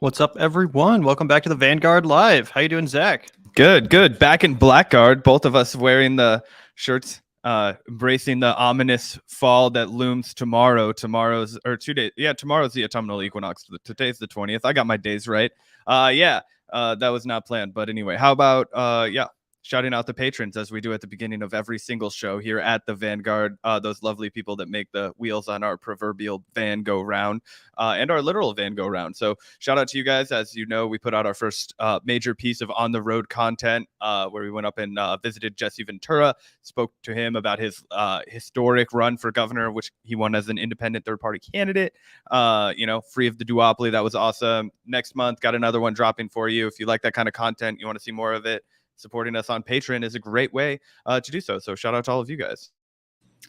What's up, everyone? Welcome back to the Vanguard Live. How you doing, Zach? Good. Back in Blackguard, both of us wearing the shirts, embracing the ominous fall that looms tomorrow. Tomorrow's the autumnal equinox. Today's the 20th. I got my days right. That was not planned. But anyway, how about shouting out the patrons as we do at the beginning of every single show here at the Vanguard. Those lovely people that make the wheels on our proverbial van go round, and our literal van go round. So shout out to you guys. As you know, we put out our first major piece of on the road content where we went up and visited Jesse Ventura, spoke to him about his historic run for governor, which he won as an independent third party candidate, free of the duopoly. That was awesome. Next month, got another one dropping for you. If you like that kind of content, you want to see more of it, supporting us on Patreon is a great way to do so. So shout out to all of you guys.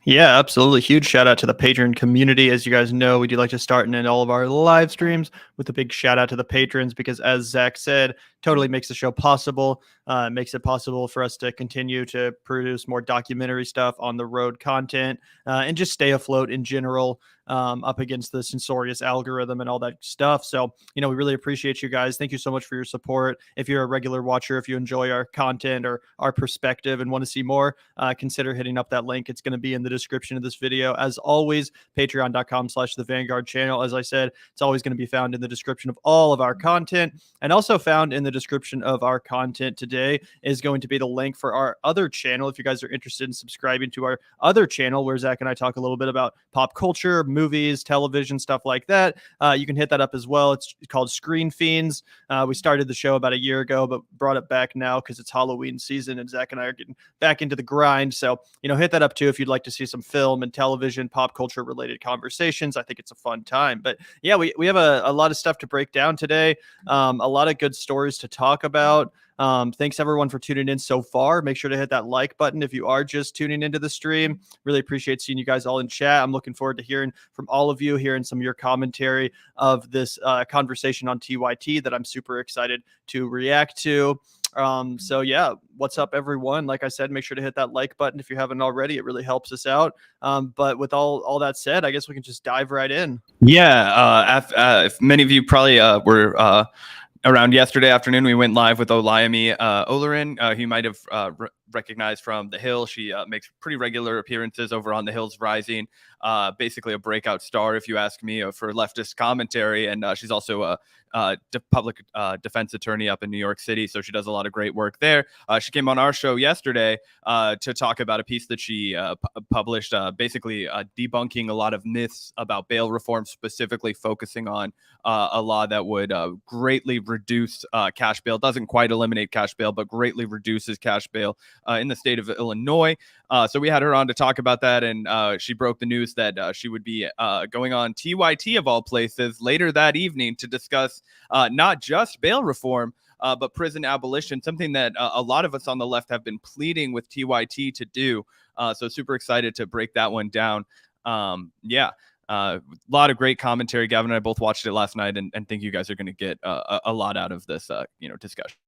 Yeah, absolutely. Huge shout out to the Patreon community. As you guys know, we do like to start and end all of our live streams with a big shout out to the patrons because, as Zach said, totally makes the show possible. Makes it possible for us to continue to produce more documentary stuff, on the road content, and just stay afloat in general up against the censorious algorithm and all that stuff. So, we really appreciate you guys. Thank you so much for your support. If you're a regular watcher, if you enjoy our content or our perspective and want to see more, consider hitting up that link. It's going to be in the description of this video. As always, patreon.com/the Vanguard channel. As I said, it's always going to be found in the description of all of our content, and also found in the description of our content today is going to be the link for our other channel. If you guys are interested in subscribing to our other channel where Zach and I talk a little bit about pop culture, movies, television, stuff like that, you can hit that up as well. It's called Screen Fiends. We started the show about a year ago, but brought it back now because it's Halloween season and Zach and I are getting back into the grind. So, hit that up too if you'd like to see some film and television, pop culture related conversations. I think it's a fun time. But yeah, we have a lot of stuff to break down today. A lot of good stories to talk about. Thanks everyone for tuning in so far. Make sure to hit that like button if you are just tuning into the stream. Really appreciate seeing you guys all in chat. I'm looking forward to hearing from all of you, hearing some of your commentary of this conversation on TYT that I'm super excited to react to. So yeah, what's up everyone? Like I said, make sure to hit that like button if you haven't already. It really helps us out. But with all that said, I guess we can just dive right in. Yeah, if many of you probably were around yesterday afternoon, we went live with Olayemi Olarin, who you might have recognized from The Hill. She makes pretty regular appearances over on The Hill's Rising. Basically a breakout star, if you ask me, for leftist commentary. And she's also a public defense attorney up in New York City. So she does a lot of great work there. She came on our show yesterday to talk about a piece that she published, basically debunking a lot of myths about bail reform, specifically focusing on a law that would greatly reduce cash bail. Doesn't quite eliminate cash bail, but greatly reduces cash bail in the state of Illinois. So we had her on to talk about that, and she broke the news that she would be going on TYT of all places later that evening to discuss not just bail reform, but prison abolition, something that a lot of us on the left have been pleading with TYT to do. So super excited to break that one down. A lot of great commentary. Gavin and I both watched it last night and think you guys are going to get a lot out of this discussion.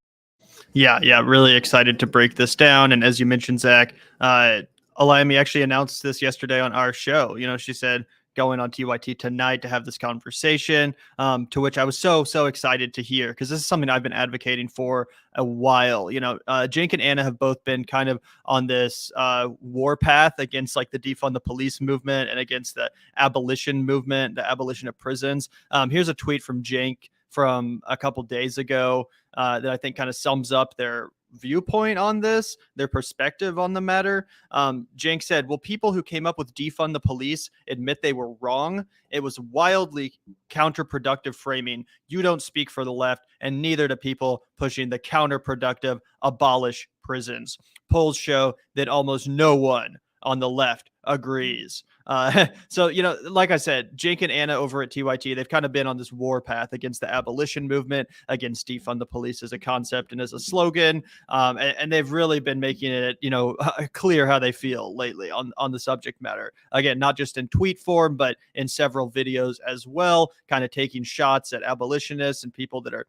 Yeah, really excited to break this down. And as you mentioned, Zach, Olayemi actually announced this yesterday on our show. She said going on TYT tonight to have this conversation, to which I was so excited to hear, because this is something I've been advocating for a while. Cenk and Anna have both been kind of on this war path against like the defund the police movement and against the abolition movement, the abolition of prisons. Here's a tweet from Cenk from a couple days ago that I think kind of sums up their viewpoint on this, their perspective on the matter. Cenk said, "Will people who came up with defund the police admit they were wrong? It was wildly counterproductive framing. You don't speak for the left, and neither do people pushing the counterproductive abolish prisons. Polls show that almost no one on the left agrees." So, like I said, Cenk and Anna over at TYT, they've kind of been on this war path against the abolition movement, against defund the police as a concept and as a slogan. And they've really been making it, clear how they feel lately on the subject matter. Again, not just in tweet form, but in several videos as well, kind of taking shots at abolitionists and people that are,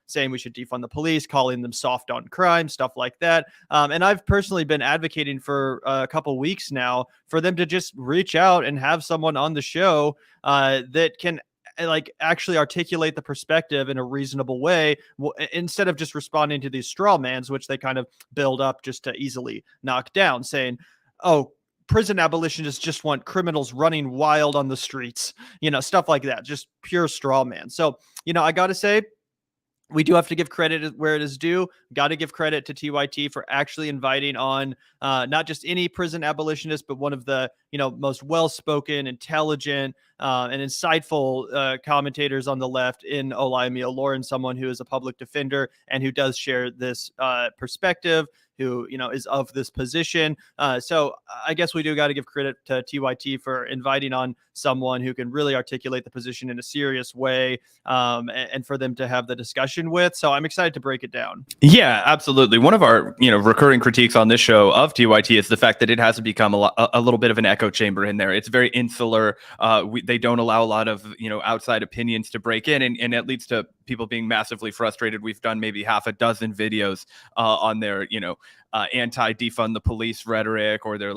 saying we should defund the police, calling them soft on crime, stuff like that. And I've personally been advocating for a couple weeks now for them to just reach out and have someone on the show that can like actually articulate the perspective in a reasonable way instead of just responding to these straw mans, which they kind of build up just to easily knock down, saying, oh, prison abolitionists just want criminals running wild on the streets, stuff like that, just pure straw man. So, I got to say, we do have to give credit where it is due. Got to give credit to TYT for actually inviting on not just any prison abolitionist, but one of the most well-spoken, intelligent, and insightful commentators on the left in Olayemi Lauren, someone who is a public defender and who does share this perspective, who is of this position. So I guess we do got to give credit to TYT for inviting on someone who can really articulate the position in a serious way, and for them to have the discussion with. So I'm excited to break it down. Yeah, absolutely. One of our recurring critiques on this show of TYT is the fact that it has become a little bit of an echo chamber in there. It's very insular. They don't allow a lot of outside opinions to break in, and it leads to people being massively frustrated. We've done maybe half a dozen videos on their anti-defund the police rhetoric, or their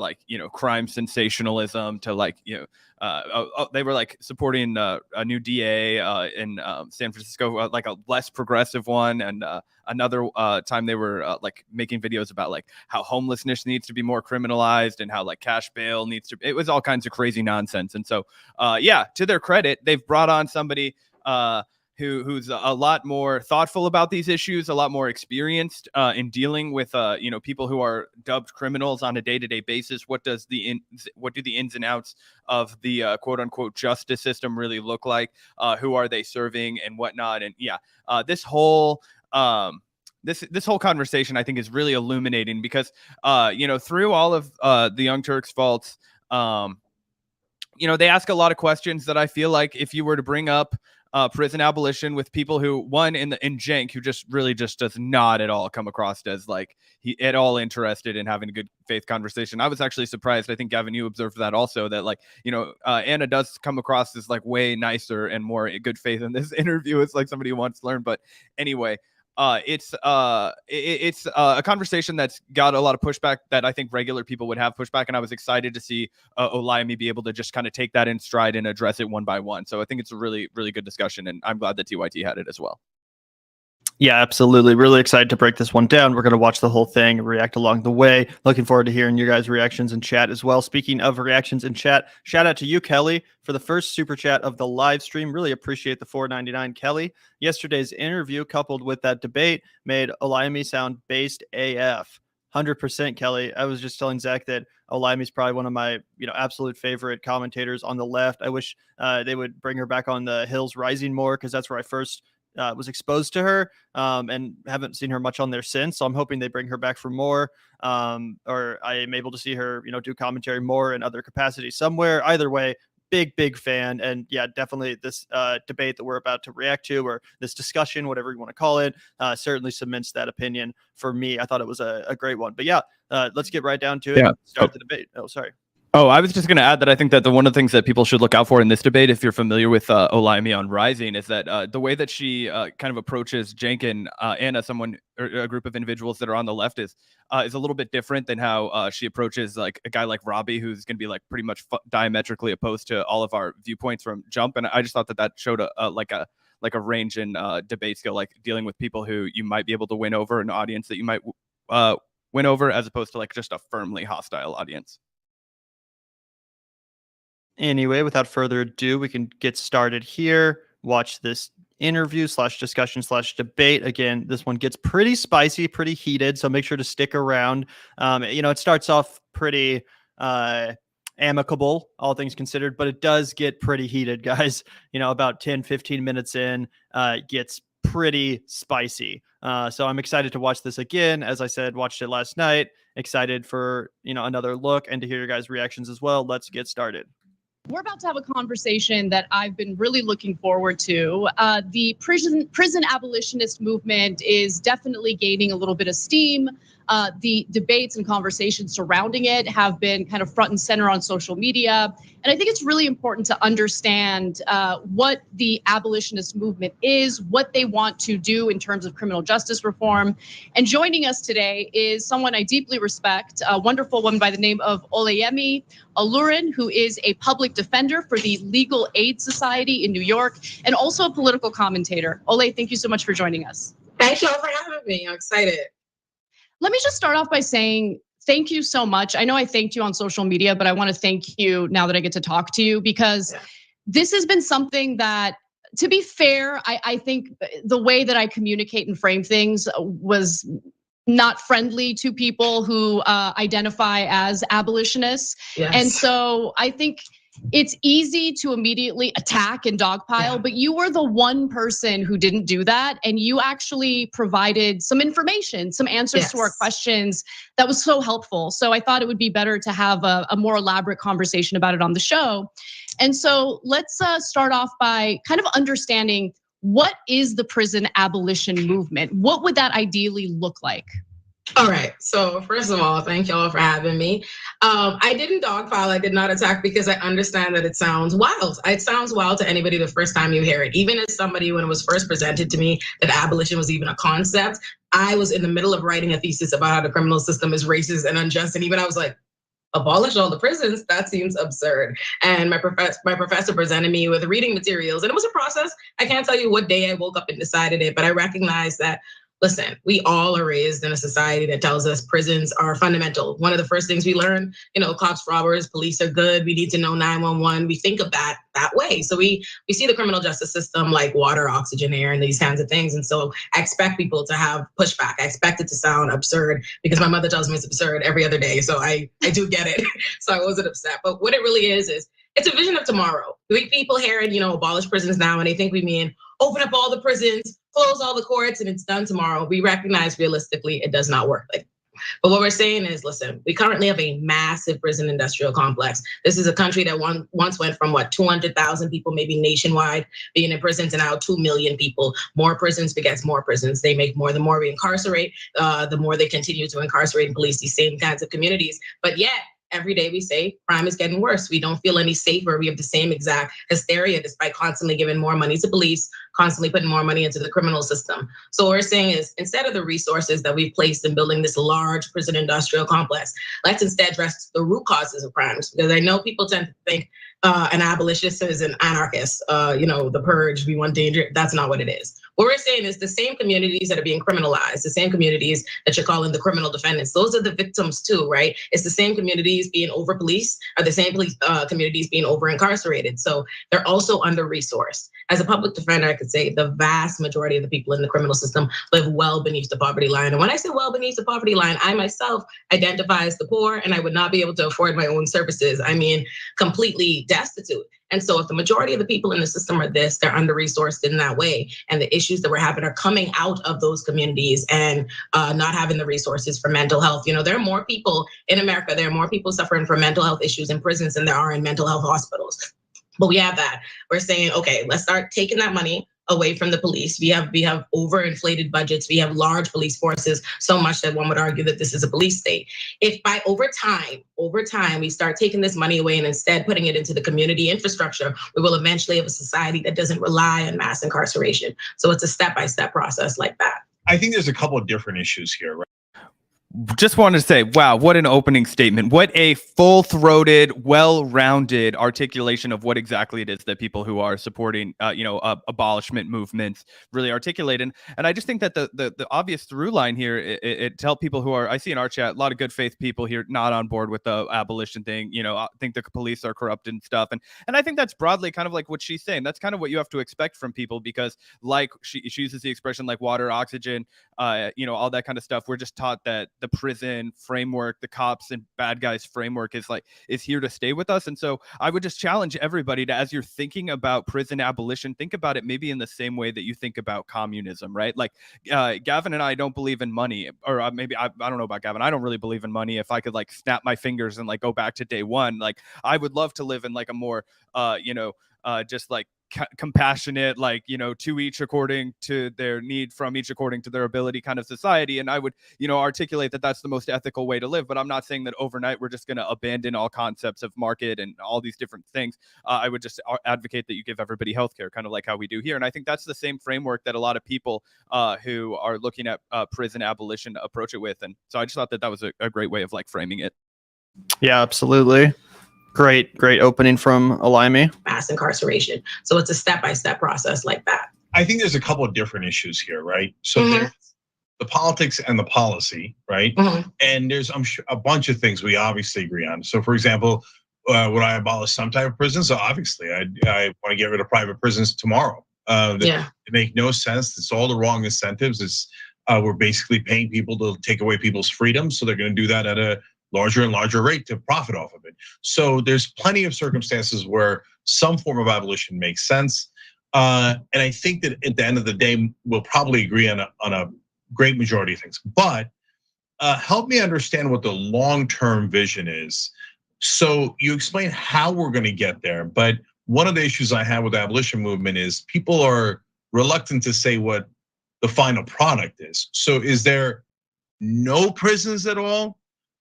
crime sensationalism, to they were supporting a new DA in San Francisco, like a less progressive one, and another time they were making videos about how homelessness needs to be more criminalized, and how cash bail needs to. It was all kinds of crazy nonsense. And so to their credit, they've brought on somebody who's a lot more thoughtful about these issues, a lot more experienced in dealing with people who are dubbed criminals on a day-to-day basis. What do the ins and outs of the quote unquote justice system really look like? Who are they serving and whatnot? And this whole this whole conversation, I think, is really illuminating, because through all of the Young Turks' faults, they ask a lot of questions that I feel like if you were to bring up prison abolition with people who, one, in Cenk, who just does not at all come across as he at all interested in having a good faith conversation. I was actually surprised. I think, Gavin, you observed that also, that Anna does come across as way nicer and more good faith in this interview. It's somebody who wants to learn. But anyway, it's a conversation that's got a lot of pushback that I think regular people would have pushback, and I was excited to see Olayemi be able to just kind of take that in stride and address it one by one. So I think it's a really, really good discussion, and I'm glad that TYT had it as well. Yeah, absolutely. Really excited to break this one down. We're going to watch the whole thing and react along the way. Looking forward to hearing your guys' reactions in chat as well. Speaking of reactions in chat, shout out to you, Kelly, for the first super chat of the live stream. Really appreciate the $4.99, Kelly. Yesterday's interview, coupled with that debate, made Olayemi sound based AF. 100%, Kelly. I was just telling Zach that Olayemi is probably one of my absolute favorite commentators on the left. I wish they would bring her back on the Hills Rising more, because that's where I first was exposed to her, and haven't seen her much on there since. So I'm hoping they bring her back for more, or I am able to see her, do commentary more in other capacities somewhere. Either way, big fan. And yeah, definitely this debate that we're about to react to, or this discussion, whatever you want to call it, certainly cements that opinion for me. I thought it was a great one. But yeah, let's get right down to it. Start the debate. Oh, sorry. Oh, I was just going to add that I think that one of the things that people should look out for in this debate, if you're familiar with Olayemi on Rising, is that the way that she kind of approaches Cenk and Anna, someone or a group of individuals that are on the left, is a little bit different than how she approaches a guy like Robbie, who's going to be pretty much diametrically opposed to all of our viewpoints from jump. And I just thought that showed a range in debate skill, dealing with people who you might be able to win over, an audience that you might win over, as opposed to just a firmly hostile audience. Anyway, without further ado, we can get started here. Watch this interview / discussion / debate. Again, this one gets pretty spicy, pretty heated, so make sure to stick around. It starts off pretty amicable, all things considered, but it does get pretty heated, guys. About 10-15 minutes in, it gets pretty spicy. So I'm excited to watch this again. As I said, watched it last night. Excited for another look and to hear your guys' reactions as well. Let's get started. We're about to have a conversation that I've been really looking forward to. The prison abolitionist movement is definitely gaining a little bit of steam. The debates and conversations surrounding it have been kind of front and center on social media. And I think it's really important to understand what the abolitionist movement is, what they want to do in terms of criminal justice reform. And joining us today is someone I deeply respect, a wonderful woman by the name of Olayemi, who is a public defender for the Legal Aid Society in New York, and also a political commentator. Ole, thank you so much for joining us. Thank you all for having me. I'm excited. Let me just start off by saying thank you so much. I know I thanked you on social media, but I want to thank you now that I get to talk to you, because this has been something that, to be fair, I think the way that I communicate and frame things was not friendly to people who identify as abolitionists. Yes. And so I think it's easy to immediately attack and dogpile, but you were the one person who didn't do that. And you actually provided some information, some answers to our questions that was so helpful. So I thought it would be better to have a more elaborate conversation about it on the show. And so let's start off by kind of understanding, what is the prison abolition movement? What would that ideally look like? All right, so first of all, thank y'all for having me. I didn't dogpile, I did not attack, because I understand that it sounds wild. It sounds wild to anybody the first time you hear it. Even as somebody, when it was first presented to me that abolition was even a concept, I was in the middle of writing a thesis about how the criminal system is racist and unjust. And even I was like, abolish all the prisons? That seems absurd. And my professor presented me with reading materials, and it was a process. I can't tell you what day I woke up and decided it, but I recognized that, listen, we all are raised in a society that tells us prisons are fundamental. One of the first things we learn, cops, robbers, police are good. We need to know 911. We think of that way. So we see the criminal justice system like water, oxygen, air, and these kinds of things. And so I expect people to have pushback. I expect it to sound absurd because my mother tells me it's absurd every other day. So I do get it. So I wasn't upset. But what it really is it's a vision of tomorrow. People hear it, abolish prisons now, and they think we mean open up all the prisons, close all the courts, and it's done tomorrow. We recognize realistically it does not work like that. But what we're saying is, listen, we currently have a massive prison industrial complex. This is a country that once went from 200,000 people, maybe nationwide, being in prison, to now 2 million people. More prisons begets more prisons. They make more. The more we incarcerate, the more they continue to incarcerate and police these same kinds of communities. But yet, every day we say crime is getting worse. We don't feel any safer. We have the same exact hysteria despite constantly giving more money to police, constantly putting more money into the criminal system. So what we're saying is, instead of the resources that we've placed in building this large prison industrial complex, let's instead address the root causes of crimes. Because I know people tend to think an abolitionist is an anarchist, the purge, we want danger. That's not what it is. What we're saying is the same communities that are being criminalized, the same communities that you're calling the criminal defendants, those are the victims too, right? It's the same communities being over-policed, or the same communities being over-incarcerated. So they're also under-resourced. As a public defender, I could say the vast majority of the people in the criminal system live well beneath the poverty line. And when I say well beneath the poverty line, I myself identify as the poor, and I would not be able to afford my own services. I mean, completely destitute. And so if the majority of the people in the system are they're under-resourced in that way. And the issues that we're having are coming out of those communities and not having the resources for mental health. There are more people in America, there are more people suffering from mental health issues in prisons than there are in mental health hospitals. But we have that. We're saying, okay, let's start taking that money away from the police. We have overinflated budgets. We have large police forces, so much that one would argue that this is a police state. If by over time, we start taking this money away and instead putting it into the community infrastructure, we will eventually have a society that doesn't rely on mass incarceration. So it's a step-by-step process like that. I think there's a couple of different issues here, right? Just wanted to say, wow, what an opening statement. What a full-throated, well-rounded articulation of what exactly it is that people who are supporting, abolishment movements really articulate. And I just think that the obvious through line here, it tell people who are, I see in our chat, a lot of good faith people here not on board with the abolition thing, think the police are corrupt and stuff. And I think that's broadly kind of like what she's saying. That's kind of what you have to expect from people, because like she uses the expression like water, oxygen, all that kind of stuff. We're just taught that the prison framework, the cops and bad guys framework is here to stay with us. And so I would just challenge everybody to, as you're thinking about prison abolition, think about it maybe in the same way that you think about communism, right? Like Gavin and I don't believe in money, or maybe I don't know about Gavin. I don't really believe in money. If I could snap my fingers and go back to day one, I would love to live in a more, just compassionate, like, to each according to their need, from each according to their ability kind of society. And I would, articulate that that's the most ethical way to live. But I'm not saying that overnight we're just going to abandon all concepts of market and all these different things. I would just advocate that you give everybody healthcare, kind of like how we do here. And I think that's the same framework that a lot of people who are looking at prison abolition approach it with. And so I just thought that was a great way of like framing it. Yeah, absolutely. Great opening from Olayemi. Mass incarceration. So it's a step-by-step process like that. I think there's a couple of different issues here, right? So there's the politics and the policy, right? And there's, I'm sure, a bunch of things we obviously agree on. So for example, would I abolish some type of prisons? So obviously, I want to get rid of private prisons tomorrow. It make no sense. It's all the wrong incentives. It's we're basically paying people to take away people's freedom. So they're going to do that at a larger and larger rate to profit off of it. So there's plenty of circumstances where some form of abolition makes sense. And I think that at the end of the day, we'll probably agree on a great majority of things. But help me understand what the long-term vision is. So you explain how we're going to get there, but one of the issues I have with the abolition movement is people are reluctant to say what the final product is. So is there no prisons at all?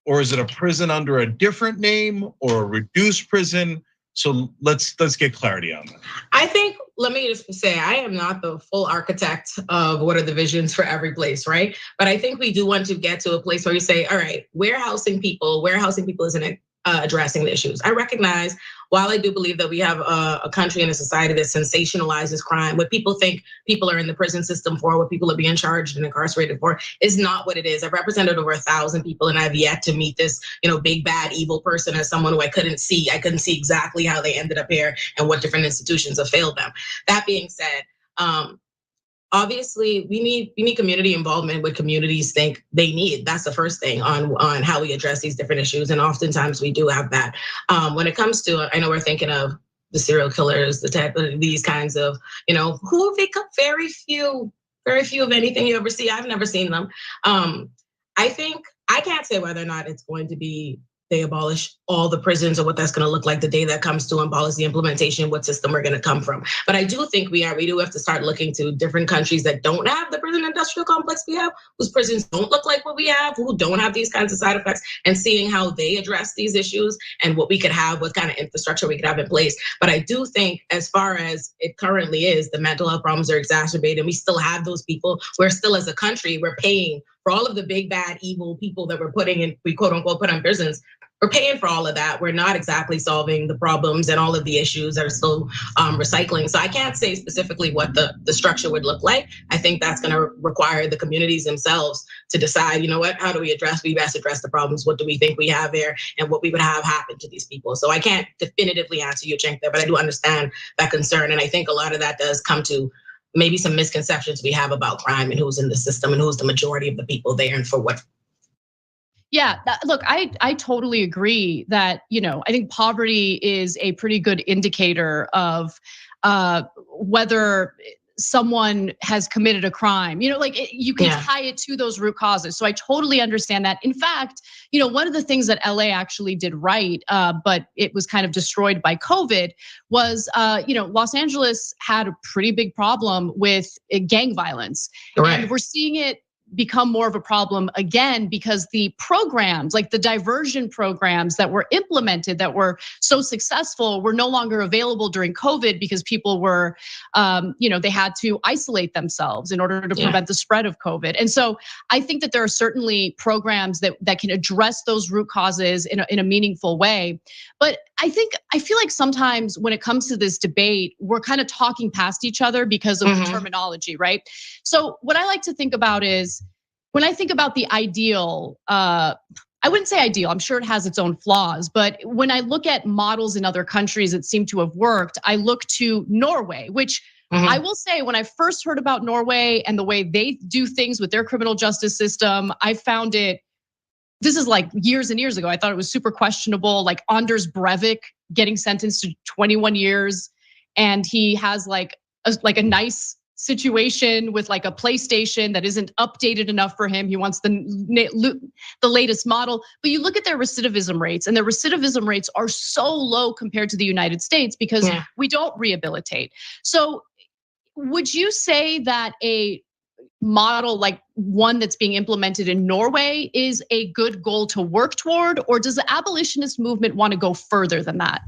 Or is it a prison under a different name or a reduced prison? So let's get clarity on that. I think, let me just say, I am not the full architect of what are the visions for every place, right? But I think we do want to get to a place where you say, all right, warehousing people isn't addressing the issues. I recognize, while I do believe that we have a country and a society that sensationalizes crime, what people think people are in the prison system for, what people are being charged and incarcerated for, is not what it is. I've represented over 1,000 people, and I've yet to meet this, big bad evil person as someone who I couldn't see exactly how they ended up here and what different institutions have failed them. That being said, obviously, we need community involvement, what communities think they need. That's the first thing on how we address these different issues, and oftentimes we do have that. When it comes to, I know we're thinking of the serial killers, the type of these kinds of, who have become very few of anything you ever see. I've never seen them. I think I can't say whether or not it's going to be they abolish all the prisons or what that's going to look like the day that comes to, and policy implementation, what system we're going to come from. But I do think we do have to start looking to different countries that don't have the prison industrial complex we have, whose prisons don't look like what we have, who don't have these kinds of side effects, and seeing how they address these issues and what we could have, what kind of infrastructure we could have in place. But I do think, as far as it currently is, the mental health problems are exacerbated. We still have those people. We're still, as a country, we're paying for all of the big, bad, evil people that we're putting in, we quote unquote put on prisons. We're paying for all of that. We're not exactly solving the problems and all of the issues that are still recycling. So I can't say specifically what the structure would look like. I think that's going to require the communities themselves to decide, how do we best address the problems? What do we think we have there, and what we would have happen to these people? So I can't definitively answer you, Cenk, there, but I do understand that concern. And I think a lot of that does come to maybe some misconceptions we have about crime and who's in the system and who's the majority of the people there and for what. Yeah, look, I totally agree that, I think poverty is a pretty good indicator of whether someone has committed a crime. You can tie it to those root causes. So I totally understand that. In fact, one of the things that LA actually did right, but it was kind of destroyed by COVID, was Los Angeles had a pretty big problem with gang violence. Right. And we're seeing it become more of a problem again because the programs, like the diversion programs that were implemented that were so successful, were no longer available during COVID because people were, they had to isolate themselves in order to prevent the spread of COVID. And so I think that there are certainly programs that can address those root causes in a meaningful way. But I feel like sometimes when it comes to this debate, we're kind of talking past each other because of the terminology, right? So what I like to think about is, when I think about the ideal, I wouldn't say ideal, I'm sure it has its own flaws, but when I look at models in other countries that seem to have worked, I look to Norway, which I will say, when I first heard about Norway and the way they do things with their criminal justice system, I found it, this is like years and years ago, I thought it was super questionable, like Anders Breivik getting sentenced to 21 years, and he has like a nice situation with like a PlayStation that isn't updated enough for him. He wants the latest model. But you look at their recidivism rates, and their recidivism rates are so low compared to the United States because we don't rehabilitate. So would you say that a model like one that's being implemented in Norway is a good goal to work toward, or does the abolitionist movement want to go further than that?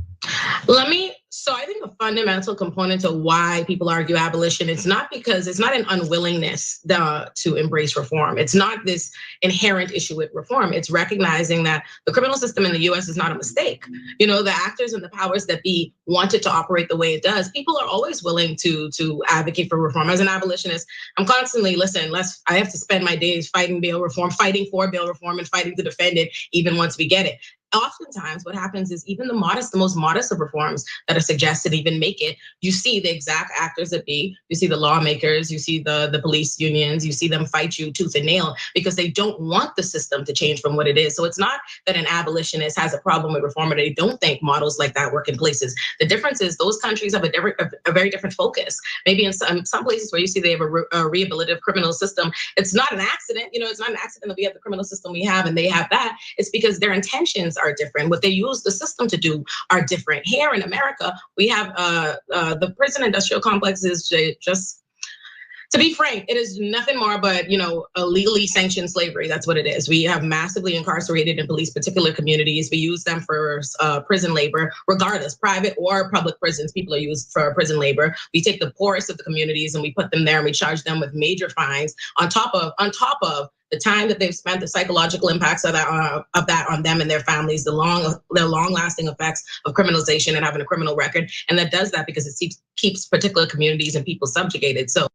So I think a fundamental component to why people argue abolition, it's not an unwillingness to embrace reform. It's not this inherent issue with reform. It's recognizing that the criminal system in the US is not a mistake. The actors and the powers that be wanted to operate the way it does. People are always willing to advocate for reform. As an abolitionist, I'm constantly, I have to spend my days fighting bail reform, fighting for bail reform, and fighting to defend it even once we get it. Oftentimes what happens is even the most modest of reforms that are suggested even make it. You see the exact actors that be, you see the lawmakers, you see the police unions, you see them fight you tooth and nail because they don't want the system to change from what it is. So it's not that an abolitionist has a problem with reform or they don't think models like that work in places. The difference is those countries have a very different focus. Maybe in some places where you see they have a rehabilitative criminal system, it's not an accident. It's not an accident that we have the criminal system we have and they have that. It's because their intentions are different. What they use the system to do are different. Here in America, we have the prison industrial complex is just, to be frank, it is nothing more but, illegally sanctioned slavery. That's what it is. We have massively incarcerated and police particular communities. We use them for prison labor, regardless, private or public prisons. People are used for prison labor. We take the poorest of the communities and we put them there and we charge them with major fines on top of the time that they've spent, the psychological impacts of that on them and their families, their long-lasting effects of criminalization and having a criminal record. And that does that because it keeps particular communities and people subjugated. So.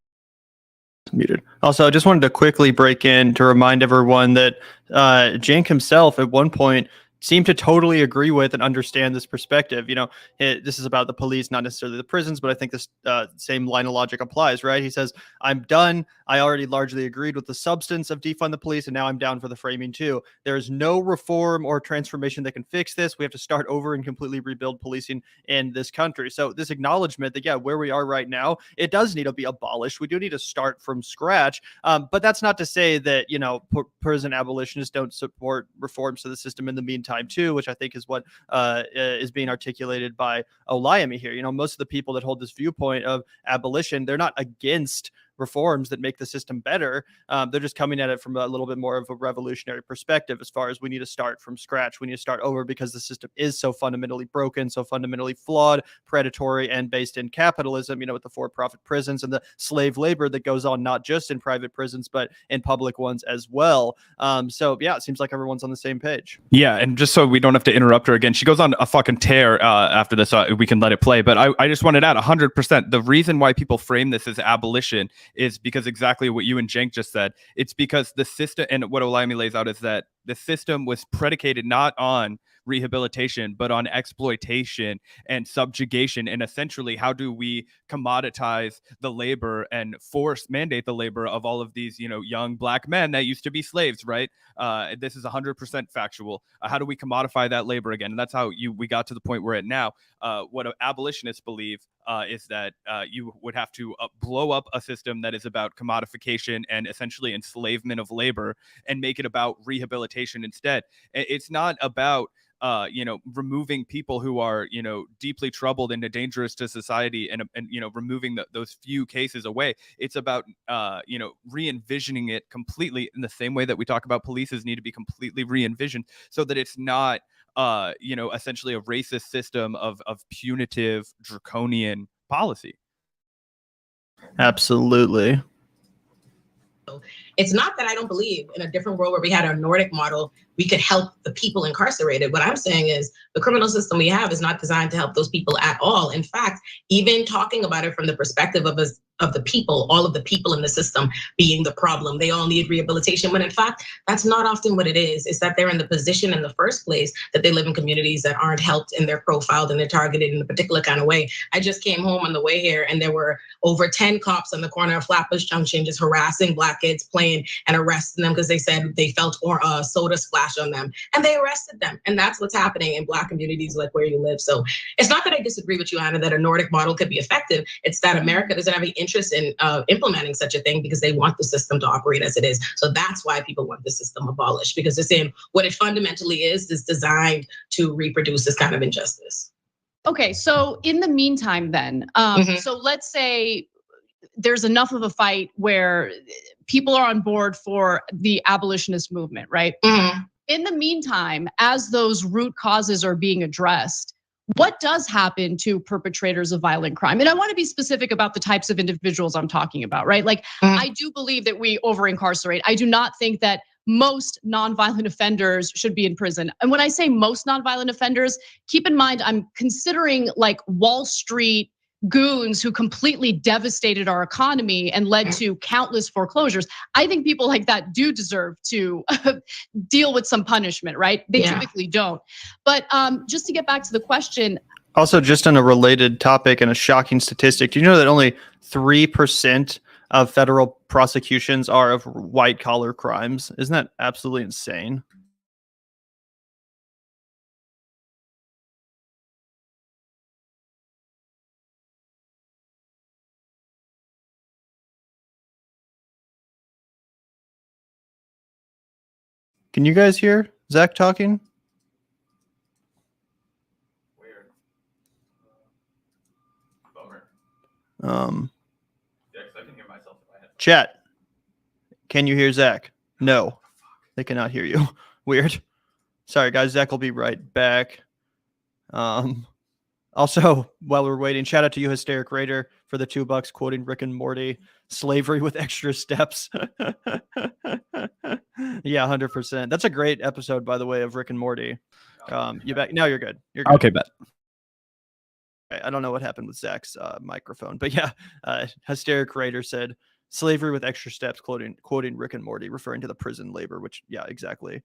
Muted. Also, I just wanted to quickly break in to remind everyone that Cenk himself at one point seem to totally agree with and understand this perspective. This is about the police, not necessarily the prisons, but I think this same line of logic applies, right? He says, I'm done. I already largely agreed with the substance of defund the police, and now I'm down for the framing too. There's no reform or transformation that can fix this. We have to start over and completely rebuild policing in this country. So this acknowledgement that, where we are right now, it does need to be abolished. We do need to start from scratch. But that's not to say that, prison abolitionists don't support reforms to the system in the meantime too, which I think is what is being articulated by Olayemi here. Most of the people that hold this viewpoint of abolition, they're not against reforms that make the system better. They're just coming at it from a little bit more of a revolutionary perspective as far as we need to start from scratch. We need to start over because the system is so fundamentally broken, so fundamentally flawed, predatory, and based in capitalism, with the for-profit prisons and the slave labor that goes on not just in private prisons, but in public ones as well. So yeah, it seems like everyone's on the same page. Yeah, and just so we don't have to interrupt her again, she goes on a fucking tear after this. We can let it play, but I just wanted to add 100%. The reason why people frame this as abolition is because exactly what you and Cenk just said. It's because the system, and what Olayemi lays out is that the system was predicated not on rehabilitation, but on exploitation and subjugation. And essentially, how do we commoditize the labor and mandate the labor of all of these, young black men that used to be slaves, right? This is 100% factual. How do we commodify that labor again? And that's how we got to the point we're at now. What abolitionists believe is that you would have to blow up a system that is about commodification and essentially enslavement of labor and make it about rehabilitation instead. It's not about removing people who are, deeply troubled and dangerous to society and removing those few cases away. It's about, re-envisioning it completely in the same way that we talk about polices need to be completely re-envisioned so that it's not, essentially a racist system of punitive, draconian policy. Absolutely. It's not that I don't believe in a different world where we had a Nordic model, we could help the people incarcerated. What I'm saying is the criminal system we have is not designed to help those people at all. In fact, even talking about it from the perspective of the people, all of the people in the system being the problem, they all need rehabilitation. When in fact, that's not often what it is. It's that they're in the position in the first place that they live in communities that aren't helped and they're profiled and they're targeted in a particular kind of way. I just came home on the way here and there were over 10 cops on the corner of Flatbush Junction just harassing black kids playing and arresting them because they said they felt soda splash on them and they arrested them. And that's what's happening in black communities like where you live. So it's not that I disagree with you, Anna, that a Nordic model could be effective. It's that America doesn't have any interest interest in implementing such a thing because they want the system to operate as it is. So that's why people want the system abolished, because they're saying what it fundamentally is designed to reproduce this kind of injustice. Okay, so in the meantime then, so let's say there's enough of a fight where people are on board for the abolitionist movement, right? In the meantime, as those root causes are being addressed, what does happen to perpetrators of violent crime? And I want to be specific about the types of individuals I'm talking about, right? Like, I do believe that we over incarcerate. I do not think that most nonviolent offenders should be in prison. And when I say most nonviolent offenders, keep in mind, I'm considering like Wall Street goons who completely devastated our economy and led to countless foreclosures. I think people like that do deserve to deal with some punishment, right? They typically don't. But just to get back to the question. Also, just on a related topic and a shocking statistic, do you know that only 3% of federal prosecutions are of white collar crimes? Isn't that absolutely insane? Can you guys hear Zach talking? Weird. Bummer. Yeah, 'cause I can hear myself in my head. Chat. Can you hear Zach? No, they cannot hear you. Weird. Sorry, guys. Zach will be right back. Also, while we're waiting, shout out to you, Hysteric Raider, for the $2 quoting Rick and Morty. Slavery with extra steps. Yeah, 100%. That's a great episode, by the way, of Rick and Morty. You back? No, you're good. You're good. Okay, bet. I don't know what happened with Zach's microphone, but yeah, Hysteric Raider said slavery with extra steps, quoting Rick and Morty, referring to the prison labor, which, yeah, exactly.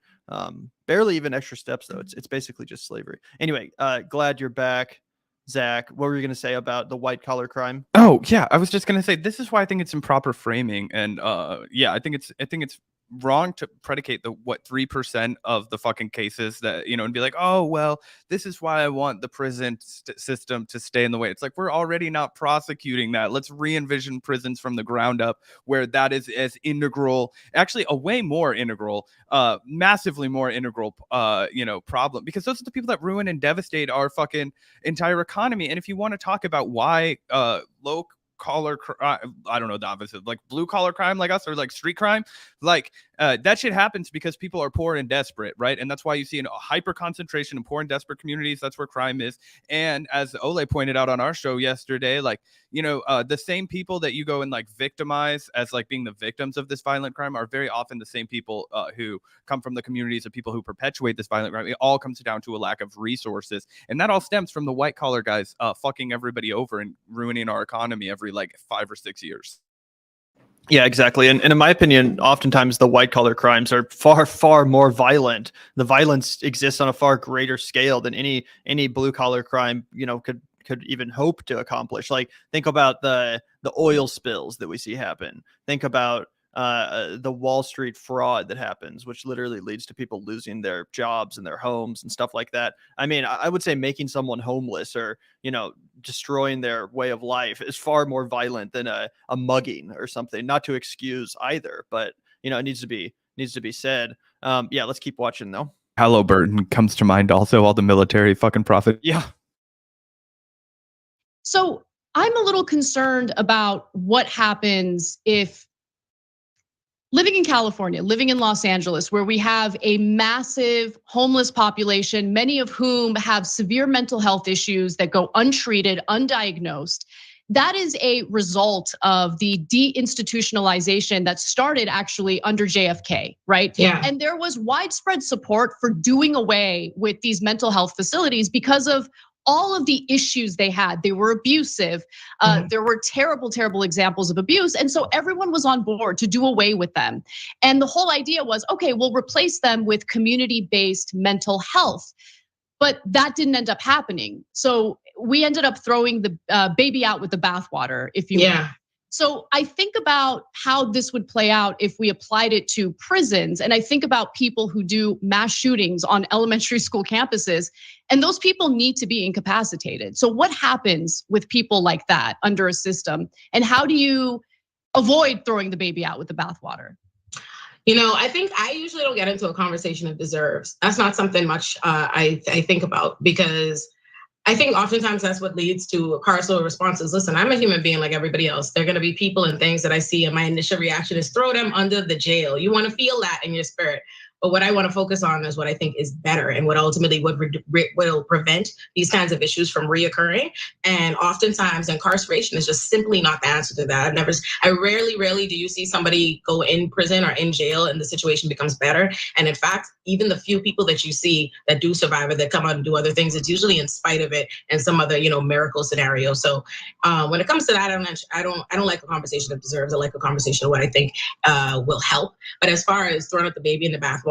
Barely even extra steps, though. It's basically just slavery. Anyway, glad you're back. Zach, what were you going to say about the white collar crime? Oh yeah, I was just going to say this is why I think it's improper framing, and yeah, I think it's wrong to predicate the 3% of the fucking cases that, and be like, oh well, this is why I want the prison system to stay in the way. It's like, we're already not prosecuting that. Let's re-envision prisons from the ground up, where that is as integral, actually a way more integral, massively more integral problem, because those are the people that ruin and devastate our fucking entire economy. And if you want to talk about why low collar I don't know the opposite, like blue collar crime like us, or like street crime, like that shit happens because people are poor and desperate, right? And that's why you see a hyper concentration in poor and desperate communities. That's where crime is. And as Ole pointed out on our show yesterday, like, the same people that you go and like victimize as like being the victims of this violent crime are very often the same people who come from the communities of people who perpetuate this violent crime. It all comes down to a lack of resources, and that all stems from the white collar guys fucking everybody over and ruining our economy every like 5 or 6 years. Yeah, exactly. And in my opinion, oftentimes the white collar crimes are far, far more violent. The violence exists on a far greater scale than any blue collar crime, could even hope to accomplish. Like, think about the oil spills that we see happen. Think about the Wall Street fraud that happens, which literally leads to people losing their jobs and their homes and stuff like that. I mean, I would say making someone homeless or, destroying their way of life is far more violent than a mugging or something. Not to excuse either, but, it needs to be said. Yeah, let's keep watching though. Halliburton comes to mind also, all the military fucking profit. Yeah. So I'm a little concerned about what happens if living in California, living in Los Angeles, where we have a massive homeless population, many of whom have severe mental health issues that go untreated, undiagnosed. That is a result of the deinstitutionalization that started actually under JFK, right? Yeah. And there was widespread support for doing away with these mental health facilities because of all of the issues they had. They were abusive. There were terrible, terrible examples of abuse. And so everyone was on board to do away with them. And the whole idea was, okay, we'll replace them with community-based mental health. But that didn't end up happening. So we ended up throwing the baby out with the bathwater, if you will. So I think about how this would play out if we applied it to prisons. And I think about people who do mass shootings on elementary school campuses, and those people need to be incapacitated. So what happens with people like that under a system? And how do you avoid throwing the baby out with the bathwater? I think I usually don't get into a conversation of deserves. That's not something much I think about, because I think oftentimes that's what leads to carceral responses. Listen, I'm a human being like everybody else. There are gonna be people and things that I see, and my initial reaction is throw them under the jail. You wanna feel that in your spirit. But what I want to focus on is what I think is better and what ultimately will prevent these kinds of issues from reoccurring. And oftentimes incarceration is just simply not the answer to that. I rarely do you see somebody go in prison or in jail and the situation becomes better. And in fact, even the few people that you see that do survive it, that come out and do other things, it's usually in spite of it and some other, miracle scenario. So when it comes to that, I don't like a conversation of deserves. I like a conversation of what I think will help. But as far as throwing out the baby in the bathwater,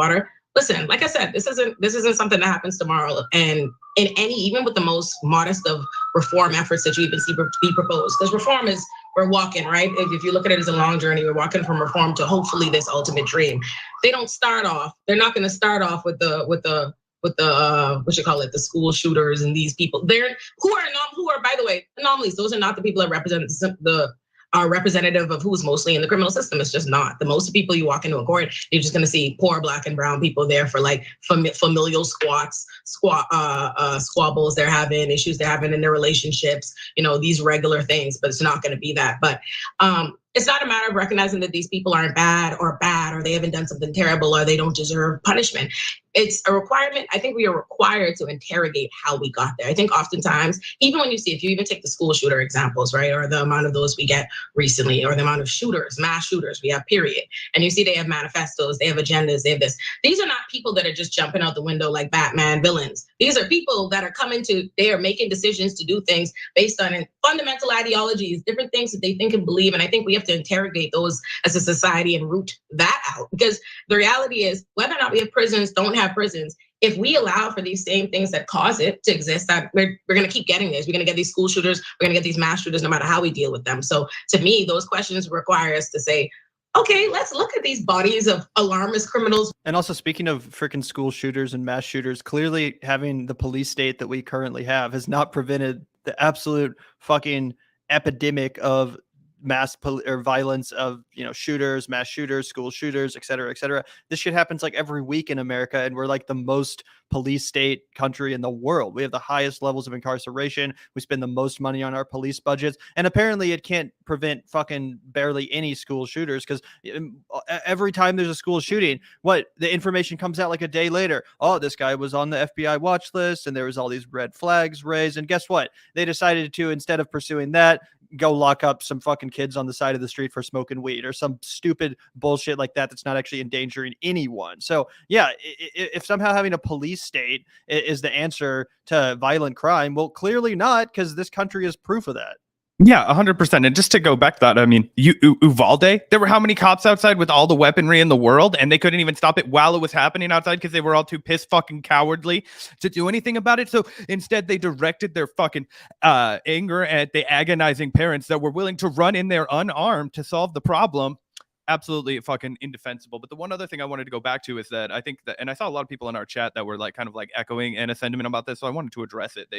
listen, like I said, this isn't something that happens tomorrow. And even with the most modest of reform efforts that you even see be proposed, because reform is, we're walking, right? If you look at it as a long journey, we're walking from reform to hopefully this ultimate dream. They're not going to start off with the what you call it, the school shooters and these people. Who are, by the way, anomalies. Those are not the people that represent are representative of who's mostly in the criminal system. It's just not. The most people you walk into a court, you're just gonna see poor Black and brown people there for like familial squabbles they're having, issues they're having in their relationships, these regular things, but it's not gonna be that. But it's not a matter of recognizing that these people aren't bad, or they haven't done something terrible, or they don't deserve punishment. It's a requirement. I think we are required to interrogate how we got there. I think oftentimes, even when if you even take the school shooter examples, right, or the amount of those we get recently, or the amount of mass shooters we have, period. And you see they have manifestos, they have agendas, they have this. These are not people that are just jumping out the window like Batman villains. These are people that are they are making decisions to do things based on fundamental ideologies, different things that they think and believe. And I think we have to interrogate those as a society and root that out. Because the reality is, whether or not we have prisons, don't have prisons, if we allow for these same things that cause it to exist, that we're going to keep getting this. We're going to get these school shooters, we're going to get these mass shooters, no matter how we deal with them. So to me, those questions require us to say, okay, let's look at these bodies of alarmist criminals. And also, speaking of freaking school shooters and mass shooters, clearly having the police state that we currently have has not prevented the absolute fucking epidemic of violence of shooters, mass shooters, school shooters, et cetera, et cetera. This shit happens like every week in America, and we're like the most police state country in the world. We have the highest levels of incarceration. We spend the most money on our police budgets, and apparently it can't prevent fucking barely any school shooters, because every time there's a school shooting, the information comes out like a day later. Oh, this guy was on the FBI watch list, and there was all these red flags raised, and guess what? They decided to, instead of pursuing that, go lock up some fucking kids on the side of the street for smoking weed or some stupid bullshit like that that's not actually endangering anyone. So yeah, if somehow having a police state is the answer to violent crime, well, clearly not, because this country is proof of that. Yeah, 100%. And just to go back to that, I mean, Uvalde, there were how many cops outside with all the weaponry in the world, and they couldn't even stop it while it was happening outside because they were all too pissed fucking cowardly to do anything about it. So instead, they directed their fucking anger at the agonizing parents that were willing to run in there unarmed to solve the problem. Absolutely fucking indefensible. But the one other thing I wanted to go back to is that I think that, and I saw a lot of people in our chat that were like kind of like echoing Anna's sentiment about this, so I wanted to address it.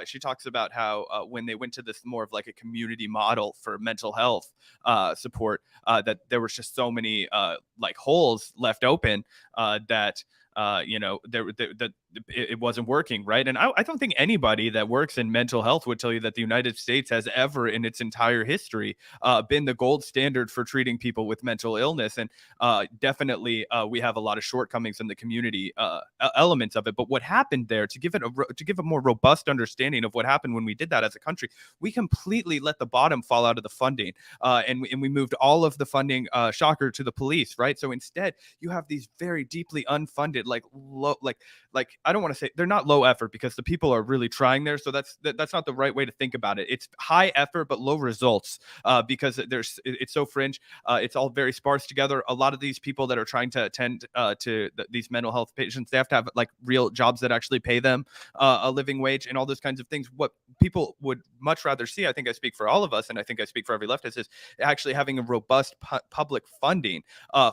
She talks about how when they went to this more of like a community model for mental health support, that there was just so many like holes left open that it wasn't working, right? And I don't think anybody that works in mental health would tell you that the United States has ever in its entire history been the gold standard for treating people with mental illness. And definitely we have a lot of shortcomings in the community elements of it. But what happened there, to give a more robust understanding of what happened when we did that as a country, we completely let the bottom fall out of the funding, and we moved all of the funding, shocker, to the police, right? So instead, you have these very deeply unfunded, like I don't want to say they're not low effort because the people are really trying there. So that's not the right way to think about it. It's high effort but low results because it's so fringe. It's all very sparse together. A lot of these people that are trying to attend to these mental health patients, they have to have like real jobs that actually pay them a living wage and all those kinds of things. What people would much rather see, I think I speak for all of us, and I think I speak for every leftist, is actually having a robust public funding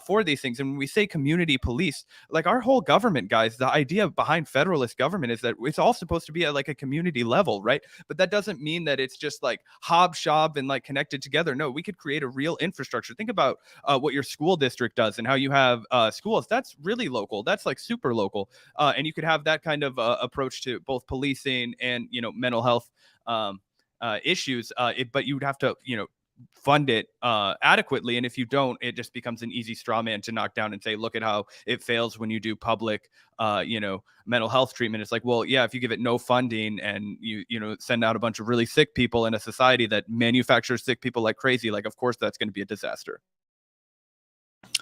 for these things. And when we say community police, like our whole government, guys, the idea behind federalist government is that it's all supposed to be at like a community level, right? But that doesn't mean that it's just like hob and like connected together. No, we could create a real infrastructure. Think about what your school district does and how you have schools. That's really local. That's like super local. And you could have that kind of approach to both policing and, mental health issues. But you would have to, fund it adequately. And if you don't, it just becomes an easy straw man to knock down and say, look at how it fails when you do public, mental health treatment. It's like, well, yeah, if you give it no funding and you send out a bunch of really sick people in a society that manufactures sick people like crazy, like, of course, that's going to be a disaster.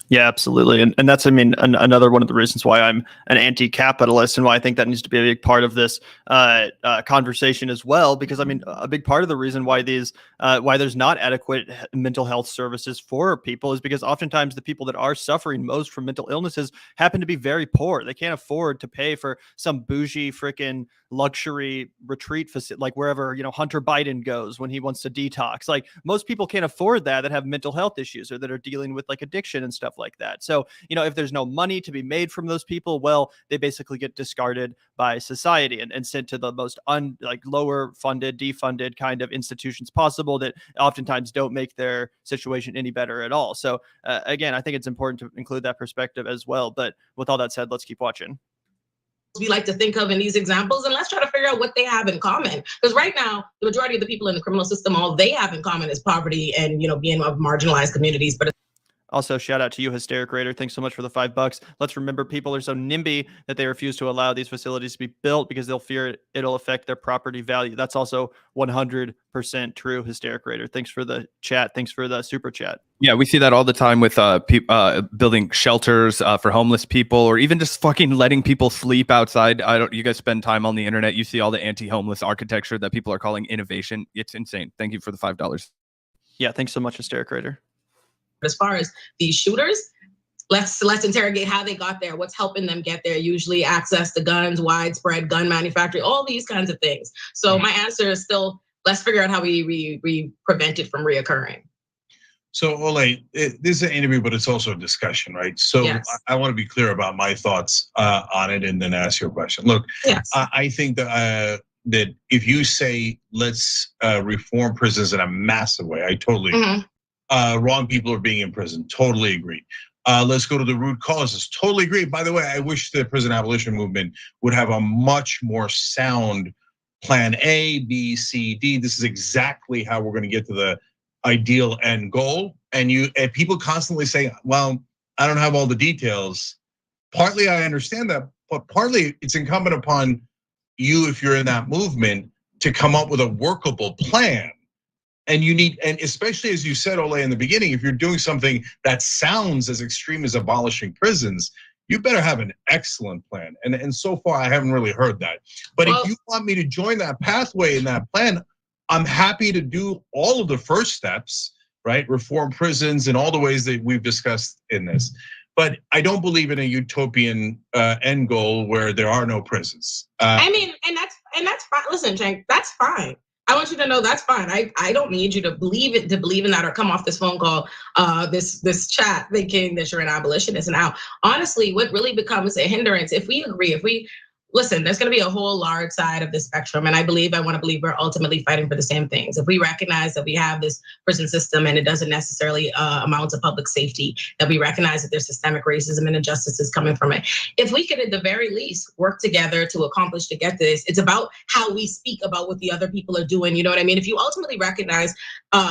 Yeah, absolutely. And that's, another one of the reasons why I'm an anti-capitalist and why I think that needs to be a big part of this conversation as well. Because, a big part of the reason why why there's not adequate mental health services for people is because oftentimes the people that are suffering most from mental illnesses happen to be very poor. They can't afford to pay for some bougie freaking luxury retreat facility, like wherever, Hunter Biden goes when he wants to detox. Like most people can't afford that have mental health issues or that are dealing with like addiction and stuff like that. So, if there's no money to be made from those people, well, they basically get discarded by society and sent to the most lower funded, defunded kind of institutions possible that oftentimes don't make their situation any better at all. So again, I think it's important to include that perspective as well. But with all that said, let's keep watching. We like to think of in these examples, and let's try to figure out what they have in common. Because right now, the majority of the people in the criminal system, all they have in common is poverty and being of marginalized communities. But also, shout out to you, Hysteric Raider. Thanks so much for the $5. Let's remember, people are so NIMBY that they refuse to allow these facilities to be built because they'll fear it'll affect their property value. That's also 100% true, Hysteric Raider. Thanks for the chat. Thanks for the super chat. Yeah, we see that all the time with building shelters for homeless people, or even just fucking letting people sleep outside. You guys spend time on the internet. You see all the anti-homeless architecture that people are calling innovation. It's insane. Thank you for the $5. Yeah, thanks so much, Hysteric Raider. As far as these shooters, let's interrogate how they got there. What's helping them get there? Usually access to guns, widespread gun manufacturing, all these kinds of things. So my answer is still, let's figure out how we prevent it from reoccurring. So Ole, this is an interview, but it's also a discussion, right? So yes. I want to be clear about my thoughts on it and then ask your question. Look, yes. I think that if you say, let's reform prisons in a massive way, I totally agree. Wrong people are being in prison. Totally agree. Let's go to the root causes. Totally agree. By the way, I wish the prison abolition movement would have a much more sound plan A, B, C, D. This is exactly how we're going to get to the ideal end goal. And people constantly say, well, I don't have all the details. Partly I understand that, but partly it's incumbent upon you, if you're in that movement, to come up with a workable plan. And and especially as you said, Ole, in the beginning, if you're doing something that sounds as extreme as abolishing prisons, you better have an excellent plan. And so far, I haven't really heard that. But if you want me to join that pathway in that plan, I'm happy to do all of the first steps, right? Reform prisons in all the ways that we've discussed in this. But I don't believe in a utopian end goal where there are no prisons. And that's fine. Listen, Cenk, that's fine. I want you to know that's fine. I don't need you to believe in that or come off this phone call, this chat thinking that you're an abolitionist. Now, honestly, what really becomes a hindrance, if we agree, listen, there's gonna be a whole large side of the spectrum. And I want to believe we're ultimately fighting for the same things. If we recognize that we have this prison system and it doesn't necessarily amount to public safety, that we recognize that there's systemic racism and injustices coming from it. If we could at the very least work together to accomplish to get this, it's about how we speak about what the other people are doing. You know what I mean? If you ultimately recognize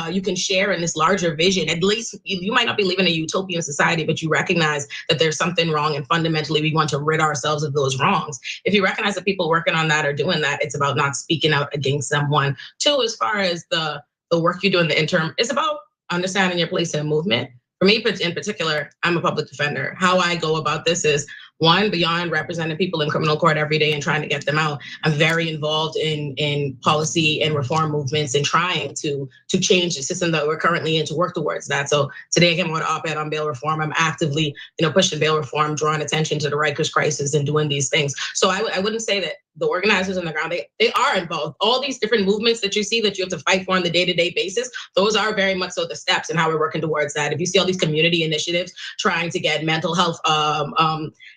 you can share in this larger vision, at least you might not be living in a utopian society, but you recognize that there's something wrong and fundamentally we want to rid ourselves of those wrongs. If you recognize that people working on that are doing that, it's about not speaking out against them. 1, 2, as far as the work you do in the interim, it's about understanding your place in a movement. For me in particular, I'm a public defender. How I go about this is One, beyond representing people in criminal court every day and trying to get them out, I'm very involved in policy and reform movements and trying to change the system that we're currently in to work towards that. So today I came out with an op-ed on bail reform. I'm actively, pushing bail reform, drawing attention to the Rikers crisis and doing these things. So I wouldn't say that the organizers on the ground, they are involved. All these different movements that you see that you have to fight for on the day-to-day basis, those are very much so the steps and how we're working towards that. If you see all these community initiatives trying to get mental health,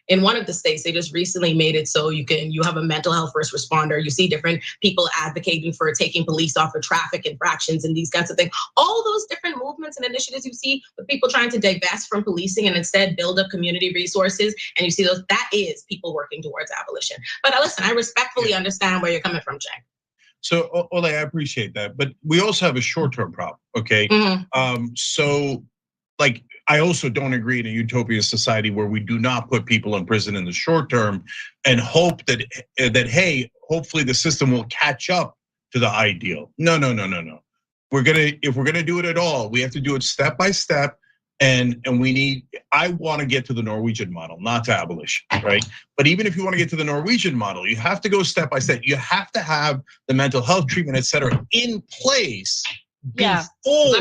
in one of the states, they just recently made it so you have a mental health first responder. You see different people advocating for taking police off of traffic infractions and these kinds of things. All those different movements and initiatives you see with people trying to divest from policing and instead build up community resources. And you see those, that is people working towards abolition. But listen, I respectfully understand where you're coming from, Cenk. So, Ole, I appreciate that. But we also have a short-term problem, okay? So, like, I also don't agree in a utopia society where we do not put people in prison in the short term and hope that hey, hopefully the system will catch up to the ideal. No. If we're gonna do it at all, we have to do it step by step. And I want to get to the Norwegian model, not to abolition, right? But even if you want to get to the Norwegian model, you have to go step by step. You have to have the mental health treatment, et cetera, in place before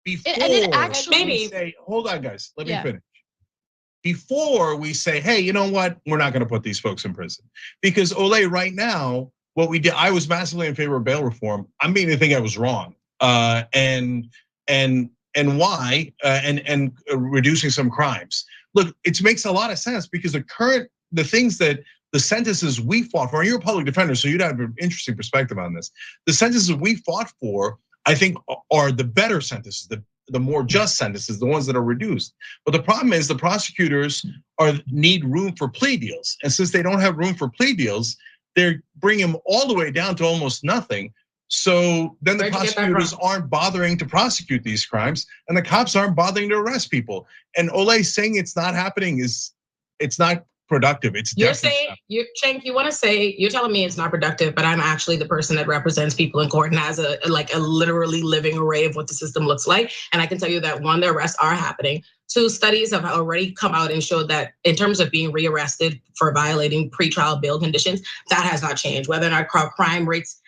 we say, hold on, guys, let me finish. Before we say, hey, you know what? We're not going to put these folks in prison. Because Ole, right now, what we did, I was massively in favor of bail reform. I'm beginning to think I was wrong. And why? And reducing some crimes. Look, it makes a lot of sense because the things that the sentences we fought for, and you're a public defender, so you'd have an interesting perspective on this. The sentences we fought for, I think, are the better sentences, the more just sentences, the ones that are reduced. But the problem is the prosecutors need room for plea deals. And since they don't have room for plea deals, they're bringing them all the way down to almost nothing. So then the prosecutors aren't bothering to prosecute these crimes and the cops aren't bothering to arrest people. And Ole saying it's not happening it's not productive. It's you're saying, Cenk, you're telling me it's not productive, but I'm actually the person that represents people in court and has a literally living array of what the system looks like. And I can tell you that one, the arrests are happening. Two, studies have already come out and showed that in terms of being rearrested for violating pretrial bail conditions, that has not changed. Whether or not crime rates,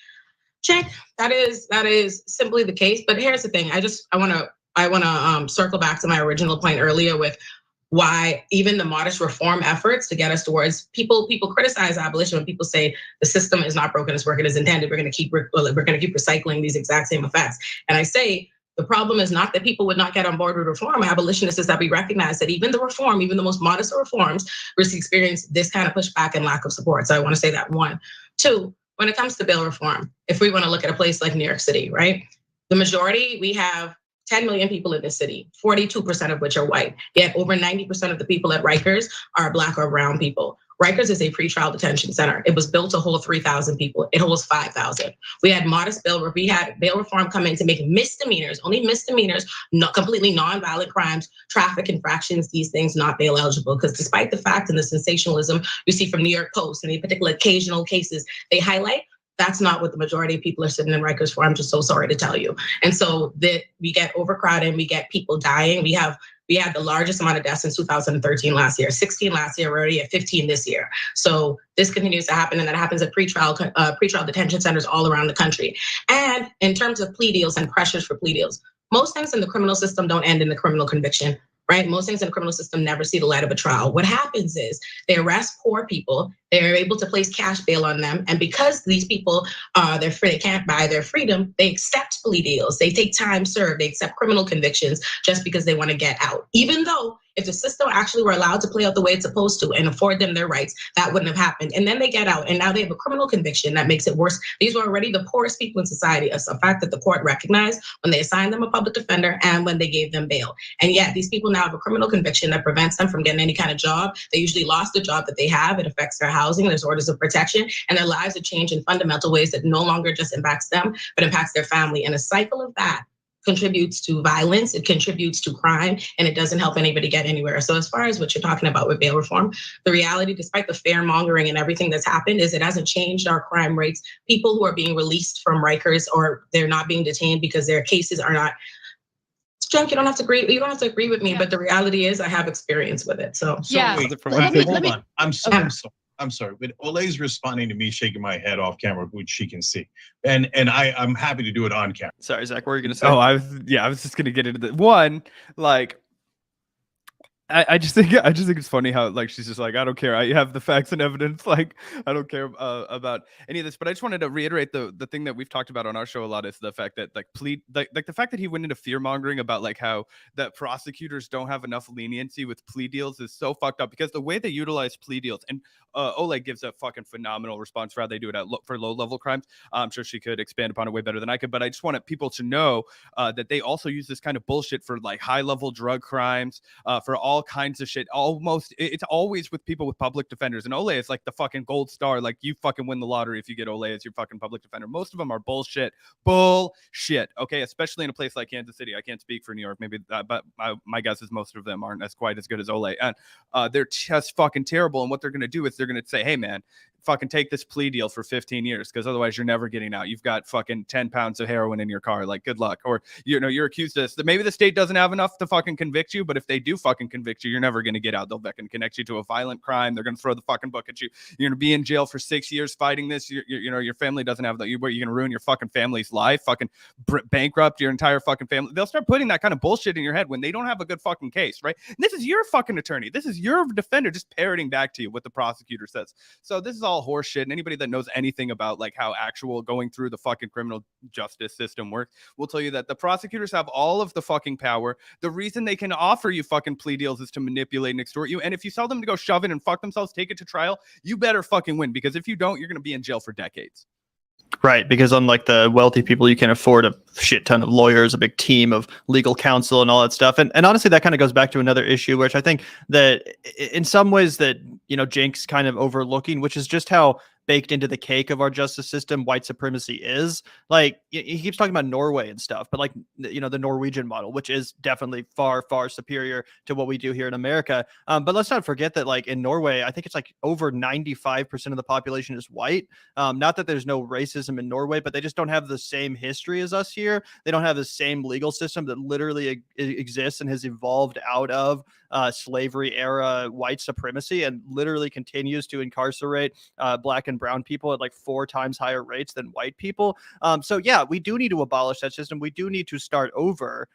Cenk, that is simply the case. But here's the thing, I wanna circle back to my original point earlier with why even the modest reform efforts to get us towards people criticize abolition when people say the system is not broken, it's working as intended. We're gonna keep recycling these exact same effects. And I say the problem is not that people would not get on board with reform. Abolitionists is that we recognize that even the reform, even the most modest of reforms, experience this kind of pushback and lack of support. So I want to say that one. Two, when it comes to bail reform, if we want to look at a place like New York City, right? The majority, we have 10 million people in the city, 42% of which are white. Yet over 90% of the people at Rikers are Black or brown people. Rikers is a pretrial detention center. It was built to hold 3,000 people. It holds 5,000. We had bail reform come in to make misdemeanors, only misdemeanors, completely non-violent crimes, traffic infractions, these things not bail eligible. Because despite the fact and the sensationalism you see from New York Post and the particular occasional cases they highlight, that's not what the majority of people are sitting in Rikers for. I'm just so sorry to tell you. And so that we get overcrowded, we get people dying. We had the largest amount of deaths in 2013 last year, 16 last year, we're already at 15 this year. So this continues to happen, and that happens at pretrial detention centers all around the country. And in terms of plea deals and pressures for plea deals, most things in the criminal system don't end in the criminal conviction. Right? Most things in the criminal system never see the light of a trial. What happens is they arrest poor people, they're able to place cash bail on them. And because these people, they're free, they can't buy their freedom, they accept plea deals, they take time served, they accept criminal convictions just because they want to get out. Even though if the system actually were allowed to play out the way it's supposed to and afford them their rights, that wouldn't have happened. And then they get out and now they have a criminal conviction that makes it worse. These were already the poorest people in society. It's a fact that the court recognized when they assigned them a public defender and when they gave them bail. And yet these people now have a criminal conviction that prevents them from getting any kind of job. They usually lost the job that they have. It affects their housing, there's orders of protection, and their lives have changed in fundamental ways that no longer just impacts them, but impacts their family. And a cycle of that contributes to violence, it contributes to crime, and it doesn't help anybody get anywhere. So as far as what you're talking about with bail reform, the reality, despite the fear mongering and everything that's happened, is it hasn't changed our crime rates. People who are being released from Rikers or they're not being detained because their cases are not Cenk, you don't have to agree. You don't have to agree with me, but the reality is, I have experience with it. So Yeah. Wait, hold on. I'm sorry, but Olay's responding to me shaking my head off camera, which she can see, and I'm happy to do it on camera. Sorry, Zach, what were you gonna say? Oh, I was just gonna get into the one, like, I just think it's funny how, like, she's just like, I don't care. I have the facts and evidence. Like, I don't care about any of this. But I just wanted to reiterate the thing that we've talked about on our show a lot is the fact that, like, the fact that he went into fear mongering about, like, how that prosecutors don't have enough leniency with plea deals is so fucked up, because the way they utilize plea deals, and Olay gives a fucking phenomenal response for how they do it for low level crimes. I'm sure she could expand upon it way better than I could, but I just wanted people to know that they also use this kind of bullshit for, like, high level drug crimes, for all kinds of shit. It's always with people with public defenders, and Olay is like the fucking gold star. Like, you fucking win the lottery if you get Olay as your fucking public defender. Most of them are bullshit. Okay, especially in a place like Kansas City. I can't speak for New York, maybe, but my guess is most of them aren't as quite as good as Olay, and they're just fucking terrible. And what they're gonna do is they're gonna say, hey man, fucking take this plea deal for 15 years, because otherwise you're never getting out. You've got fucking 10 pounds of heroin in your car. Like, good luck. Or, you're accused of this. That maybe the state doesn't have enough to fucking convict you, but if they do fucking convict you, you're never going to get out. They'll fucking connect you to a violent crime. They're going to throw the fucking book at you. You're going to be in jail for 6 years fighting this. Your family doesn't have that. You're going to ruin your fucking family's life, fucking bankrupt your entire fucking family. They'll start putting that kind of bullshit in your head when they don't have a good fucking case, right? And this is your fucking attorney. This is your defender just parroting back to you what the prosecutor says. So this is all horse shit. And anybody that knows anything about, like, how actual going through the fucking criminal justice system works will tell you that the prosecutors have all of the fucking power. The reason they can offer you fucking plea deals is to manipulate and extort you. And if you tell them to go shove it and fuck themselves, take it to trial, you better fucking win, because if you don't, you're going to be in jail for decades. Right, because unlike the wealthy people, you can afford a shit ton of lawyers, a big team of legal counsel and all that stuff. And honestly, that kind of goes back to another issue, which I think that in some ways that, Cenk's kind of overlooking, which is just how baked into the cake of our justice system white supremacy is. Like, he keeps talking about Norway and stuff, but, like, the Norwegian model, which is definitely far, far superior to what we do here in America. But let's not forget that, like, in Norway, I think it's like over 95% of the population is white. Not that there's no racism in Norway, but they just don't have the same history as us here. They don't have the same legal system that literally exists and has evolved out of slavery era white supremacy, and literally continues to incarcerate black and brown people at like 4 times higher rates than white people. So yeah, we do need to abolish that system. We do need to start over.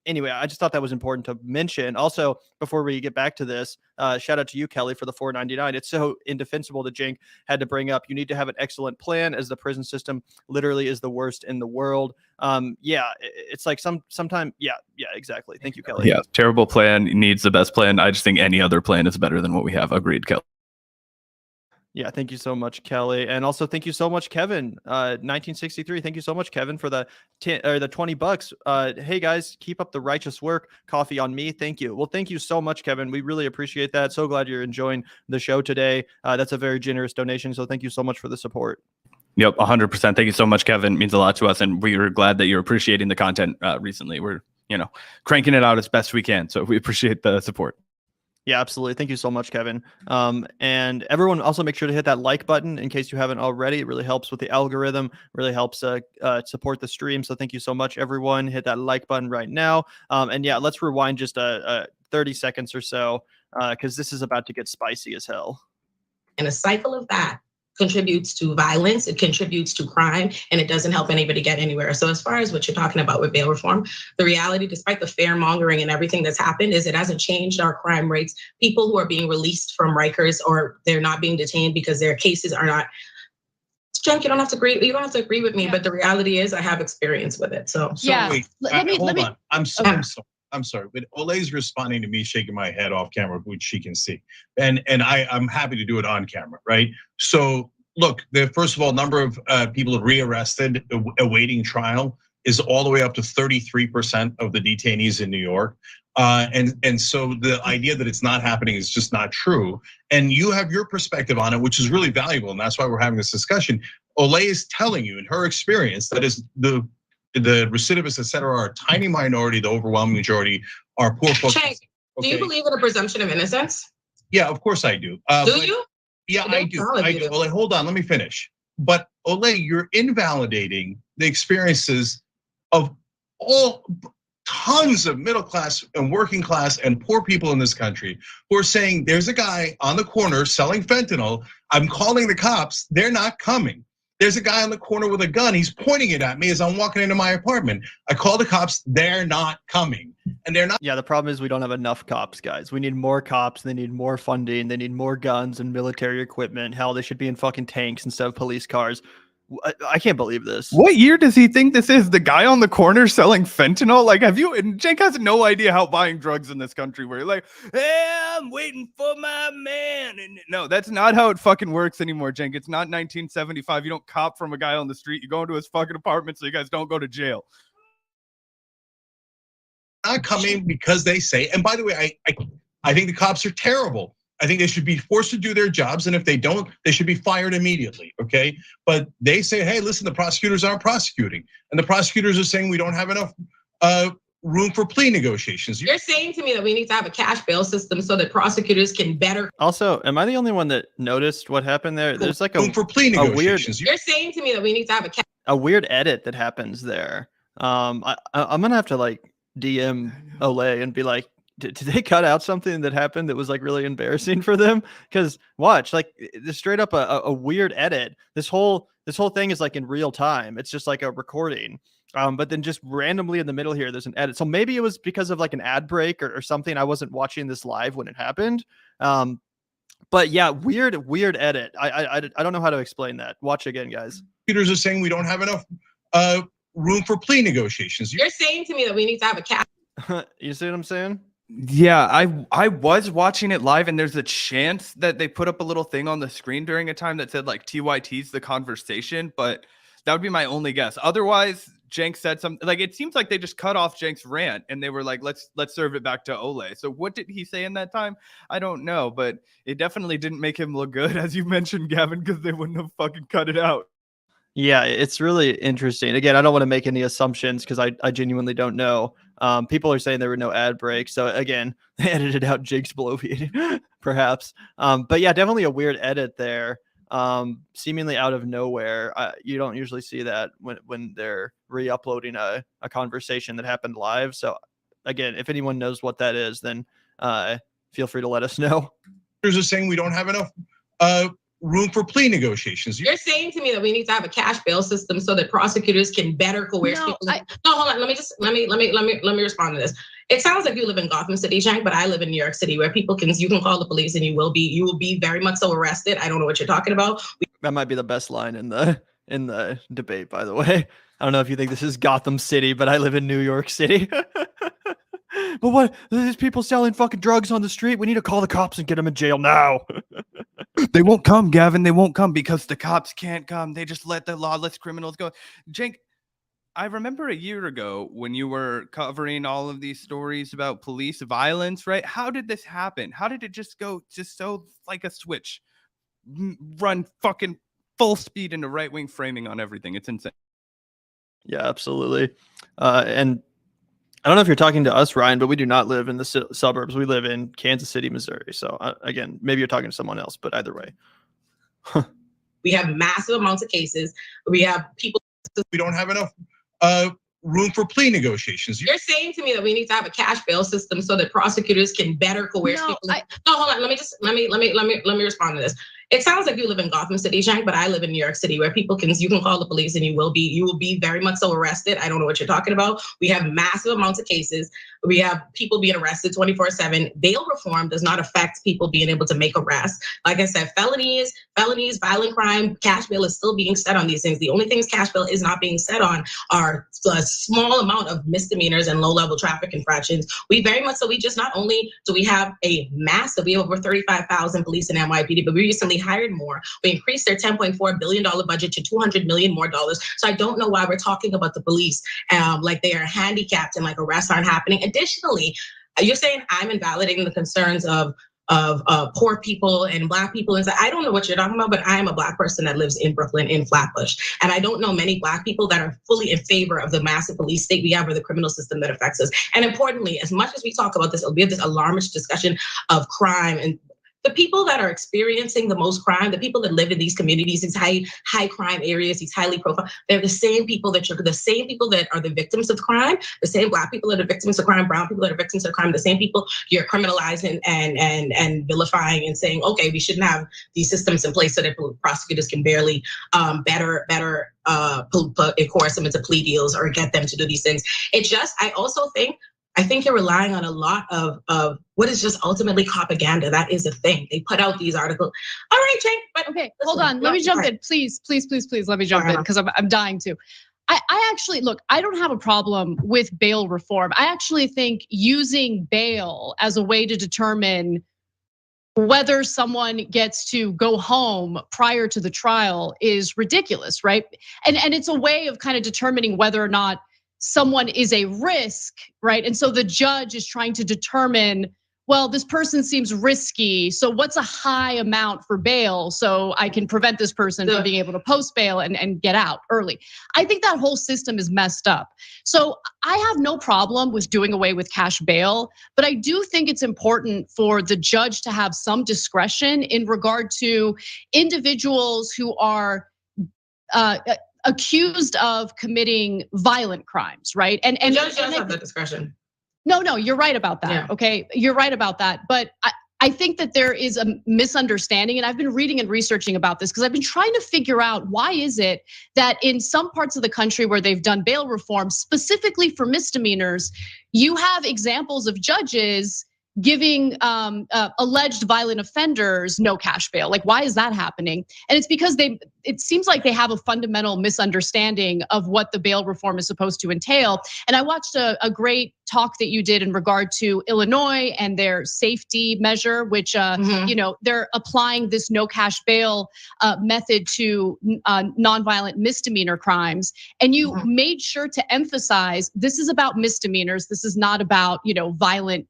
Anyway, I just thought that was important to mention. Also, before we get back to this, shout out to you, Kelly, for the $4.99. It's so indefensible that Cenk had to bring up. You need to have an excellent plan, as the prison system literally is the worst in the world. Yeah, it's like sometimes. Yeah, exactly. Thank you, Kelly. Yeah, terrible plan needs the best plan. I just think any other plan is better than what we have. Agreed, Kelly. Yeah, thank you so much, Kelly. And also thank you so much, Kevin. 1963. Thank you so much, Kevin, for the $20. Hey guys, keep up the righteous work. Coffee on me. Thank you. Well, thank you so much, Kevin. We really appreciate that. So glad you're enjoying the show today. That's a very generous donation. So thank you so much for the support. Yep, 100%. Thank you so much, Kevin. It means a lot to us, and we are glad that you're appreciating the content recently. We're, cranking it out as best we can. So we appreciate the support. Yeah, absolutely. Thank you so much, Kevin. And everyone, also make sure to hit that like button in case you haven't already. It really helps with the algorithm, really helps support the stream. So thank you so much, everyone. Hit that like button right now. And yeah, let's rewind just 30 seconds or so, because this is about to get spicy as hell. And a cycle of that contributes to violence, it contributes to crime, and it doesn't help anybody get anywhere. So as far as what you're talking about with bail reform, the reality, despite the fear mongering and everything that's happened, is it hasn't changed our crime rates. People who are being released from Rikers, or they're not being detained because their cases are not. Cenk, you don't have to agree with me, but the reality is, I have experience with it. So yeah, wait, hold on. I'm sorry, but Olay's responding to me shaking my head off camera, which she can see, and I'm happy to do it on camera, right? So look, the first of all, number of people rearrested awaiting trial is all the way up to 33% of the detainees in New York. And so the idea that it's not happening is just not true. And you have your perspective on it, which is really valuable, and that's why we're having this discussion. Olay is telling you, in her experience, that is the recidivists, et cetera, are a tiny minority. The overwhelming majority are poor folks. Cenk, do you believe in a presumption of innocence? Yeah, of course I do. Do you? Yeah, I do. Olay, hold on, let me finish. But Olay, you're invalidating the experiences of all tons of middle class and working class and poor people in this country who are saying there's a guy on the corner selling fentanyl. I'm calling the cops. They're not coming. There's a guy on the corner with a gun. He's pointing it at me as I'm walking into my apartment. I call the cops. They're not coming. And they're not. Yeah, the problem is we don't have enough cops, guys. We need more cops. They need more funding. They need more guns and military equipment. Hell, they should be in fucking tanks instead of police cars. I can't believe this. What year does he think this is? The guy on the corner selling fentanyl? Like, have you? And Cenk has no idea how buying drugs in this country where you're like, hey, I'm waiting for my man. And no, that's not how it fucking works anymore, Cenk. It's not 1975. You don't cop from a guy on the street. You go into his fucking apartment so you guys don't go to jail. Not coming because they say, and by the way, I think the cops are terrible. I think they should be forced to do their jobs, and if they don't, they should be fired immediately, okay? But they say, hey, listen, the prosecutors aren't prosecuting. And the prosecutors are saying we don't have enough room for plea negotiations. You're saying to me that we need to have a cash bail system so that prosecutors can better. Also, am I the only one that noticed what happened there? There's like room for plea negotiations. You're saying to me that we need to have a weird edit that happens there. I'm gonna have to like DM Olay and be like, did they cut out something that happened that was like really embarrassing for them? Because watch, like this straight up a weird edit. This whole thing is like in real time. It's just like a recording. But then just randomly in the middle here, there's an edit. So maybe it was because of like an ad break or something. I wasn't watching this live when it happened. But yeah, weird edit. I don't know how to explain that. Watch again, guys. Prosecutors are saying we don't have enough room for plea negotiations. You're saying to me that we need to have a cash. You see what I'm saying? Yeah, I was watching it live, and there's a chance that they put up a little thing on the screen during a time that said like TYT's the conversation, but that would be my only guess. Otherwise, Cenk said something like it seems like they just cut off Cenk's rant and they were like, let's serve it back to Olay. So what did he say in that time? I don't know, but it definitely didn't make him look good, as you mentioned, Gavin, because they wouldn't have fucking cut it out. Yeah, it's really interesting. Again, I don't want to make any assumptions because I genuinely don't know. People are saying there were no ad breaks. So again, they edited out Jake's bloviating, perhaps. But yeah, definitely a weird edit there. Seemingly out of nowhere. You don't usually see that when they're re-uploading a conversation that happened live. So again, if anyone knows what that is, then feel free to let us know. Are saying we don't have enough room for plea negotiations. You're saying to me that we need to have a cash bail system so that prosecutors can better coerce people. No, hold on. Let me respond to this. It sounds like you live in Gotham City, Cenk, but I live in New York City, where you can call the police and you will be very much so arrested. I don't know what you're talking about. That might be the best line in the debate, by the way. I don't know if you think this is Gotham City, but I live in New York City. But what? There's people selling fucking drugs on the street. We need to call the cops and get them in jail now. They won't come, Gavin. They won't come because the cops can't come. They just let the lawless criminals go. Cenk, I remember a year ago when you were covering all of these stories about police violence, right? How did this happen? How did it just go just so like a switch? Run fucking full speed into right-wing framing on everything. It's insane. Yeah, absolutely. And I don't know if you're talking to us, Ryan, but we do not live in the suburbs. We live in Kansas City, Missouri. So again, maybe you're talking to someone else, but either way. We have massive amounts of cases. We have people. We don't have enough room for plea negotiations. You're saying to me that we need to have a cash bail system so that prosecutors can better coerce people. No, hold on. Let me respond to this. It sounds like you live in Gotham City, Cenk, but I live in New York City, where you can call the police and you will be very much so arrested. I don't know what you're talking about. We have massive amounts of cases. We have people being arrested 24/7. Bail reform does not affect people being able to make arrests. Like I said, felonies, violent crime, cash bail is still being set on these things. The only things cash bail is not being set on are a small amount of misdemeanors and low-level traffic infractions. We just not only do we have we have over 35,000 police in NYPD, but we recently hired more. We increased their $10.4 billion budget to $200 million more dollars. So I don't know why we're talking about the police like they are handicapped and like arrests aren't happening. Additionally, you're saying I'm invalidating the concerns of poor people and Black people. And so I don't know what you're talking about, but I am a Black person that lives in Brooklyn in Flatbush. And I don't know many Black people that are fully in favor of the massive police state we have or the criminal system that affects us. And importantly, as much as we talk about this, we have this alarmist discussion of crime and the people that are experiencing the most crime, the people that live in these communities, these high crime areas, these highly profile, they're the same people that are the victims of crime, the same Black people that are victims of crime, brown people that are victims of crime, the same people you're criminalizing and vilifying and saying, okay, we shouldn't have these systems in place so that prosecutors can barely better coerce them into plea deals or get them to do these things. I think you're relying on a lot of what is just ultimately propaganda. That is a thing. They put out these articles. All right, Cenk, but okay, hold on. Let me jump in, please. Let me jump in because I'm dying to. I actually, look, I don't have a problem with bail reform. I actually think using bail as a way to determine whether someone gets to go home prior to the trial is ridiculous, right? And it's a way of kind of determining whether or not someone is a risk, right? And so the judge is trying to determine, well, this person seems risky, so what's a high amount for bail so I can prevent this person from being able to post bail and get out early. I think that whole system is messed up. So I have no problem with doing away with cash bail, but I do think it's important for the judge to have some discretion in regard to individuals who are accused of committing violent crimes, right? And the judge does have that discretion. No, you're right about that. Yeah. Okay, you're right about that. But I think that there is a misunderstanding, and I've been reading and researching about this because I've been trying to figure out why is it that in some parts of the country where they've done bail reform, specifically for misdemeanors, you have examples of judges giving alleged violent offenders no cash bail. Like, why is that happening? And it's because it seems like they have a fundamental misunderstanding of what the bail reform is supposed to entail. And I watched a great talk that you did in regard to Illinois and their safety measure, which they're applying this no cash bail method to nonviolent misdemeanor crimes. And you made sure to emphasize this is about misdemeanors. This is not about violent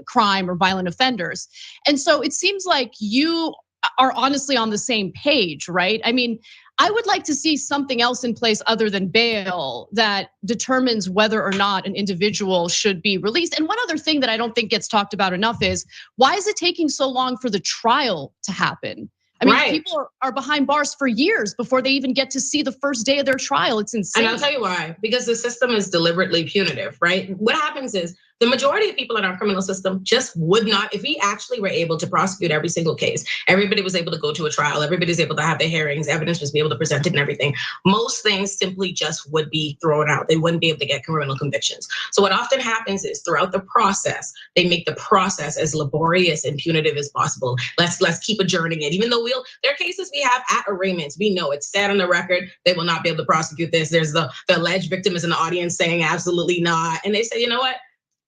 crime or violent offenders. And so it seems like you are honestly on the same page, right? I mean, I would like to see something else in place other than bail that determines whether or not an individual should be released. And one other thing that I don't think gets talked about enough is why is it taking so long for the trial to happen? I mean, people are behind bars for years before they even get to see the first day of their trial. It's insane. And I'll tell you why, because the system is deliberately punitive, right? What happens is the majority of people in our criminal system just would not, if we actually were able to prosecute every single case, everybody was able to go to a trial, everybody's able to have their hearings, evidence was be able to present it and everything. Most things simply just would be thrown out. They wouldn't be able to get criminal convictions. So what often happens is throughout the process, they make the process as laborious and punitive as possible. Let's keep adjourning it. Even though there are cases we have at arraignments, we know it's set on the record, they will not be able to prosecute this. There's the alleged victim is in the audience saying absolutely not. And they say, you know what?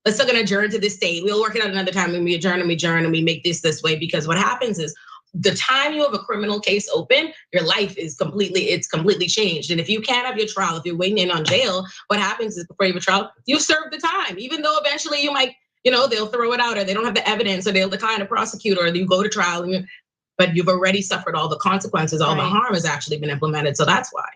Let's still gonna adjourn to this date. We'll work it out another time and we adjourn and we make this way. Because what happens is the time you have a criminal case open, your life is completely changed. And if you can't have your trial, if you're waiting in on jail, what happens is before you have a trial, you serve the time. Even though eventually you might, they'll throw it out or they don't have the evidence or they'll decline to prosecute or you go to trial, but you've already suffered all the consequences, all the harm has actually been implemented. So that's why.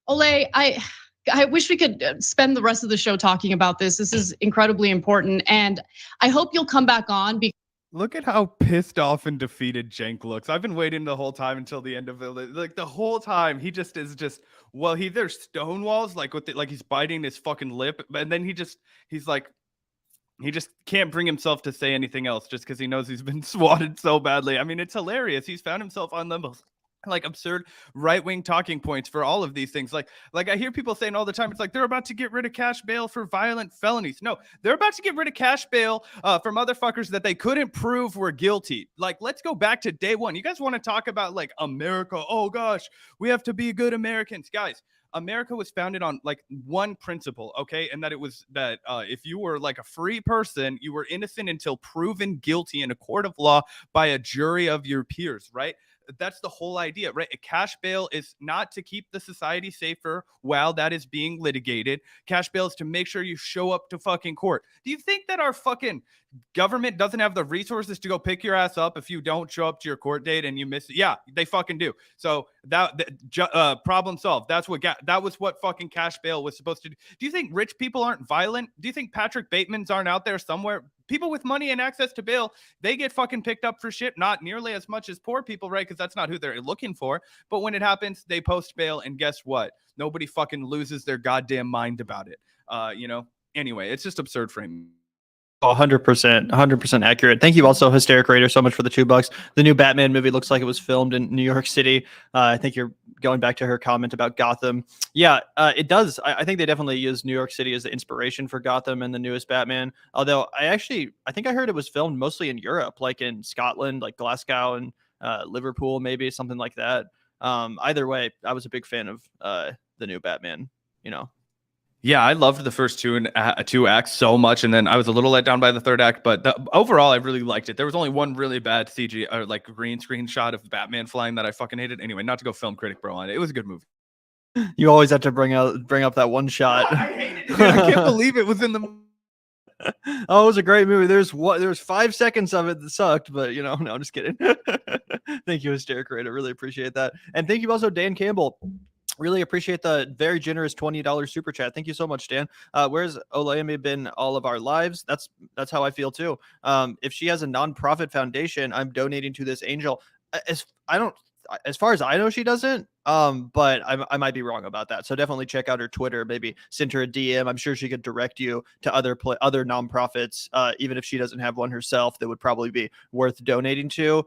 Olay, I wish we could spend the rest of the show talking about this. This is incredibly important. And I hope you'll come back on. Look at how pissed off and defeated Cenk looks. I've been waiting the whole time until the end of it. Like the whole time, he just is well, there's stonewalls, like like he's biting his fucking lip. And then he just can't bring himself to say anything else just because he knows he's been swatted so badly. I mean, it's hilarious. He's found himself on the most absurd right-wing talking points for all of these things. Like I hear people saying all the time, it's like they're about to get rid of cash bail for violent felonies. No, they're about to get rid of cash bail for motherfuckers that they couldn't prove were guilty. Like, let's go back to day one. You guys want to talk about like America? Oh gosh, we have to be good Americans. Guys, America was founded on like one principle, okay? And that it was that if you were like a free person, you were innocent until proven guilty in a court of law by a jury of your peers, right? That's the whole idea, right? A cash bail is not to keep the society safer while that is being litigated. Cash bail is to make sure you show up to fucking court. Do you think that our fucking government doesn't have the resources to go pick your ass up if you don't show up to your court date and you miss it? Yeah, they fucking do. So that problem solved. That was what fucking cash bail was supposed to do. Do you think rich people aren't violent? Do you think Patrick Bateman's aren't out there somewhere people with money and access to bail, they get fucking picked up for shit, not nearly as much as poor people, right? Because that's not who they're looking for. But when it happens, they post bail, and guess what? Nobody fucking loses their goddamn mind about it. Anyway, it's just absurd framing. 100% accurate. Thank you also, Hysteric Raider, so much for the $2. The new Batman movie looks like it was filmed in New York City. I think you're going back to her comment about Gotham. Yeah, it does. I think they definitely use New York City as the inspiration for Gotham and the newest Batman. Although I think I heard it was filmed mostly in Europe, like in Scotland, like Glasgow and Liverpool, maybe something like that. Either way, I was a big fan of the new Batman, Yeah, I loved the first two acts so much, and then I was a little let down by the third act. But overall, I really liked it. There was only one really bad CG or like green screen shot of Batman flying that I fucking hated. Anyway, not to go film critic bro on it. It was a good movie. You always have to bring up that one shot. I hated it. I can't believe it was in the. Oh, it was a great movie. There's 5 seconds of it that sucked, but no, I'm just kidding. Thank you, Hysteric Raider. Really appreciate that, and thank you also, Dan Campbell. Really appreciate the very generous $20 super chat. Thank you so much, Dan. Where's Olayemi been all of our lives? That's how I feel too. If she has a nonprofit foundation, I'm donating to this angel. As far as I know, she doesn't. But I might be wrong about that. So definitely check out her Twitter. Maybe send her a DM. I'm sure she could direct you to other nonprofits, even if she doesn't have one herself. That would probably be worth donating to.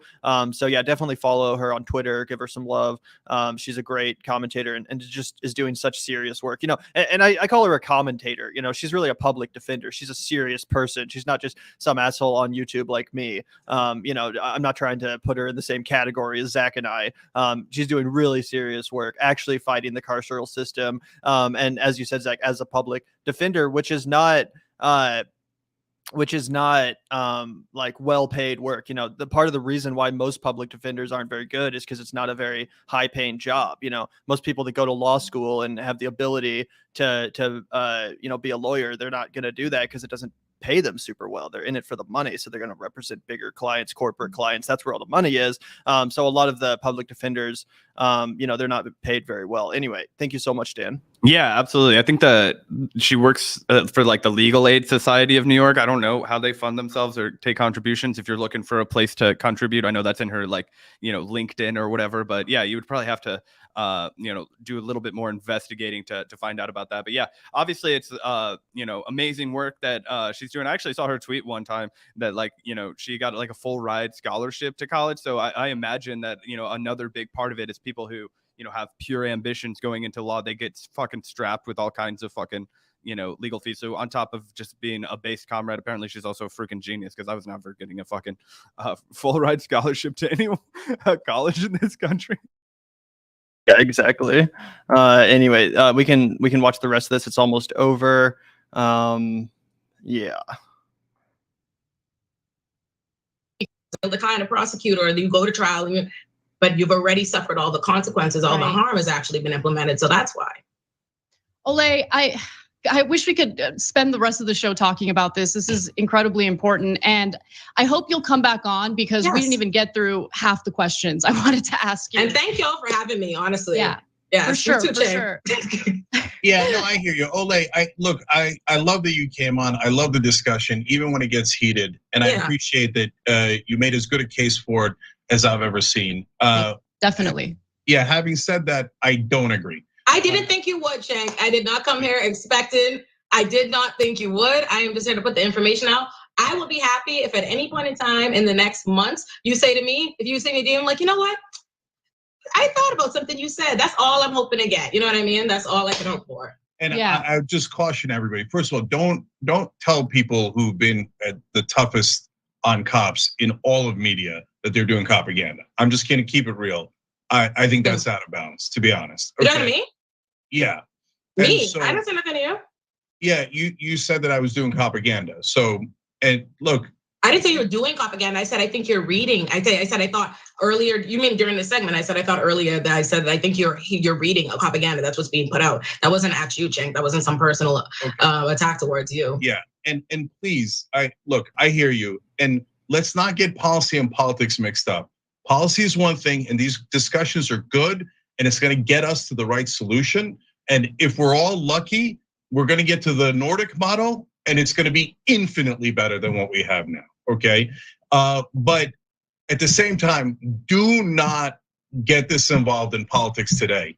So yeah, definitely follow her on Twitter. Give her some love. She's a great commentator and just is doing such serious work. And I call her a commentator. She's really a public defender. She's a serious person. She's not just some asshole on YouTube like me. I'm not trying to put her in the same category as Zach and I. She's doing really serious work, actually fighting the carceral system. And as you said, Zach, as a public defender, which is not like well-paid work. The part of the reason why most public defenders aren't very good is because it's not a very high-paying job. Most people that go to law school and have the ability to be a lawyer, they're not going to do that because it doesn't pay them super well. They're in it for the money, so they're going to represent bigger clients, corporate clients. That's where all the money is. So a lot of the public defenders, they're not paid very well. Anyway, thank you so much, Dan. Yeah, absolutely. I think that she works for like the Legal Aid Society of New York. I don't know how they fund themselves or take contributions. If you're looking for a place to contribute, I know that's in her LinkedIn or whatever. But yeah, you would probably have to do a little bit more investigating to find out about that. But yeah, obviously it's amazing work that she's doing. I actually saw her tweet one time that she got like a full ride scholarship to college. So I imagine that another big part of it is people who have pure ambitions going into law. They get fucking strapped with all kinds of fucking legal fees. So on top of just being a base comrade, apparently she's also a freaking genius, because I was never getting a fucking full ride scholarship to any college in this country. Yeah, exactly. Anyway, we can watch the rest of this. It's almost over. Yeah. The kind of prosecutor that you go to trial, but you've already suffered all the consequences. All the harm has actually been implemented. So that's why. Olay, I wish we could spend the rest of the show talking about this. This is incredibly important. And I hope you'll come back on, because we didn't even get through half the questions I wanted to ask you. And thank y'all for having me, honestly. Yeah, for sure. Yeah, no, I hear you. Olay, I love that you came on. I love the discussion, even when it gets heated. And I appreciate that you made as good a case for it as I've ever seen. Definitely. Yeah, having said that, I don't agree. I didn't think you would, Cenk. I did not come here expecting. I did not think you would. I am just here to put the information out. I will be happy if at any point in time in the next months, you say to me, if you say me DM, like, you know what? I thought about something you said. That's all I'm hoping to get. You know what I mean? That's all I can hope for. And I just caution everybody. First of all, don't tell people who've been at the toughest on cops in all of media that they're doing propaganda. I'm just going to keep it real. I think that's out of bounds, to be honest. Okay? You know what I mean? Yeah. Me? So, I didn't say nothing to you. Yeah, you said that I was doing propaganda. So, and look. I didn't say you were doing propaganda. I said, I think you're reading. I said, I thought earlier, you mean during the segment, I said, I thought earlier that I said that I think you're reading a propaganda. That's what's being put out. That wasn't at you, Cenk. That wasn't some personal attack towards you. Yeah, and please, I hear you. And let's not get policy and politics mixed up. Policy is one thing, and these discussions are good, and it's going to get us to the right solution. And if we're all lucky, we're going to get to the Nordic model, and it's going to be infinitely better than what we have now. Okay, but at the same time, do not get this involved in politics today.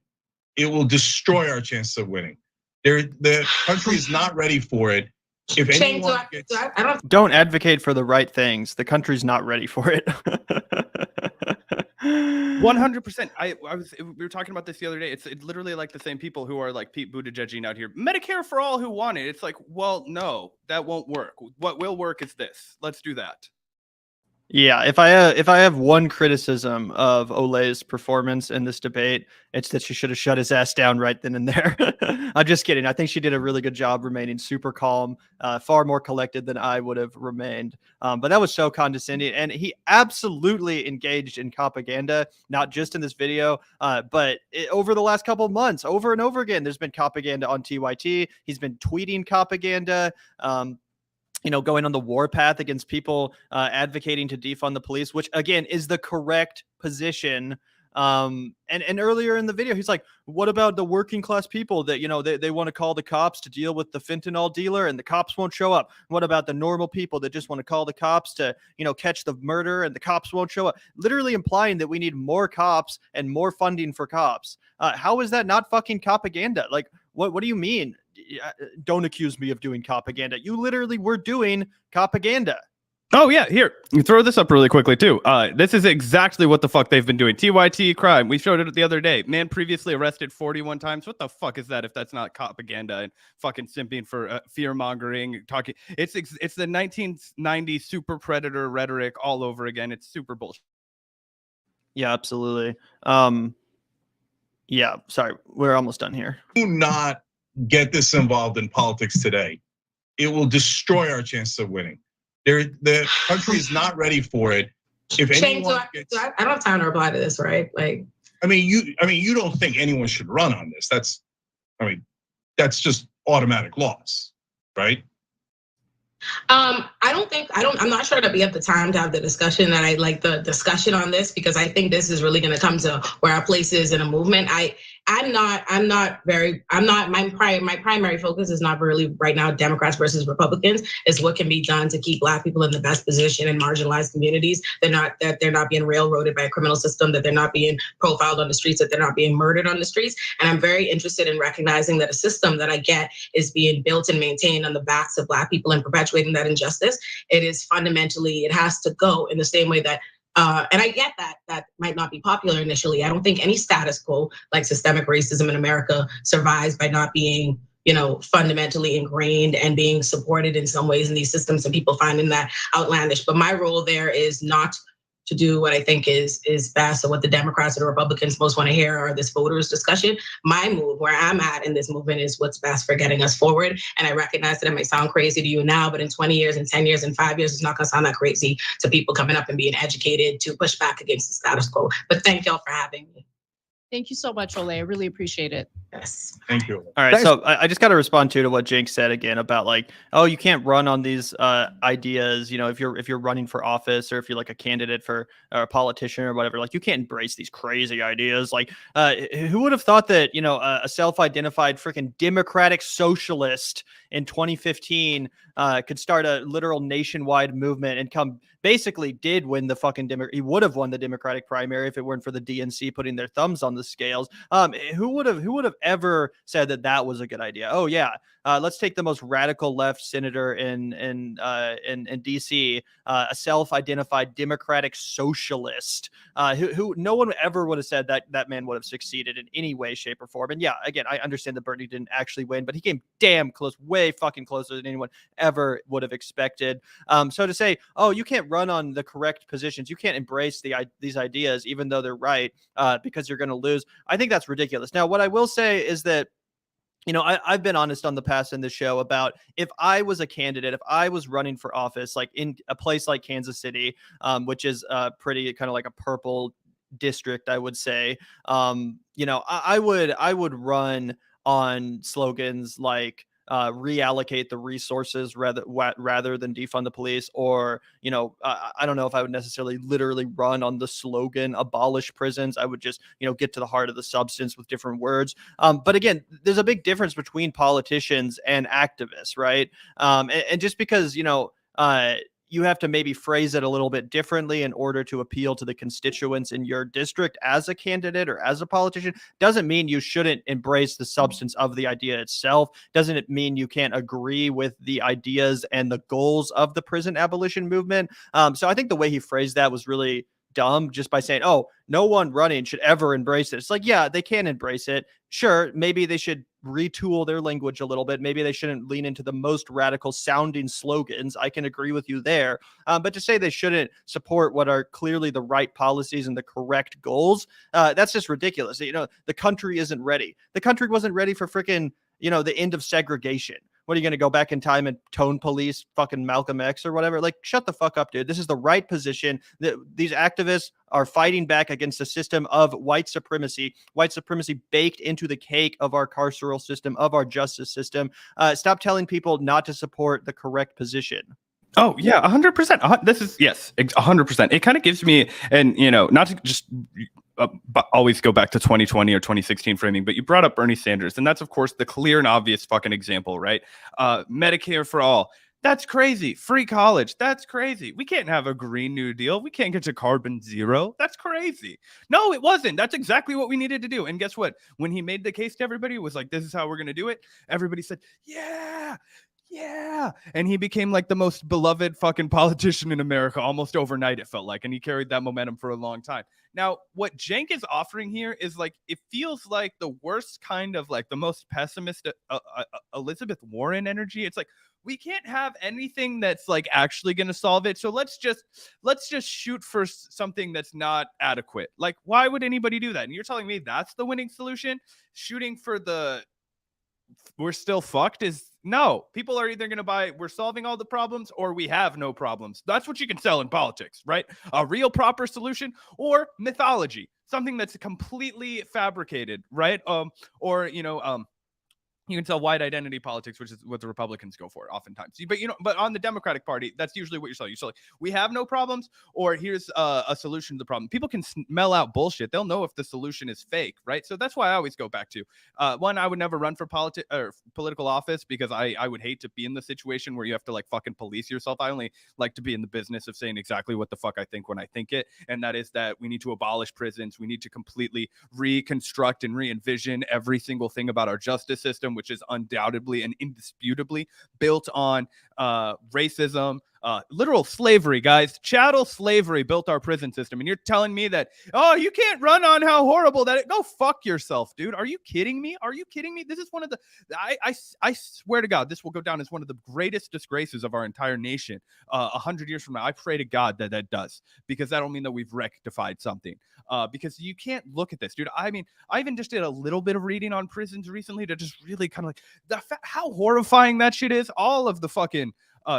It will destroy our chances of winning. The country is not ready for it. If anyone gets, don't advocate for the right things. The country's not ready for it. 100%. We were talking about this the other day. It's literally like the same people who are like Pete Buttigieg out here. Medicare for all who want it. It's like, well, no, that won't work. What will work is this. Let's do that. Yeah, if I have one criticism of Olay's performance in this debate, it's that she should have shut his ass down right then and there. I'm just kidding. I think she did a really good job remaining super calm, far more collected than I would have remained. But that was so condescending, and he absolutely engaged in propaganda, not just in this video, but over the last couple of months, over and over again. There's been propaganda on TYT. He's been tweeting propaganda. Going on the warpath against people advocating to defund the police, which again is the correct position. And earlier in the video, he's like, what about the working class people that, they want to call the cops to deal with the fentanyl dealer and the cops won't show up? What about the normal people that just want to call the cops to, catch the murder and the cops won't show up? Literally implying that we need more cops and more funding for cops. How is that not fucking propaganda? Like, what do you mean? Don't accuse me of doing propaganda. You literally were doing propaganda. Oh yeah, here, you throw this up really quickly too. This is exactly what the fuck they've been doing. TYT crime. We showed it the other day. Man previously arrested 41 times. What the fuck is that if that's not propaganda and fucking simping for fear mongering, talking? It's the 1990s super predator rhetoric all over again. It's super bullshit. Yeah, absolutely. Yeah, sorry, we're almost done here. Do not get this involved in politics today. It will destroy our chances of winning. The country is not ready for it. If anyone gets, I don't have time to reply to this, right? Like, you don't think anyone should run on this? That's just automatic loss, right? I'm not sure that we have the time to have the discussion that I like the discussion on this, because I think this is really going to come to where our place is in a movement. My primary focus is not really right now Democrats versus Republicans. Is what can be done to keep Black people in the best position in marginalized communities. That they're not being railroaded by a criminal system, that they're not being profiled on the streets, that they're not being murdered on the streets. And I'm very interested in recognizing that a system that I get is being built and maintained on the backs of Black people and perpetuating that injustice. It has to go in the same way that and I get that might not be popular initially. I don't think any status quo like systemic racism in America survives by not being, fundamentally ingrained and being supported in some ways in these systems, and people finding that outlandish. But my role there is not to do what I think is best, or what the Democrats or the Republicans most want to hear, or this voters discussion. My move, where I'm at in this movement, is what's best for getting us forward. And I recognize that it might sound crazy to you now, but in 20 years and 10 years and 5 years, it's not gonna sound that crazy to people coming up and being educated to push back against the status quo. But thank y'all for having me. Thank you so much, Olay. I really appreciate it. Yes. Thank you. All right, so I just got to respond to what Cenk said again about like, oh, you can't run on these ideas. If you're running for office, or if you're like a candidate for or a politician or whatever, like you can't embrace these crazy ideas. Like, who would have thought that a self-identified freaking democratic socialist in 2015 could start a literal nationwide movement and basically did win the fucking he would have won the Democratic primary if it weren't for the DNC putting their thumbs on the scales. Who would have ever said that was a good idea? Oh yeah, let's take the most radical left senator in DC, a self-identified democratic socialist, who no one ever would have said that man would have succeeded in any way, shape, or form. And yeah, again, I understand that Bernie didn't actually win, but he came damn close, way fucking closer than anyone ever would have expected. So to say, oh, you can't run on the correct positions, you can't embrace these ideas, even though they're right, because you're going to lose, I think that's ridiculous. Now, what I will say is that I've been honest on the past in the show about if I was a candidate, if I was running for office, like in a place like Kansas City, which is pretty kind of like a purple district, I would say, I would run on slogans like reallocate the resources rather than defund the police, or I don't know if I would necessarily literally run on the slogan abolish prisons. I would just get to the heart of the substance with different words. But again, there's a big difference between politicians and activists, right? And just because you have to maybe phrase it a little bit differently in order to appeal to the constituents in your district as a candidate or as a politician doesn't mean you shouldn't embrace the substance of the idea itself. Doesn't it mean you can't agree with the ideas and the goals of the prison abolition movement? So I think the way he phrased that was really dumb, just by saying, oh, no one running should ever embrace it. It's like, yeah, they can embrace it. Sure, maybe they should retool their language a little bit. Maybe they shouldn't lean into the most radical sounding slogans. I can agree with you there. But to say they shouldn't support what are clearly the right policies and the correct goals, that's just ridiculous. The country isn't ready. The country wasn't ready for freaking, the end of segregation. What are you going to go back in time and tone police fucking Malcolm X or whatever? Like, shut the fuck up, dude. This is the right position. These activists are fighting back against a system of white supremacy baked into the cake of our carceral system, of our justice system. Stop telling people not to support the correct position. Oh yeah, 100%. This is, yes, 100%. It kind of gives me, and not to just always go back to 2020 or 2016 framing, but you brought up Bernie Sanders, and that's of course the clear and obvious fucking example, right? Medicare for all. That's crazy. Free college. That's crazy. We can't have a Green New Deal. We can't get to carbon zero. That's crazy. No, it wasn't. That's exactly what we needed to do. And guess what? When he made the case to everybody, it was like, this is how we're going to do it. Everybody said, yeah. And he became like the most beloved fucking politician in America almost overnight, it felt like. And he carried that momentum for a long time. Now, what Cenk is offering here is like, it feels like the worst kind of like the most pessimistic Elizabeth Warren energy. It's like, we can't have anything that's like actually going to solve it. So let's just shoot for something that's not adequate. Like, why would anybody do that? And you're telling me that's the winning solution? Shooting for the we're still fucked is no. People are either going to buy we're solving all the problems or we have no problems. That's what you can sell in politics, right? A real proper solution or mythology, something that's completely fabricated, right? You can tell white identity politics, which is what the Republicans go for oftentimes. But on the Democratic Party, that's usually what you're selling. You're selling, we have no problems, or here's a solution to the problem. People can smell out bullshit. They'll know if the solution is fake, right? So that's why I always go back to one. I would never run for political office because I would hate to be in the situation where you have to like fucking police yourself. I only like to be in the business of saying exactly what the fuck I think when I think it, and that is that we need to abolish prisons. We need to completely reconstruct and re-envision every single thing about our justice system, which is undoubtedly and indisputably built on racism, literal slavery, guys. Chattel slavery built our prison system. And you're telling me that, oh, you can't run on how horrible that is. Go fuck yourself, dude. Are you kidding me? This is one of the, I swear to God, this will go down as one of the greatest disgraces of our entire nation. 100 years from now, I pray to God that does, because that'll mean that we've rectified something. Because you can't look at this, dude. I mean, I even just did a little bit of reading on prisons recently to just really kind of like how horrifying that shit is. All of the fucking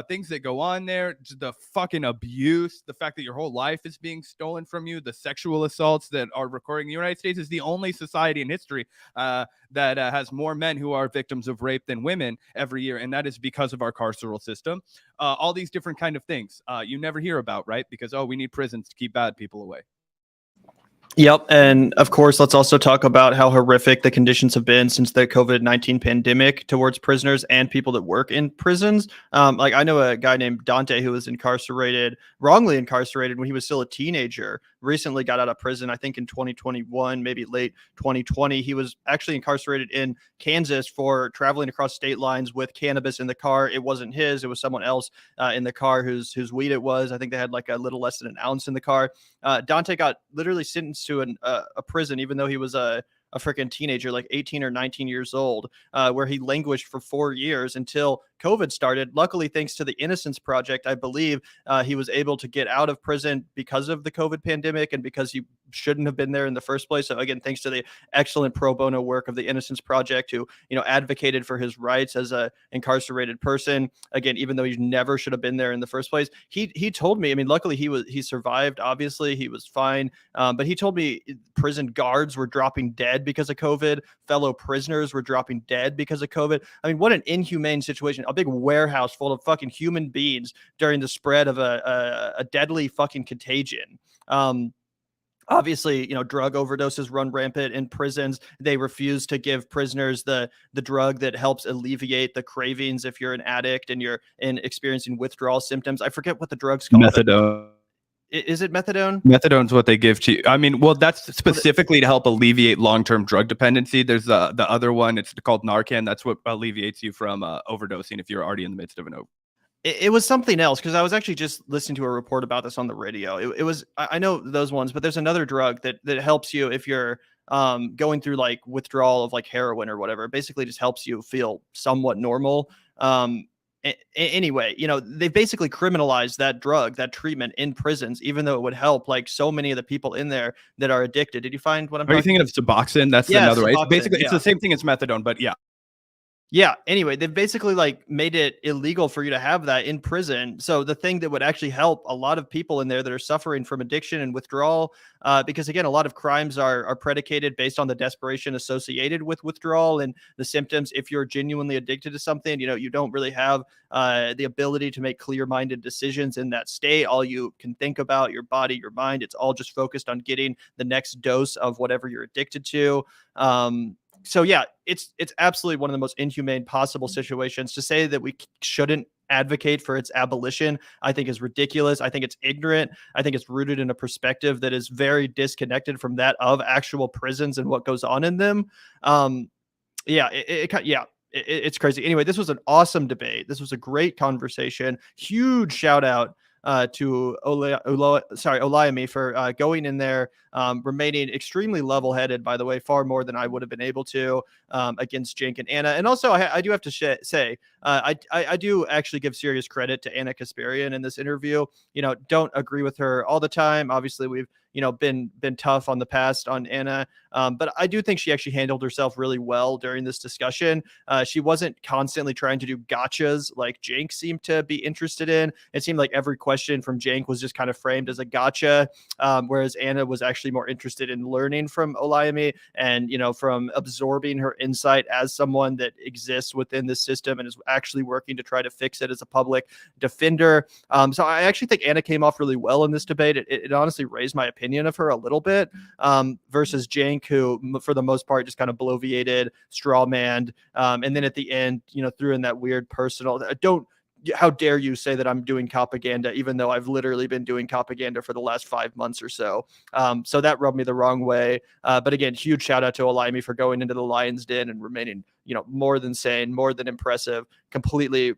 things that go on there, the fucking abuse, the fact that your whole life is being stolen from you, the sexual assaults that are recording. The United States is the only society in history that has more men who are victims of rape than women every year, and that is because of our carceral system. All these different kind of things you never hear about, right? Because, we need prisons to keep bad people away. Yep. And of course, let's also talk about how horrific the conditions have been since the COVID-19 pandemic towards prisoners and people that work in prisons. Like I know a guy named Dante who was wrongly incarcerated when he was still a teenager, recently got out of prison, I think in 2021, maybe late 2020. He was actually incarcerated in Kansas for traveling across state lines with cannabis in the car. It wasn't his, it was someone else in the car whose weed it was. I think they had like a little less than an ounce in the car. Dante got literally sentenced to a prison, even though he was a freaking teenager, like 18 or 19 years old, where he languished for 4 years until COVID started. Luckily, thanks to the Innocence Project, I believe he was able to get out of prison because of the COVID pandemic and because he shouldn't have been there in the first place. So again, thanks to the excellent pro bono work of the Innocence Project, who advocated for his rights as a incarcerated person. Again, even though he never should have been there in the first place, he told me. I mean, luckily he survived. Obviously, he was fine. But he told me prison guards were dropping dead because of COVID. Fellow prisoners were dropping dead because of COVID. I mean, what an inhumane situation. A big warehouse full of fucking human beings during the spread of a deadly fucking contagion. Obviously, drug overdoses run rampant in prisons. They refuse to give prisoners the drug that helps alleviate the cravings if you're an addict and you're experiencing withdrawal symptoms. I forget what the drug's called. Methadone. Is it methadone? Methadone's what they give to you. I mean, well, that's specifically to help alleviate long-term drug dependency. There's the other one. It's called Narcan. That's what alleviates you from overdosing if you're already in the midst of an overdose. It was something else, because I was actually just listening to a report about this on the radio. It was, I know those ones, but there's another drug that helps you if you're going through like withdrawal of like heroin or whatever. It basically just helps you feel somewhat normal. Anyway, they basically criminalized that drug, that treatment in prisons, even though it would help like so many of the people in there that are addicted. Did you find what I'm Are you thinking of Suboxone? That's another way. Basically, it's the same thing as methadone, but yeah. Yeah. Anyway, they've basically like made it illegal for you to have that in prison. So the thing that would actually help a lot of people in there that are suffering from addiction and withdrawal, because again, a lot of crimes are predicated based on the desperation associated with withdrawal and the symptoms. If you're genuinely addicted to something, you don't really have the ability to make clear-minded decisions in that state. All you can think about, your body, your mind, it's all just focused on getting the next dose of whatever you're addicted to. So yeah, it's absolutely one of the most inhumane possible situations. To say that we shouldn't advocate for its abolition, I think is ridiculous. I think it's ignorant. I think it's rooted in a perspective that is very disconnected from that of actual prisons and what goes on in them. It's crazy. Anyway, this was an awesome debate. This was a great conversation. Huge shout out to Olayemi for going in there, remaining extremely level-headed, by the way, far more than I would have been able to against Cenk and Anna. And also, I do have to say, I do actually give serious credit to Anna Kasparian in this interview. Don't agree with her all the time. Obviously, we've been tough on the past on Anna, but I do think she actually handled herself really well during this discussion. She wasn't constantly trying to do gotchas like Cenk seemed to be interested in. It seemed like every question from Cenk was just kind of framed as a gotcha, whereas Anna was actually more interested in learning from Olayemi and from absorbing her insight as someone that exists within the system and is actually working to try to fix it as a public defender. So I actually think Anna came off really well in this debate. It honestly raised my opinion of her a little bit, versus Cenk, who for the most part just kind of bloviated, strawmanned, and then at the end, threw in that weird personal. How dare you say that I'm doing propaganda, even though I've literally been doing propaganda for the last 5 months or so. So that rubbed me the wrong way. But again, huge shout out to Olayemi for going into the lion's den and remaining, more than sane, more than impressive, completely,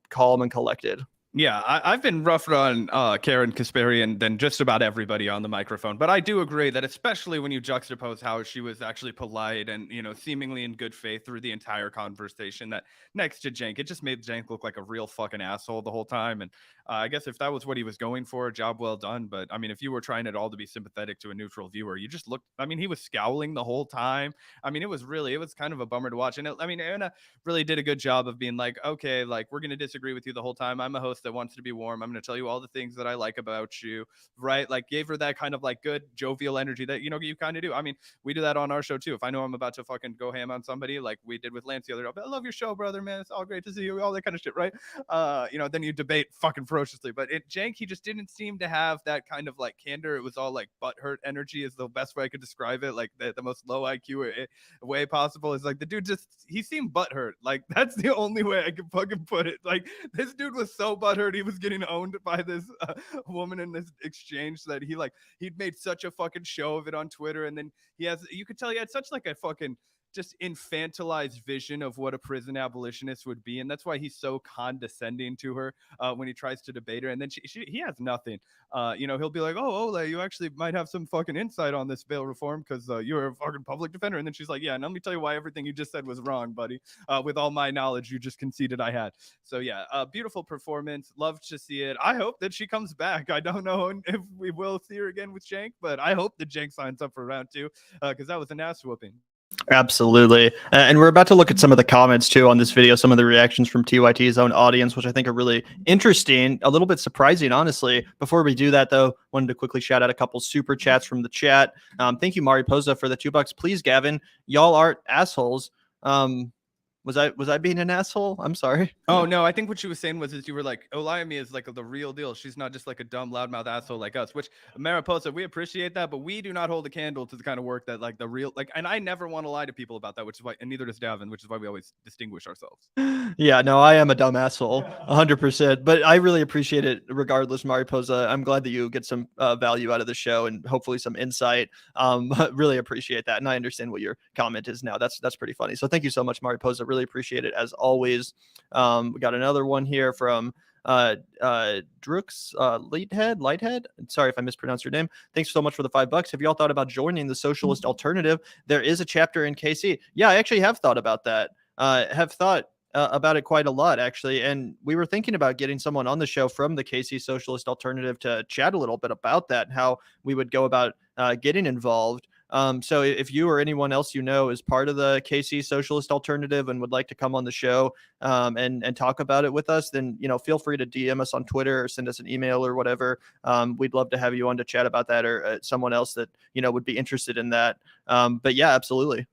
calm and collected. Yeah, I've been rougher on Karen Kasparian than just about everybody on the microphone, but I do agree that especially when you juxtapose how she was actually polite and seemingly in good faith through the entire conversation, that next to Cenk, it just made Cenk look like a real fucking asshole the whole time. And I guess if that was what he was going for, job well done. But I mean, if you were trying at all to be sympathetic to a neutral viewer, you just looked. I mean, he was scowling the whole time. I mean, it was kind of a bummer to watch. And Anna really did a good job of being like, okay, like we're gonna disagree with you the whole time. I'm a host that wants to be warm. I'm going to tell you all the things that I like about you, right? Like gave her that kind of like good jovial energy that, you kind of do. I mean, we do that on our show too. If I know I'm about to fucking go ham on somebody, like we did with Lance the other day, I love your show, brother, man. It's all great to see you, all that kind of shit, right? Then you debate fucking ferociously. But Cenk, he just didn't seem to have that kind of like candor. It was all like butthurt energy is the best way I could describe it. Like the most low IQ way possible is like the dude he seemed butthurt. Like that's the only way I can fucking put it. Like this dude was so butthurt. He was getting owned by this woman in this exchange that he'd made such a fucking show of it on Twitter. And then you could tell he had such like a fucking just infantilized vision of what a prison abolitionist would be, and that's why he's so condescending to her when he tries to debate her. And then he has nothing. He'll be like, "Oh, Ole, you actually might have some fucking insight on this bail reform because you're a fucking public defender." And then she's like, "Yeah, and let me tell you why everything you just said was wrong, buddy. With all my knowledge, you just conceded I had." So yeah, beautiful performance. Love to see it. I hope that she comes back. I don't know if we will see her again with Cenk, but I hope that Cenk signs up for round 2 because that was an ass whooping. Absolutely. And we're about to look at some of the comments too on this video, some of the reactions from TYT's own audience, which I think are really interesting, a little bit surprising, honestly. Before we do that, though, wanted to quickly shout out a couple super chats from the chat. Thank you, Mariposa, for the $2. Please, Gavin, y'all aren't assholes. Was I being an asshole? I'm sorry. Oh no, I think what she was saying was you were like, Olayemi is like the real deal. She's not just like a dumb loudmouth asshole like us. Which Mariposa, we appreciate that, but we do not hold a candle to the kind of work that like the real like. And I never want to lie to people about that, which is why, and neither does Davin, which is why we always distinguish ourselves. Yeah, no, I am a dumb asshole, 100%. But I really appreciate it, regardless, Mariposa. I'm glad that you get some value out of the show and hopefully some insight. Really appreciate that, and I understand what your comment is now. That's pretty funny. So thank you so much, Mariposa. Really appreciate it as always. We got another one here from Drooks Lighthead. Sorry if I mispronounced your name. Thanks so much for the $5. Have y'all thought about joining the socialist alternative? There is a chapter in KC. Yeah, I actually have thought about that. Have thought about it quite a lot, actually. And we were thinking about getting someone on the show from the KC Socialist Alternative to chat a little bit about that and how we would go about getting involved. So if you or anyone else you know is part of the KC Socialist Alternative and would like to come on the show and talk about it with us, then feel free to DM us on Twitter or send us an email or whatever. We'd love to have you on to chat about that, or someone else that would be interested in that. But yeah, absolutely.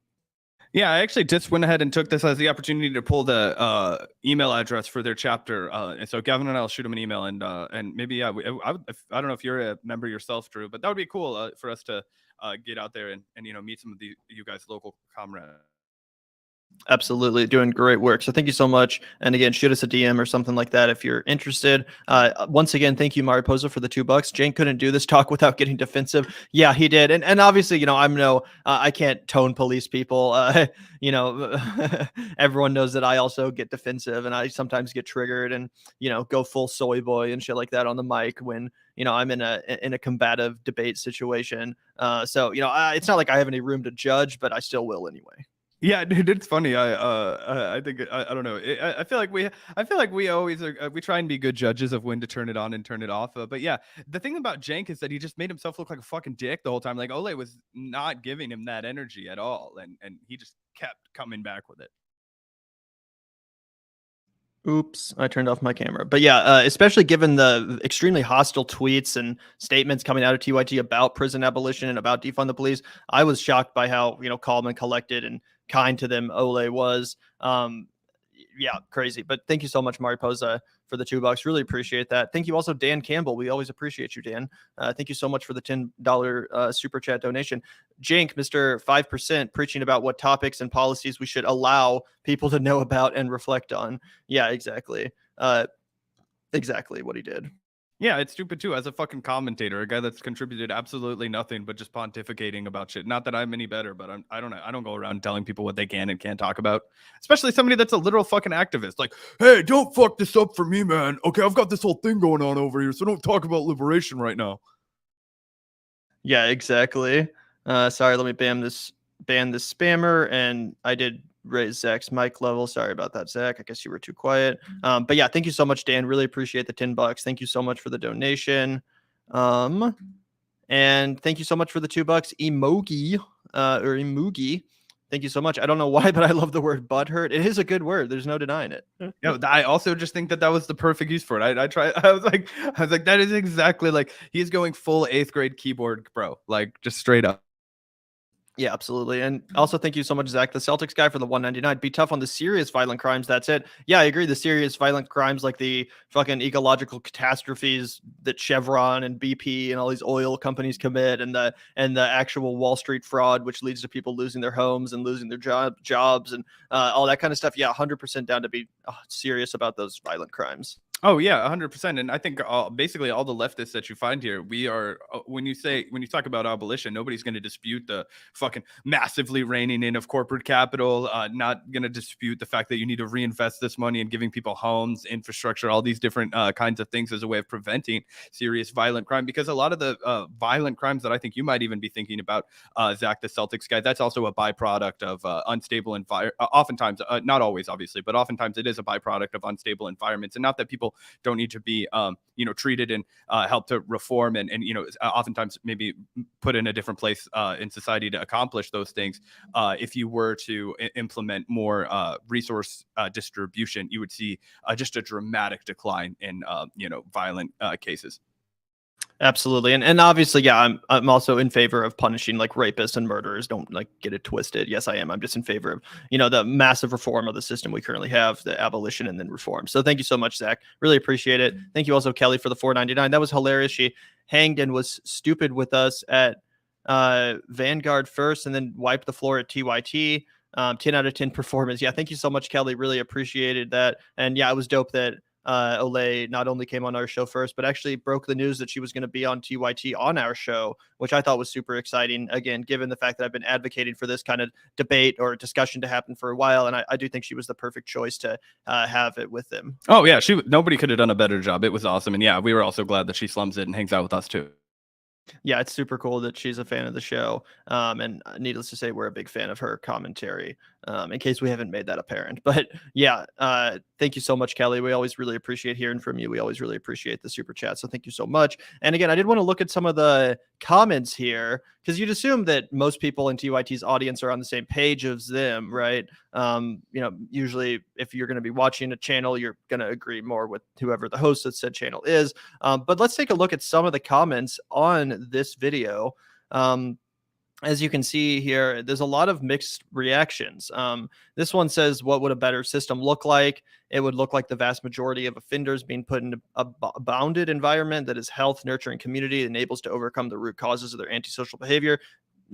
Yeah, I actually just went ahead and took this as the opportunity to pull the email address for their chapter. And so Gavin and I'll shoot them an email, and maybe I don't know if you're a member yourself, Drew, but that would be cool for us to get out there and meet some of you guys local comrades. Absolutely, doing great work. So thank you so much. And again, shoot us a DM or something like that if you're interested. Once again, thank you, Mariposa, for the $2. Cenk couldn't do this talk without getting defensive. Yeah, he did. And obviously, I can't tone police people. Everyone knows that I also get defensive and I sometimes get triggered and go full soy boy and shit like that on the mic when I'm in a combative debate situation. So it's not like I have any room to judge, but I still will anyway. Yeah, dude, it's funny. I think I don't know. I feel like we always we try and be good judges of when to turn it on and turn it off. But yeah, the thing about Cenk is that he just made himself look like a fucking dick the whole time. Like Ole was not giving him that energy at all, and he just kept coming back with it. Oops, I turned off my camera. But yeah, especially given the extremely hostile tweets and statements coming out of TYT about prison abolition and about defund the police, I was shocked by how calm and collected and kind to them Ole was. Yeah, crazy. But thank you so much, Mariposa, for the $2. Really appreciate that. Thank you also, Dan Campbell. We always appreciate you, Dan. Thank you so much for the $10 super chat donation. Cenk, Mr. 5%, preaching about what topics and policies we should allow people to know about and reflect on. Yeah, exactly. Exactly what he did. Yeah, it's stupid too. As a fucking commentator, a guy that's contributed absolutely nothing but just pontificating about shit. Not that I'm any better, but I don't know. I don't go around telling people what they can and can't talk about. Especially somebody that's a literal fucking activist. Like, hey, don't fuck this up for me, man. Okay, I've got this whole thing going on over here, so don't talk about liberation right now. Yeah, exactly. Sorry, let me ban this spammer, and I did raise Zach's mic level. Sorry about that, Zach. I guess you were too quiet. But yeah, thank you so much, Dan. Really appreciate the $10. Thank you so much for the donation. And thank you so much for the $2, Emogi, or Emugi. Thank you so much. I don't know why, but I love the word butthurt. It is a good word. There's no denying it. I also just think that was the perfect use for it. I was like, that is exactly like he's going full 8th grade keyboard, bro. Like just straight up. Yeah, absolutely. And also thank you so much, Zach, the Celtics guy, for the $1.99. Be tough on the serious violent crimes. That's it. Yeah, I agree. The serious violent crimes, like the fucking ecological catastrophes that Chevron and BP and all these oil companies commit, and the actual Wall Street fraud, which leads to people losing their homes and losing their jobs and all that kind of stuff. Yeah, 100% down to be serious about those violent crimes. Oh yeah, 100%. And I think basically all the leftists that you find here, we are when you talk about abolition, nobody's going to dispute the fucking massively reining in of corporate capital. Not going to dispute the fact that you need to reinvest this money in giving people homes, infrastructure, all these different kinds of things as a way of preventing serious violent crime. Because a lot of the violent crimes that I think you might even be thinking about, Zach, the Celtics guy, that's also a byproduct of unstable environment. Oftentimes, not always, obviously, but oftentimes it is a byproduct of unstable environments. And not that people don't need to be treated and help to reform and oftentimes maybe put in a different place in society to accomplish those things. If you were to implement more resource distribution, you would see just a dramatic decline in violent cases. Absolutely. And obviously, yeah, I'm also in favor of punishing like rapists and murderers. Don't like get it twisted. Yes, I am. I'm just in favor of, the massive reform of the system we currently have, the abolition and then reform. So thank you so much, Zach. Really appreciate it. Thank you also, Kelly, for the $4.99. That was hilarious. She hanged and was stupid with us at Vanguard first and then wiped the floor at TYT. 10 out of 10 performance. Yeah, thank you so much, Kelly. Really appreciated that. And yeah, it was dope that Olay not only came on our show first, but actually broke the news that she was going to be on TYT on our show, which I thought was super exciting. Again, given the fact that I've been advocating for this kind of debate or discussion to happen for a while. And I do think she was the perfect choice to have it with them. Oh yeah. Nobody could have done a better job. It was awesome. And yeah, we were also glad that she slums it and hangs out with us too. Yeah, it's super cool that she's a fan of the show. And needless to say, we're a big fan of her commentary, in case we haven't made that apparent. But yeah, thank you so much, Kelly. We always really appreciate hearing from you. We always really appreciate the super chat. So thank you so much. And again, I did want to look at some of the comments here because you'd assume that most people in TYT's audience are on the same page as them, right? Usually if you're going to be watching a channel, you're going to agree more with whoever the host of said channel is. But let's take a look at some of the comments on this video. As you can see here, there's a lot of mixed reactions. This one says, what would a better system look like? It would look like the vast majority of offenders being put in a bounded environment that is health, nurturing community, enables to overcome the root causes of their antisocial behavior.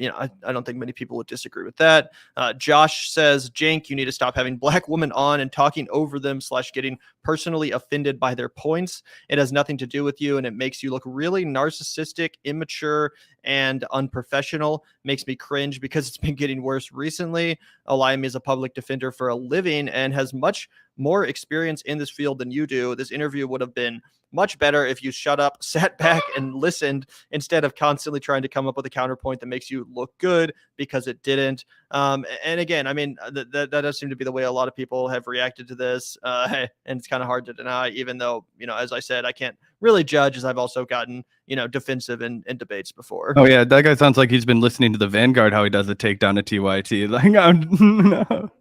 I don't think many people would disagree with that. Josh says, Cenk, you need to stop having black women on and talking over them / getting personally offended by their points. It has nothing to do with you, and it makes you look really narcissistic, immature, and unprofessional. Makes me cringe because it's been getting worse recently. Olayemi is a public defender for a living and has much more experience in this field than you do. This interview would have been much better if you shut up, sat back, and listened instead of constantly trying to come up with a counterpoint that makes you look good, because it didn't. And again, I mean, that does seem to be the way a lot of people have reacted to this. And it's kind of hard to deny, even though, as I said, I can't really judge, as I've also gotten, defensive in debates before. Oh yeah, that guy sounds like he's been listening to the Vanguard, how he does a takedown at TYT. Like, no.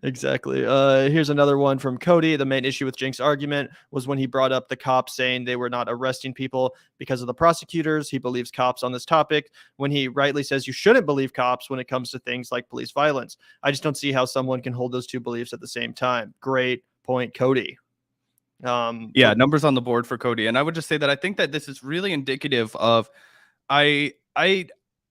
Exactly. Here's another one from Cody. The main issue with Cenk's argument was when he brought up the cops saying they were not arresting people because of the prosecutors. He believes cops on this topic when he rightly says you shouldn't believe cops when it comes to things like police violence. I just don't see how someone can hold those two beliefs at the same time. Great point, Cody. Yeah, numbers on the board for Cody. And I would just say that I think that this is really indicative of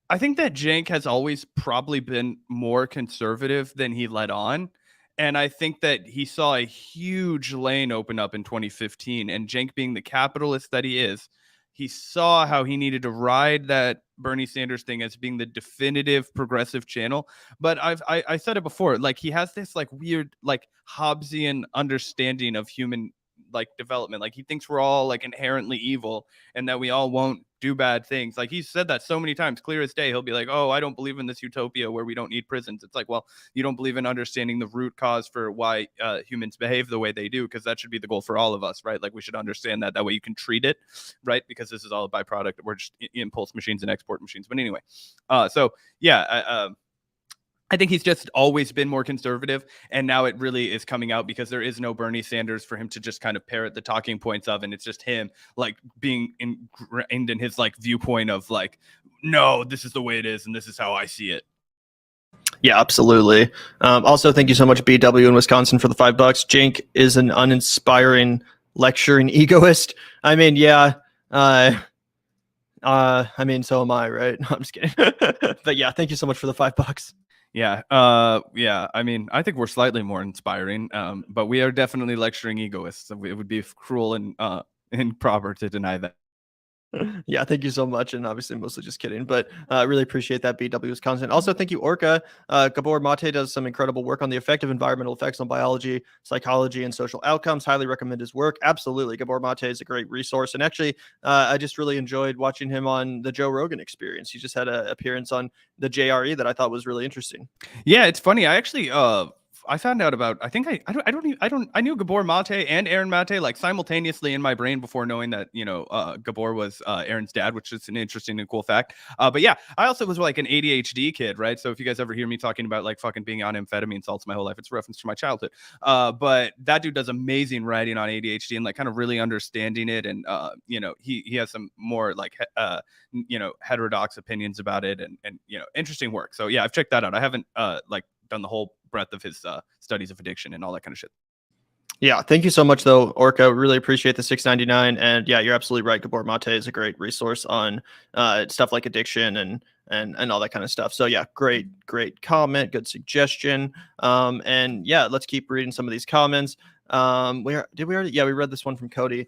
I think that Cenk has always probably been more conservative than he let on. And I think that he saw a huge lane open up in 2015. And Cenk, being the capitalist that he is, he saw how he needed to ride that Bernie Sanders thing as being the definitive progressive channel. But I said it before, like he has this like weird, like Hobbesian understanding of human like development. Like he thinks we're all like inherently evil and that we all won't do bad things. Like he's said that so many times, clear as day. He'll be like, oh, I don't believe in this utopia where we don't need prisons. It's like, well, you don't believe in understanding the root cause for why humans behave the way they do, because that should be the goal for all of us, right? Like we should understand that way you can treat it, right? Because this is all a byproduct. We're just impulse machines and export machines. But anyway, so yeah, I think he's just always been more conservative, and now it really is coming out because there is no Bernie Sanders for him to just kind of parrot the talking points of, and it's just him like being ingrained in his like viewpoint of like, no, this is the way it is, and this is how I see it. Yeah, absolutely. Also, thank you so much, BW in Wisconsin, for the $5. Cenk is an uninspiring lecturing egoist. I mean, yeah. I mean, so am I, right? No, I'm just kidding. But yeah, thank you so much for the $5. Yeah. Yeah. I mean, I think we're slightly more inspiring, but we are definitely lecturing egoists. So it would be cruel and improper to deny that. Yeah, thank you so much. And obviously, mostly just kidding, but really appreciate that BW's content. Also, thank you, Orca. Gabor Mate does some incredible work on the effect of environmental effects on biology, psychology, and social outcomes. Highly recommend his work. Absolutely. Gabor Mate is a great resource. And actually, I just really enjoyed watching him on the Joe Rogan Experience. He just had an appearance on the JRE that I thought was really interesting. Yeah, it's funny. I actually I found out about, I think I knew Gabor Mate and Aaron Mate like simultaneously in my brain before knowing that, Gabor was Aaron's dad, which is an interesting and cool fact. But yeah, I also was like an ADHD kid, right? So if you guys ever hear me talking about like fucking being on amphetamine salts my whole life, it's a reference to my childhood. But that dude does amazing writing on ADHD and like kind of really understanding it. And, he has some more like, heterodox opinions about it and, interesting work. So yeah, I've checked that out. I haven't done the whole breadth of his studies of addiction and all that kind of shit. Yeah, thank you so much, though, Orca. Really appreciate the $6.99. And yeah, you're absolutely right. Gabor Mate is a great resource on stuff like addiction and all that kind of stuff. So yeah, great comment, good suggestion. And yeah, let's keep reading some of these comments. We read this one from Cody.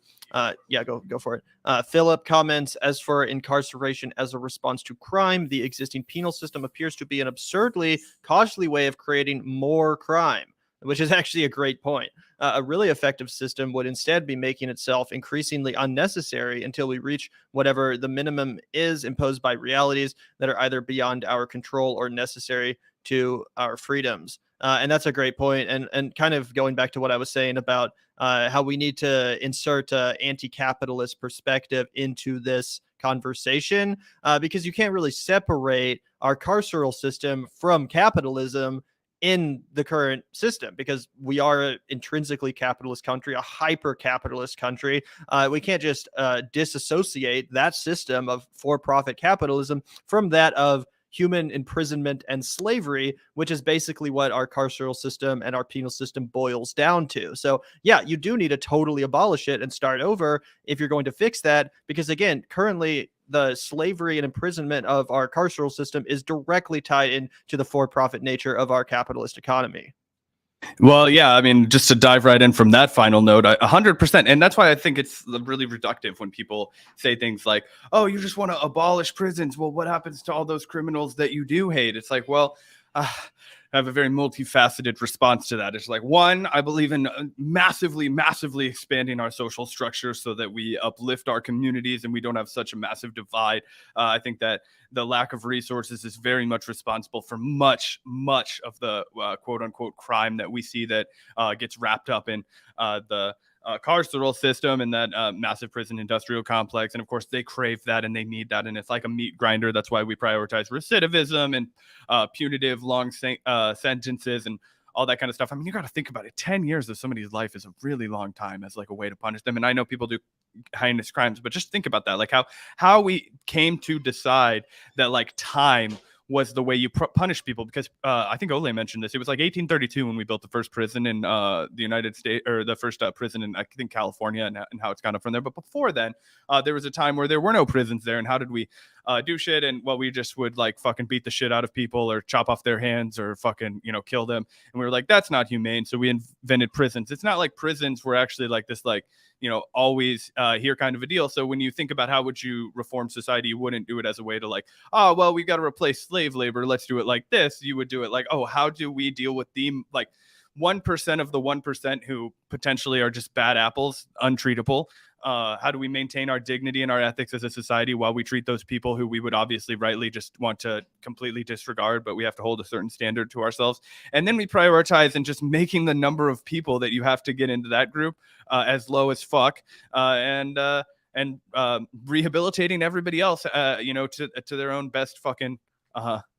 Yeah, go for it. Philip comments, as for incarceration as a response to crime, the existing penal system appears to be an absurdly costly way of creating more crime, which is actually a great point. A really effective system would instead be making itself increasingly unnecessary until we reach whatever the minimum is imposed by realities that are either beyond our control or necessary to our freedoms. And that's a great point. And kind of going back to what I was saying about how we need to insert anti-capitalist perspective into this conversation, because you can't really separate our carceral system from capitalism in the current system, because we are an intrinsically capitalist country, a hyper-capitalist country. We can't just disassociate that system of for-profit capitalism from that of human imprisonment and slavery, which is basically what our carceral system and our penal system boils down to. So yeah, you do need to totally abolish it and start over if you're going to fix that, because again, currently the slavery and imprisonment of our carceral system is directly tied into the for-profit nature of our capitalist economy. Well, yeah, I mean, just to dive right in from that final note, 100%. And that's why I think it's really reductive when people say things like, oh, you just want to abolish prisons. Well, what happens to all those criminals that you do hate? It's like, well, I have a very multifaceted response to that. It's like, one, I believe in massively expanding our social structure so that we uplift our communities and we don't have such a massive divide. I think that the lack of resources is very much responsible for much of the quote unquote crime that we see that gets wrapped up in the carceral system and that massive prison industrial complex. And of course, they crave that and they need that. And it's like a meat grinder. That's why we prioritize recidivism and punitive long sentences and all that kind of stuff. I mean, you got to think about it. 10 years of somebody's life is a really long time as like a way to punish them. And I know people do heinous crimes, but just think about that. Like how we came to decide that like time was the way you punish people, because I think Ole mentioned this. It was like 1832 when we built the first prison in the United States, or the first prison in, I think, California, and how it's gone up from there. But before then, there was a time where there were no prisons there. And how did we do shit? And well, we just would like fucking beat the shit out of people or chop off their hands or fucking, kill them. And we were like, that's not humane. So we invented prisons. It's not like prisons were actually like this, like, always here kind of a deal. So when you think about how would you reform society, you wouldn't do it as a way to like, oh, well, we've got to replace slave labor. Let's do it like this. You would do it like, oh, how do we deal with the like 1% of the 1% who potentially are just bad apples, untreatable? How do we maintain our dignity and our ethics as a society while we treat those people who we would obviously rightly just want to completely disregard, but we have to hold a certain standard to ourselves? And then we prioritize and just making the number of people that you have to get into that group as low as fuck, and rehabilitating everybody else, to their own best fucking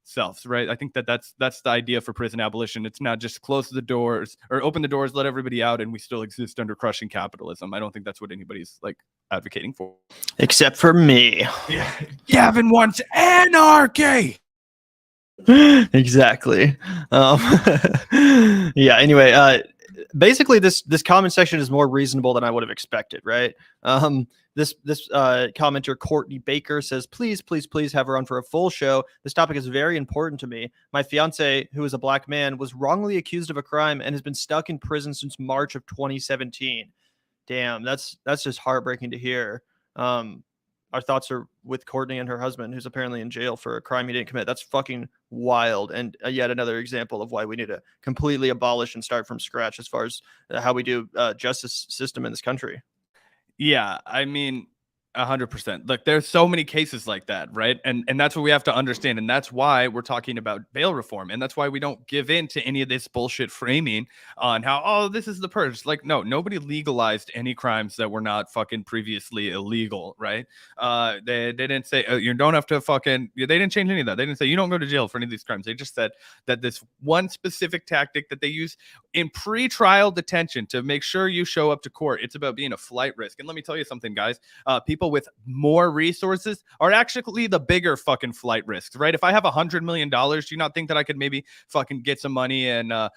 selves, right? I think that's the idea for prison abolition. It's not just close the doors or open the doors, let everybody out, and we still exist under crushing capitalism. I don't think that's what anybody's like advocating for. Except for me. Yeah. Gavin wants anarchy. Exactly. Yeah. Anyway, basically this comment section is more reasonable than I would have expected, right? This commenter Courtney Baker says, please have her on for a full show. This topic is very important to me. My fiance, who is a black man, was wrongly accused of a crime and has been stuck in prison since March of 2017. Damn, that's just heartbreaking to hear. Our thoughts are with Courtney and her husband, who's apparently in jail for a crime he didn't commit. That's fucking wild. And yet another example of why we need to completely abolish and start from scratch as far as how we do justice system in this country. Yeah, I mean, 100%. Look, there's so many cases like that, right? And that's what we have to understand. And that's why we're talking about bail reform. And that's why we don't give in to any of this bullshit framing on how, oh, this is the purge. Like, no, nobody legalized any crimes that were not fucking previously illegal, right? They didn't say you don't have to fucking, they didn't change any of that. They didn't say you don't go to jail for any of these crimes. They just said that this one specific tactic that they use in pre-trial detention to make sure you show up to court, it's about being a flight risk. And let me tell you something, guys, people with more resources are actually the bigger fucking flight risks, right? If I have $100 million, do you not think that I could maybe fucking get some money and, a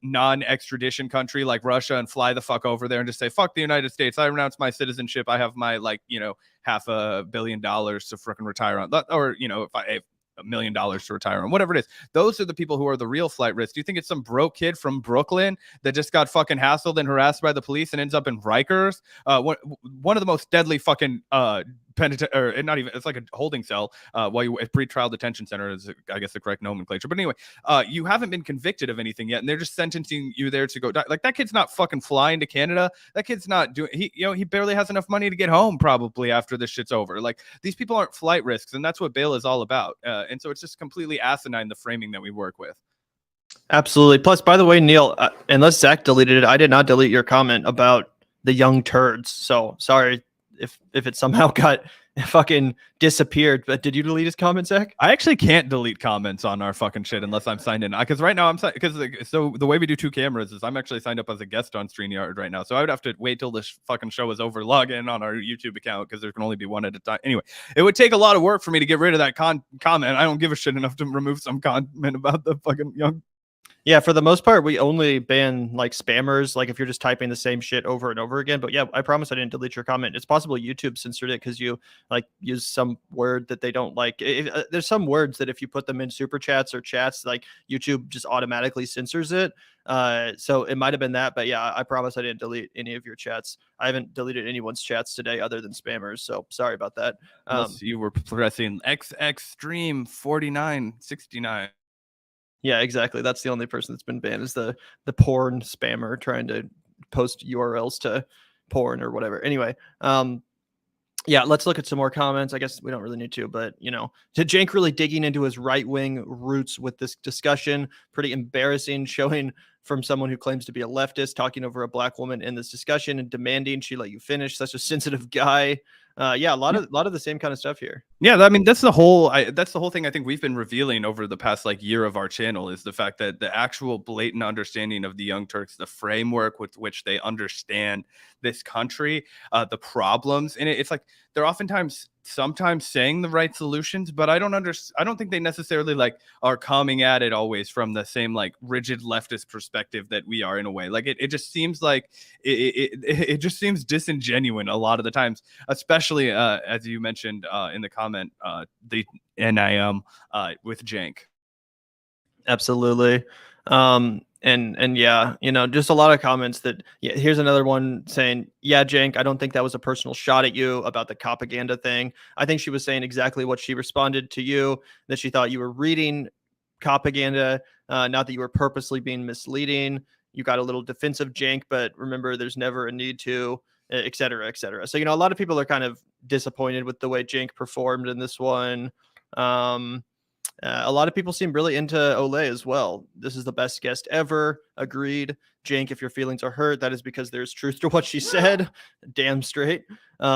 non-extradition country like Russia and fly the fuck over there and just say, fuck the United States. I renounce my citizenship. I have my $500 million to freaking retire on, or, if I have $1 million to retire on, whatever it is. Those are the people who are the real flight risk. Do you think it's some broke kid from Brooklyn that just got fucking hassled and harassed by the police and ends up in Rikers? One of the most deadly fucking it's like a holding cell while you pre-trial detention center is, I guess, the correct nomenclature. But anyway, you haven't been convicted of anything yet, and they're just sentencing you there to go die. Like, that kid's not fucking flying to Canada. That kid's not doing. He barely has enough money to get home probably after this shit's over. Like, these people aren't flight risks, and that's what bail is all about. And so it's just completely asinine, the framing that we work with. Absolutely. Plus, by the way, Neil, unless Zach deleted it, I did not delete your comment about the young turds. So sorry if it somehow got fucking disappeared. But did you delete his comment, Zach? I actually can't delete comments on our fucking shit unless I'm signed in. Because right now so the way we do two cameras is I'm actually signed up as a guest on StreamYard right now. So I would have to wait till this fucking show is over, log in on our YouTube account because there can only be one at a time. Anyway, it would take a lot of work for me to get rid of that comment. I don't give a shit enough to remove some comment about the fucking young. Yeah, for the most part, we only ban like spammers, like if you're just typing the same shit over and over again. But yeah, I promise I didn't delete your comment. It's possible YouTube censored it because you like use some word that they don't like. There's some words that if you put them in super chats or chats, like YouTube just automatically censors it. So it might have been that. But yeah, I promise I didn't delete any of your chats. I haven't deleted anyone's chats today other than spammers. So sorry about that. You were pressing XX stream 4969. Yeah, exactly. That's the only person that's been banned is the porn spammer trying to post URLs to porn or whatever. Anyway, yeah, let's look at some more comments. I guess we don't really need to, but to Cenk really digging into his right-wing roots with this discussion, pretty embarrassing, showing from someone who claims to be a leftist, talking over a black woman in this discussion and demanding she let you finish. Such a sensitive guy. Yeah, a lot of the same kind of stuff here. Yeah, I mean, that's the whole thing I think we've been revealing over the past year of our channel is the fact that the actual blatant understanding of the Young Turks, the framework with which they understand this country, the problems in it. It's like they're sometimes saying the right solutions, but I don't think they necessarily are coming at it always from the same rigid leftist perspective that we are in a way. Like it just seems like it just seems disingenuous a lot of the times, especially as you mentioned in the comment, the NIM with Cenk. Absolutely. And yeah, just a lot of comments that, yeah, here's another one saying, yeah, Cenk, I don't think that was a personal shot at you about the propaganda thing. I think she was saying exactly what she responded to you, that she thought you were reading propaganda, not that you were purposely being misleading. You got a little defensive, Cenk, but remember, there's never a need to, et cetera, et cetera. So, a lot of people are kind of disappointed with the way Cenk performed in this one. A lot of people seem really into Olay as well. This is the best guest ever. Agreed. Cenk, if your feelings are hurt, that is because there's truth to what she said. Damn straight.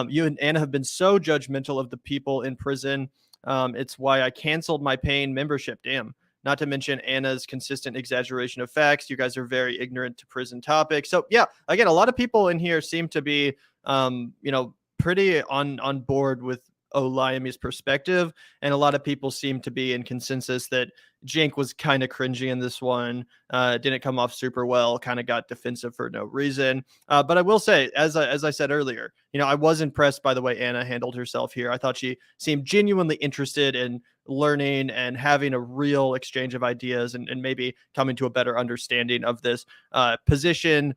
You and Anna have been so judgmental of the people in prison. It's why I canceled my paying membership. Damn. Not to mention Anna's consistent exaggeration of facts. You guys are very ignorant to prison topics. So yeah, again, a lot of people in here seem to be, pretty on board with Olayemi's perspective, and a lot of people seem to be in consensus that Cenk was kind of cringy in this one, didn't come off super well, kind of got defensive for no reason. But I will say, as I said earlier, I was impressed by the way Anna handled herself here. I thought she seemed genuinely interested in learning and having a real exchange of ideas and maybe coming to a better understanding of this position,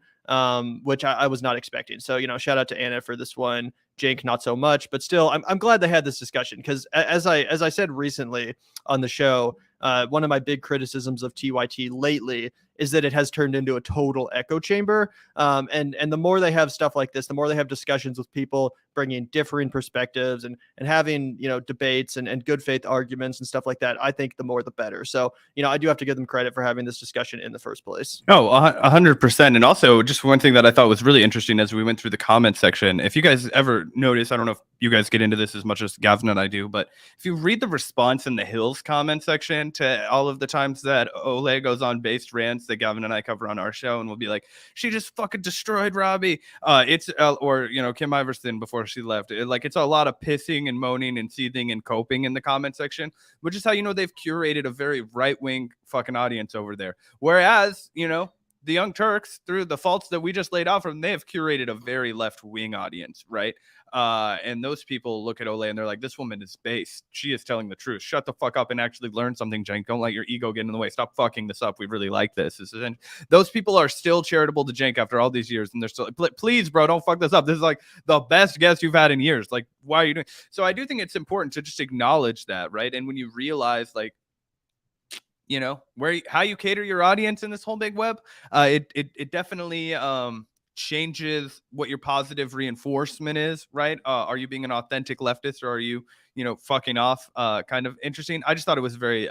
which I was not expecting. So, shout out to Anna for this one. Cenk, not so much, but still, I'm glad they had this discussion because as I said recently on the show, one of my big criticisms of TYT lately is that it has turned into a total echo chamber. And the more they have stuff like this, the more they have discussions with people bringing differing perspectives and having, debates and good faith arguments and stuff like that, I think the more the better. So, I do have to give them credit for having this discussion in the first place. Oh, 100%. And also just one thing that I thought was really interesting as we went through the comment section, if you guys ever notice, I don't know if you guys get into this as much as Gavin and I do, but if you read the response in the Hills comment section to all of the times that Olay goes on based rants that Gavin and I cover on our show, and we'll be like, she just fucking destroyed Robbie. Or Kim Iverson before she left. It's a lot of pissing and moaning and seething and coping in the comment section, which is how they've curated a very right-wing fucking audience over there. Whereas, the Young Turks, through the faults that we just laid out from, they have curated a very left-wing audience, right? And those people look at Olay and they're like, this woman is based. She is telling the truth. Shut the fuck up and actually learn something, Cenk. Don't let your ego get in the way. Stop fucking this up. We really like this. Those people are still charitable to Cenk after all these years. And they're still, please, bro, don't fuck this up. This is like the best guest you've had in years. Like, why are you doing? So I do think it's important to just acknowledge that, right? And when you realize, how you cater your audience in this whole big web, it definitely changes what your positive reinforcement is, right? Are you being an authentic leftist, or are you, fucking off? Kind of interesting. I just thought it was very,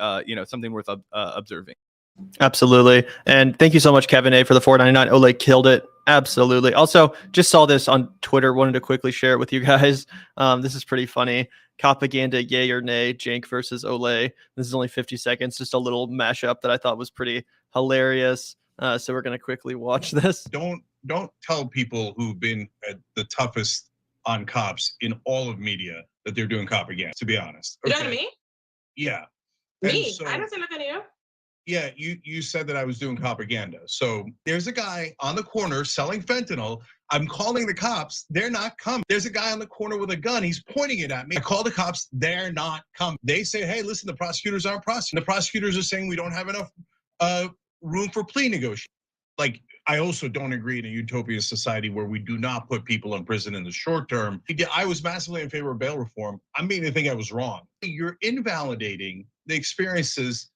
something worth observing. Absolutely. And thank you so much, Kevin A, for the $4.99. Olay killed it. Absolutely. Also, just saw this on Twitter. Wanted to quickly share it with you guys. This is pretty funny. Propaganda, yay or nay, Cenk versus Olay. This is only 50 seconds. Just a little mashup that I thought was pretty hilarious. So we're going to quickly watch this. Don't tell people who've been at the toughest on cops in all of media that they're doing cop again, to be honest. Okay? You know what I mean? Yeah. Me? So, I don't say nothing to you. Yeah, you said that I was doing propaganda. So there's a guy on the corner selling fentanyl. I'm calling the cops. They're not coming. There's a guy on the corner with a gun. He's pointing it at me. I call the cops. They're not coming. They say, hey, listen, the prosecutors aren't prosecuting. The prosecutors are saying we don't have enough room for plea negotiation. I also don't agree in a utopian society where we do not put people in prison in the short term. I was massively in favor of bail reform. I'm beginning to think I was wrong. You're invalidating the experiences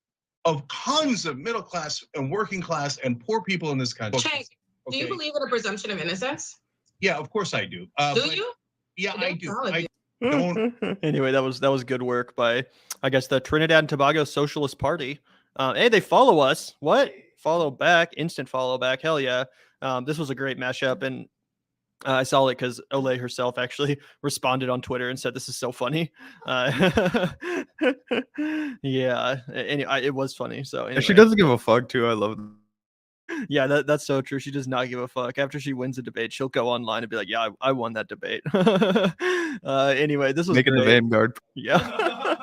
of tons of middle class and working class and poor people in this country. Cenk, do you believe in a presumption of innocence? Yeah, of course I do. Do you? Yeah, I do. I don't. Anyway, that was good work by, I guess, the Trinidad and Tobago Socialist Party. Hey, they follow us. What? Follow back, instant follow back. Hell yeah. This was a great mashup, and I saw it because Olay herself actually responded on Twitter and said, this is so funny. Yeah, anyway, it was funny. So anyway. She doesn't give a fuck too. I love it. Yeah, that's so true. She does not give a fuck. After she wins a debate, she'll go online and be like, yeah, I won that debate. Anyway, this was making the Vanguard. Yeah.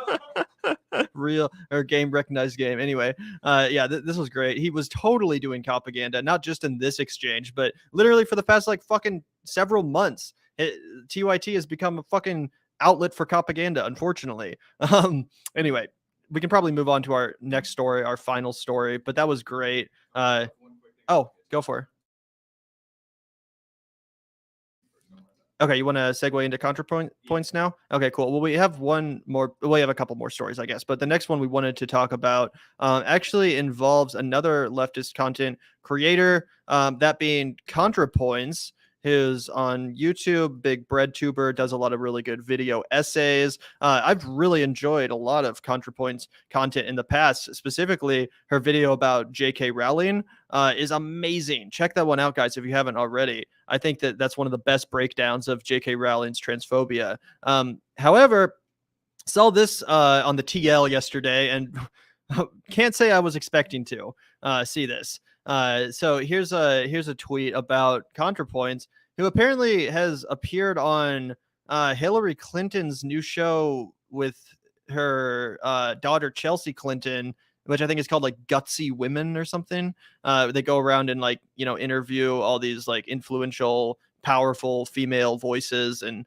Real or game recognized game. Anyway, this was great. He was totally doing propaganda, not just in this exchange, but literally for the past fucking several months. TYT has become a fucking outlet for propaganda, unfortunately. Anyway, we can probably move on to our next story, our final story, but that was great. Oh, go for it. Okay, you want to segue into Contrapoints now? Okay, cool. Well, we have a couple more stories, I guess. But the next one we wanted to talk about actually involves another leftist content creator, that being Contrapoints, who's on YouTube, big bread tuber, does a lot of really good video essays. I've really enjoyed a lot of Contrapoints content in the past. Specifically, her video about J.K. Rowling is amazing. Check that one out, guys, if you haven't already. I think that's one of the best breakdowns of J.K. Rowling's transphobia. However, saw this on the TL yesterday and can't say I was expecting to see this. So here's a tweet about Contrapoints, who apparently has appeared on Hillary Clinton's new show with her daughter Chelsea Clinton, which I think is called like Gutsy Women or something. They go around and like, interview all these like influential, powerful female voices and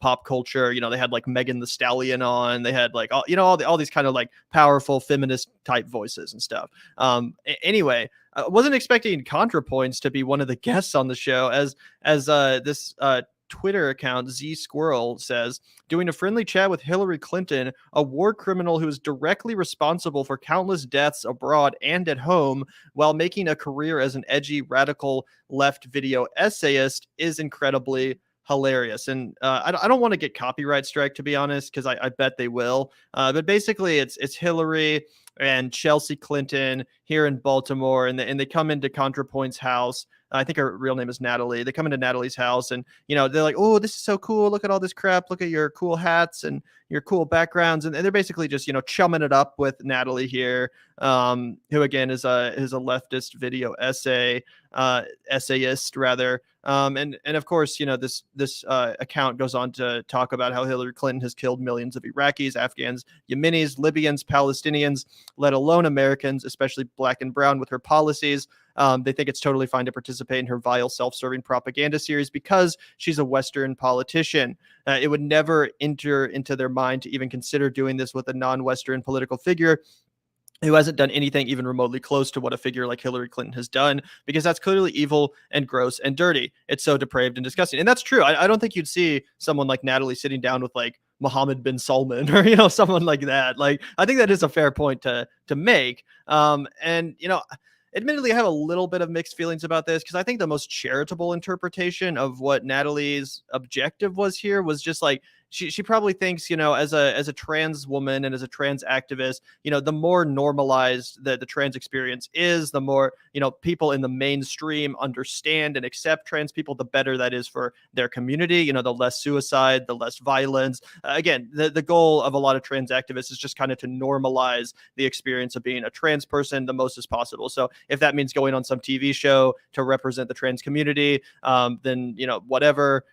pop culture. They had like Megan the Stallion on. They had like all these kind of like powerful feminist type voices and stuff. Anyway, I wasn't expecting Contrapoints to be one of the guests on the show, as this Twitter account Z Squirrel says, doing a friendly chat with Hillary Clinton, a war criminal who is directly responsible for countless deaths abroad and at home while making a career as an edgy radical left video essayist, is incredibly hilarious. And I don't want to get copyright strike, to be honest, because I bet they will. But basically, it's Hillary and Chelsea Clinton here in Baltimore, and they come into Contrapoint's house. I think her real name is Natalie. They come into Natalie's house and, they're like, oh, this is so cool. Look at all this crap. Look at your cool hats and your cool backgrounds. And they're basically just, chumming it up with Natalie here, who again is a leftist video essayist rather. And of course, this account goes on to talk about how Hillary Clinton has killed millions of Iraqis, Afghans, Yemenis, Libyans, Palestinians, let alone Americans, especially black and brown, with her policies. They think it's totally fine to participate in her vile, self-serving propaganda series because she's a Western politician. It would never enter into their mind to even consider doing this with a non-Western political figure who hasn't done anything even remotely close to what a figure like Hillary Clinton has done, because that's clearly evil and gross and dirty. It's so depraved and disgusting. And that's true. I don't think you'd see someone like Natalie sitting down with like Mohammed bin Salman or, someone like that. Like, I think that is a fair point to make. Admittedly, I have a little bit of mixed feelings about this, because I think the most charitable interpretation of what Natalie's objective was here was just like, she probably thinks, as a trans woman and as a trans activist, the more normalized the trans experience is, the more, people in the mainstream understand and accept trans people, the better that is for their community. The less suicide, the less violence. Again, the goal of a lot of trans activists is just kind of to normalize the experience of being a trans person the most as possible. So if that means going on some TV show to represent the trans community, then, whatever.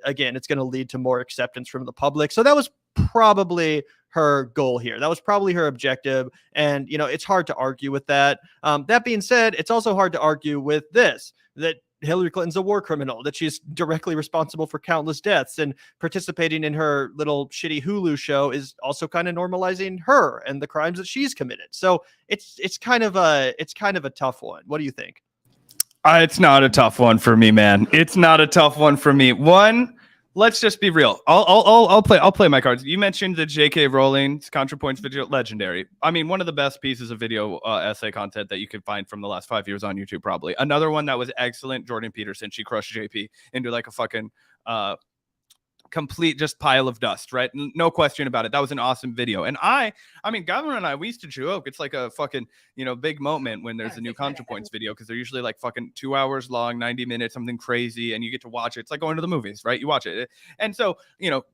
Again, it's going to lead to more acceptance from the public. So that was probably her goal here. That was probably her objective. And, it's hard to argue with that. That being said, it's also hard to argue with this, that Hillary Clinton's a war criminal, that she's directly responsible for countless deaths, and participating in her little shitty Hulu show is also kind of normalizing her and the crimes that she's committed. So it's kind of a tough one. What do you think? It's not a tough one for me, man. It's not a tough one for me. One, let's just be real. I'll play my cards. You mentioned the J.K. Rowling's Contrapoints video, legendary. I mean, one of the best pieces of video essay content that you could find from the last 5 years on YouTube, probably. Another one that was excellent, Jordan Peterson. She crushed JP into like a fucking complete just pile of dust, right? No question about it. That was an awesome video. And I mean, Gavin and I, we used to joke. It's like a fucking, big moment when there's a new Contrapoints video, because they're usually like fucking 2 hours long, 90 minutes, something crazy, and you get to watch it. It's like going to the movies, right? You watch it. And so,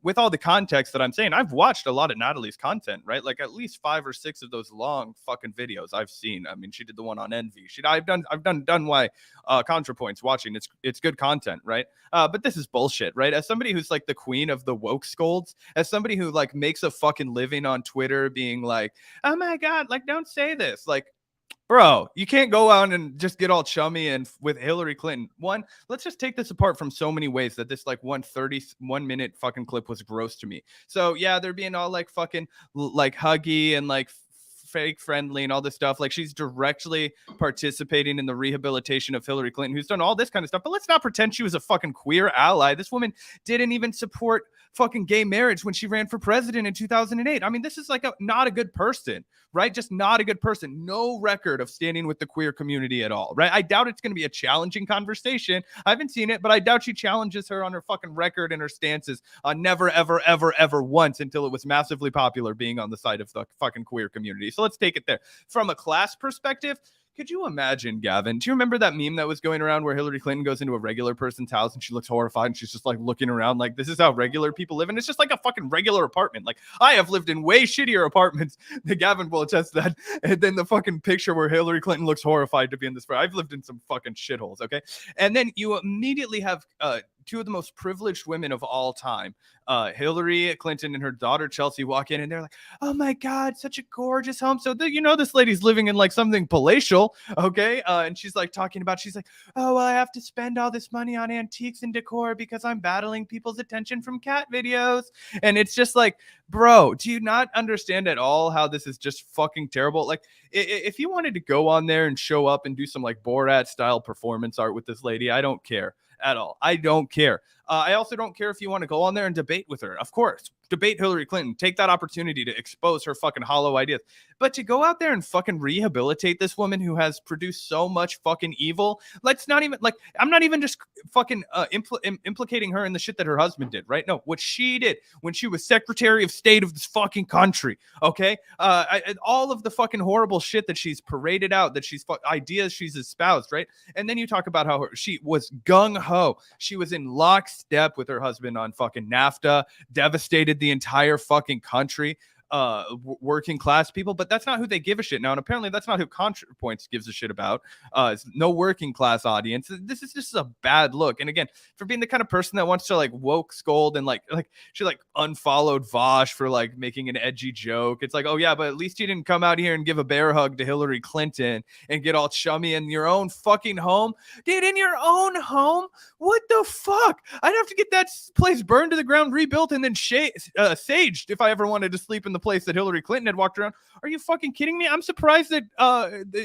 with all the context that I'm saying, I've watched a lot of Natalie's content, right? Like at least 5 or 6 of those long fucking videos I've seen. I mean, she did the one on Envy. I've done why Contrapoints watching. It's good content, right? But this is bullshit, right? As somebody who's like the queen of the woke scolds, as somebody who like makes a fucking living on Twitter being like, oh my God, like don't say this. Like, bro, you can't go out and just get all chummy and with Hillary Clinton. One, let's just take this apart from so many ways that this like 1 minute fucking clip was gross to me. So yeah, they're being all like fucking like huggy and like fake friendly and all this stuff. Like she's directly participating in the rehabilitation of Hillary Clinton, who's done all this kind of stuff. But let's not pretend she was a fucking queer ally. This woman didn't even support fucking gay marriage when she ran for president in 2008. I mean, this is like not a good person, right? Just not a good person. No record of standing with the queer community at all, right? I doubt it's going to be a challenging conversation. I haven't seen it, but I doubt she challenges her on her fucking record and her stances on never, ever, ever, ever once until it was massively popular being on the side of the fucking queer community. So let's take it there. From a class perspective, could you imagine, Gavin? Do you remember that meme that was going around where Hillary Clinton goes into a regular person's house and she looks horrified and she's just like looking around like, this is how regular people live? And it's just like a fucking regular apartment. Like, I have lived in way shittier apartments that Gavin will attest that. And then the fucking picture where Hillary Clinton looks horrified to be in this. I've lived in some fucking shitholes, okay? And then you immediately have two of the most privileged women of all time. Hillary Clinton and her daughter Chelsea walk in and they're like, oh my God, such a gorgeous home. So this lady's living in like something palatial, okay? And she's like she's like, oh, well, I have to spend all this money on antiques and decor because I'm battling people's attention from cat videos. And it's just like, bro, do you not understand at all how this is just fucking terrible? Like, if you wanted to go on there and show up and do some like Borat style performance art with this lady, I don't care at all. I don't care. I also don't care if you want to go on there and debate with her. Of course, debate Hillary Clinton. Take that opportunity to expose her fucking hollow ideas. But to go out there and fucking rehabilitate this woman who has produced so much fucking evil, let's not even like, I'm not even just fucking implicating her in the shit that her husband did, right? No, what she did when she was Secretary of State of this fucking country, okay? All of the fucking horrible shit that she's paraded out, that ideas she's espoused, right? And then you talk about how she was gung-ho. She was in lockstep with her husband on fucking NAFTA, devastated the entire fucking country, working class people, but that's not who they give a shit now. And apparently that's not who Contrapoints gives a shit about. It's no working class audience. This is just a bad look. And again, for being the kind of person that wants to like woke scold and like she like unfollowed Vaush for like making an edgy joke. It's like, oh yeah, but at least you didn't come out here and give a bear hug to Hillary Clinton and get all chummy in your own fucking home. Dude, in your own home? What the fuck? I'd have to get that place burned to the ground, rebuilt, and then saged if I ever wanted to sleep in the place that Hillary Clinton had walked around. Are you fucking kidding me? I'm surprised that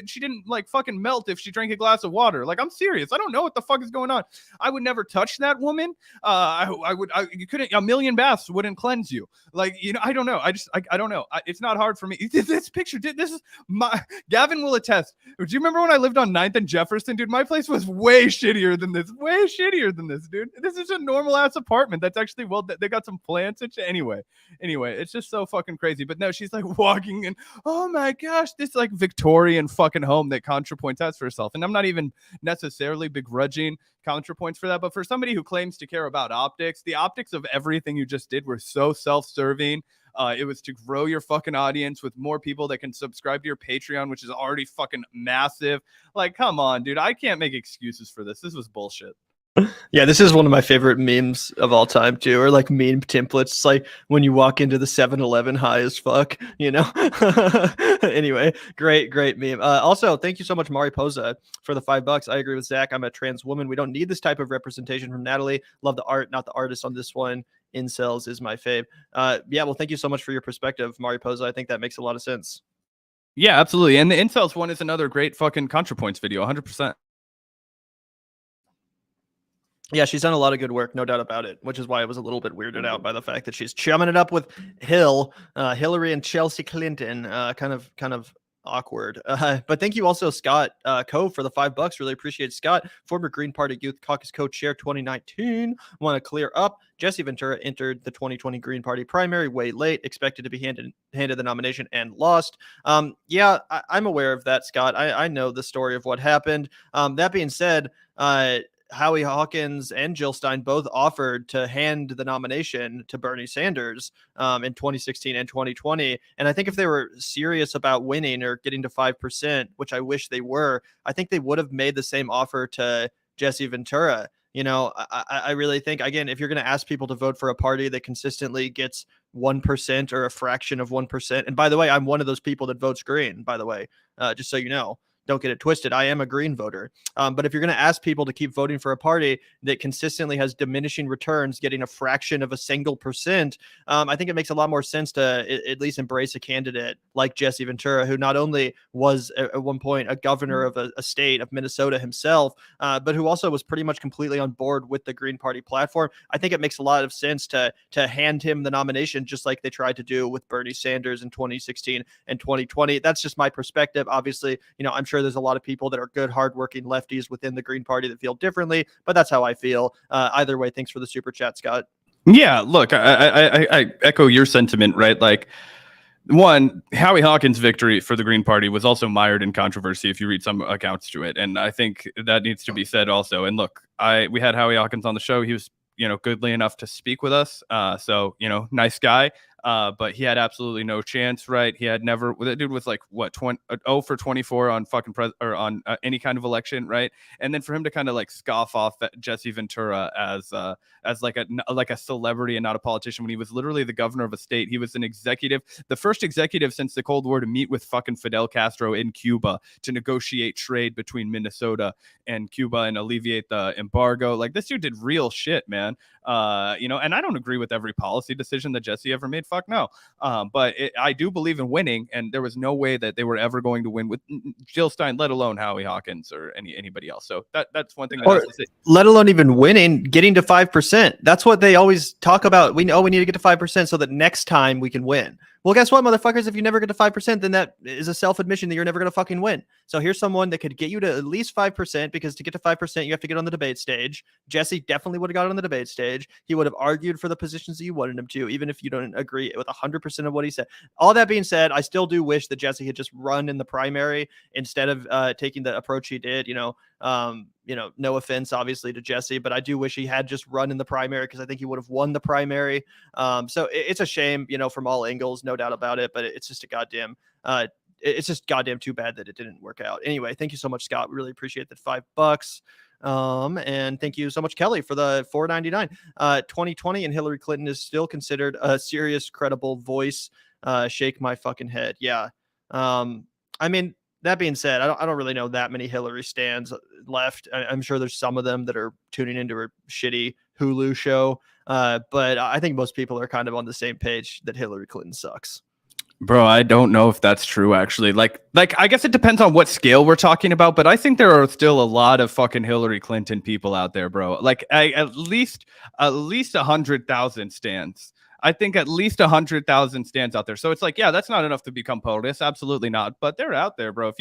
she didn't like fucking melt if she drank a glass of water. Like, I'm serious. I don't know what the fuck is going on. I would never touch that woman. You couldn't, a million baths wouldn't cleanse you. Like, I don't know. I don't know. It's not hard for me. This picture, this is Gavin will attest. Do you remember when I lived on 9th and Jefferson, dude? My place was way shittier than this, dude. This is a normal ass apartment. That's actually, well, they got some plants. Anyway, it's just so fucking crazy. But no, she's like walking in, oh my gosh, this like Victorian fucking home that Contrapoints has for herself. And I'm not even necessarily begrudging Contrapoints for that, but for somebody who claims to care about optics, the optics of everything you just did were so self-serving. It was to grow your fucking audience with more people that can subscribe to your Patreon, which is already fucking massive. Like, come on, dude. I can't make excuses for this. This was bullshit. Yeah, this is one of my favorite memes of all time too, or like meme templates. It's like when you walk into the 7-Eleven high as fuck, Anyway, great meme. Also, thank you so much, Mariposa, for the $5. I agree with Zach. I'm a trans woman. We don't need this type of representation from Natalie. Love the art, not the artist on this one. Incels is my fave. Yeah, well, thank you so much for your perspective, Mariposa. I think that makes a lot of sense. Yeah, absolutely. And the incels one is another great fucking Contrapoints video, 100%. Yeah, she's done a lot of good work, no doubt about it, which is why I was a little bit weirded out by the fact that she's chumming it up with Hillary and Chelsea Clinton. Kind of awkward. But thank you also, Scott Cove, for the $5. Really appreciate it. Scott, former Green Party Youth Caucus co-chair 2019. Want to clear up. Jesse Ventura entered the 2020 Green Party primary way late, expected to be handed the nomination and lost. Yeah, I'm aware of that, Scott. I know the story of what happened. That being said, Howie Hawkins and Jill Stein both offered to hand the nomination to Bernie Sanders in 2016 and 2020. And I think if they were serious about winning or getting to 5%, which I wish they were, I think they would have made the same offer to Jesse Ventura. I really think, again, if you're going to ask people to vote for a party that consistently gets 1% or a fraction of 1%, and by the way, I'm one of those people that votes green, by the way, just so you know. Don't get it twisted. I am a green voter. But if you're going to ask people to keep voting for a party that consistently has diminishing returns, getting a fraction of a single percent, I think it makes a lot more sense to at least embrace a candidate like Jesse Ventura, who not only was at one point a governor of a state of Minnesota himself, but who also was pretty much completely on board with the Green Party platform. I think it makes a lot of sense to hand him the nomination, just like they tried to do with Bernie Sanders in 2016 and 2020. That's just my perspective. Obviously, I'm sure there's a lot of people that are good, hardworking lefties within the Green Party that feel differently, but that's how I feel. Either way, thanks for the super chat, Scott. Yeah, look, I echo your sentiment, right? Like, one, Howie Hawkins' victory for the Green Party was also mired in controversy if you read some accounts to it. And I think that needs to be said also. And look, we had Howie Hawkins on the show. He was, goodly enough to speak with us. So, nice guy. but he had absolutely no chance, right? He had never. That dude was like what 0 for 24 on fucking or on any kind of election, right? And then for him to kind of like scoff off Jesse Ventura as like a celebrity and not a politician when he was literally the governor of a state. He was an executive, the first executive since the Cold War to meet with fucking Fidel Castro in Cuba to negotiate trade between Minnesota and Cuba and alleviate the embargo. Like, this dude did real shit, man. And I don't agree with every policy decision that Jesse ever made. Fuck no. But I do believe in winning, and there was no way that they were ever going to win with Jill Stein, let alone Howie Hawkins or anybody else. So that's one thing. Or let alone even winning, getting to 5%. That's what they always talk about. We know we need to get to 5% so that next time we can win. Well, guess what, motherfuckers? If you never get to 5%, then that is a self-admission that you're never going to fucking win. So here's someone that could get you to at least 5%, because to get to 5%, you have to get on the debate stage. Jesse definitely would have got on the debate stage. He would have argued for the positions that you wanted him to, even if you don't agree with 100% of what he said. All that being said, I still do wish that Jesse had just run in the primary instead of taking the approach he did. No offense, obviously, to Jesse, but I do wish he had just run in the primary, because I think he would have won the primary. So it's a shame, from all angles, no doubt about it. But it's just it's just goddamn too bad that it didn't work out. Anyway, thank you so much, Scott. We really appreciate that $5. And thank you so much, Kelly, for the $4.99. 2020 and Hillary Clinton is still considered a serious, credible voice. Shake my fucking head. Yeah. I mean, that being said, I don't really know that many Hillary stands left. I'm sure there's some of them that are tuning into her shitty Hulu show. But I think most people are kind of on the same page that Hillary Clinton sucks. Bro, I don't know if that's true, actually. Like I guess it depends on what scale we're talking about, but I think there are still a lot of fucking Hillary Clinton people out there, bro. Like at least 100,000 stands. I think at least 100,000 stands out there. So it's like, yeah, that's not enough to become POTUS. Absolutely not. But they're out there, bro.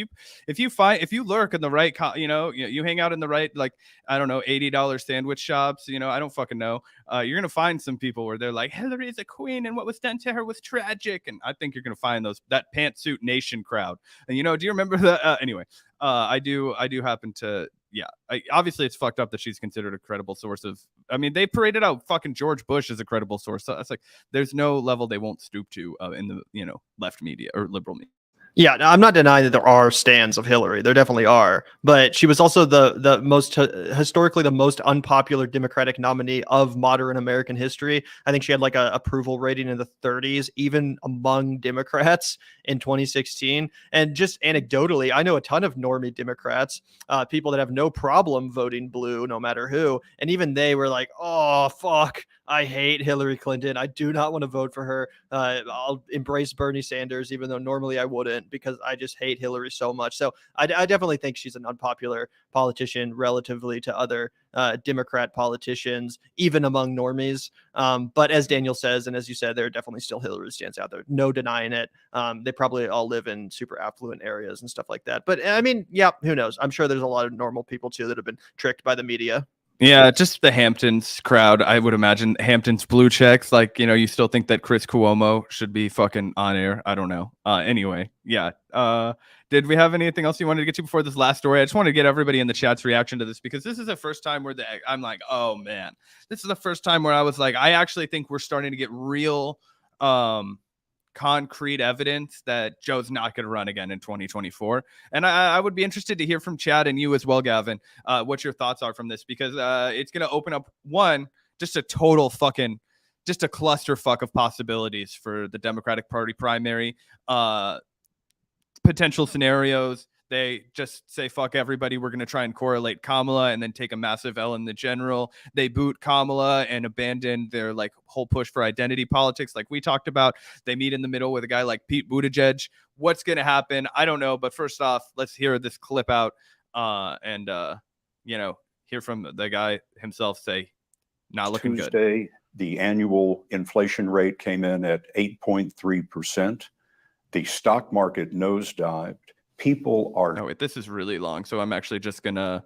If you lurk in the right, you hang out in the right, like, I don't know, $80 sandwich shops, I don't fucking know. You're going to find some people where they're like, Hillary is a queen and what was done to her was tragic. And I think you're going to find that pantsuit nation crowd. And, do you remember that? Anyway, I do happen to. Yeah, obviously it's fucked up that she's considered a credible source of. I mean, they paraded out fucking George Bush as a credible source. So it's like there's no level they won't stoop to in the left media or liberal media. Yeah, I'm not denying that there are stands of Hillary. There definitely are. But she was also the most historically the most unpopular Democratic nominee of modern American history. I think she had like a approval rating in the 30s, even among Democrats in 2016. And just anecdotally, I know a ton of normie Democrats, people that have no problem voting blue no matter who. And even they were like, oh, fuck, I hate Hillary Clinton. I do not want to vote for her. I'll embrace Bernie Sanders, even though normally I wouldn't, because I just hate Hillary so much. So I definitely think she's an unpopular politician relatively to other Democrat politicians, even among normies. But as Daniel says, and as you said, there are definitely still Hillary stands out there. No denying it. They probably all live in super affluent areas and stuff like that. But I mean, yeah, who knows? I'm sure there's a lot of normal people too that have been tricked by the media. Yeah, just the Hamptons crowd. I would imagine Hamptons blue checks. Like, you still think that Chris Cuomo should be fucking on air. I don't know. Anyway, yeah. Did we have anything else you wanted to get to before this last story? I just wanted to get everybody in the chat's reaction to this, because this is the first time where I'm like, oh man, this is the first time where I was like, I actually think we're starting to get real, concrete evidence that Joe's not going to run again in 2024. And I would be interested to hear from Chad and you as well, Gavin, what your thoughts are from this, because it's going to open up just a clusterfuck of possibilities for the Democratic Party primary, potential scenarios. They just say, fuck everybody. We're going to try and correlate Kamala and then take a massive L in the general. They boot Kamala and abandon their whole push for identity politics. Like we talked about, they meet in the middle with a guy like Pete Buttigieg. What's going to happen? I don't know. But first off, let's hear this clip out and hear from the guy himself say, not looking Tuesday, good. The annual inflation rate came in at 8.3%. The stock market nosedived. People are. Oh, wait, this is really long. So I'm actually just going to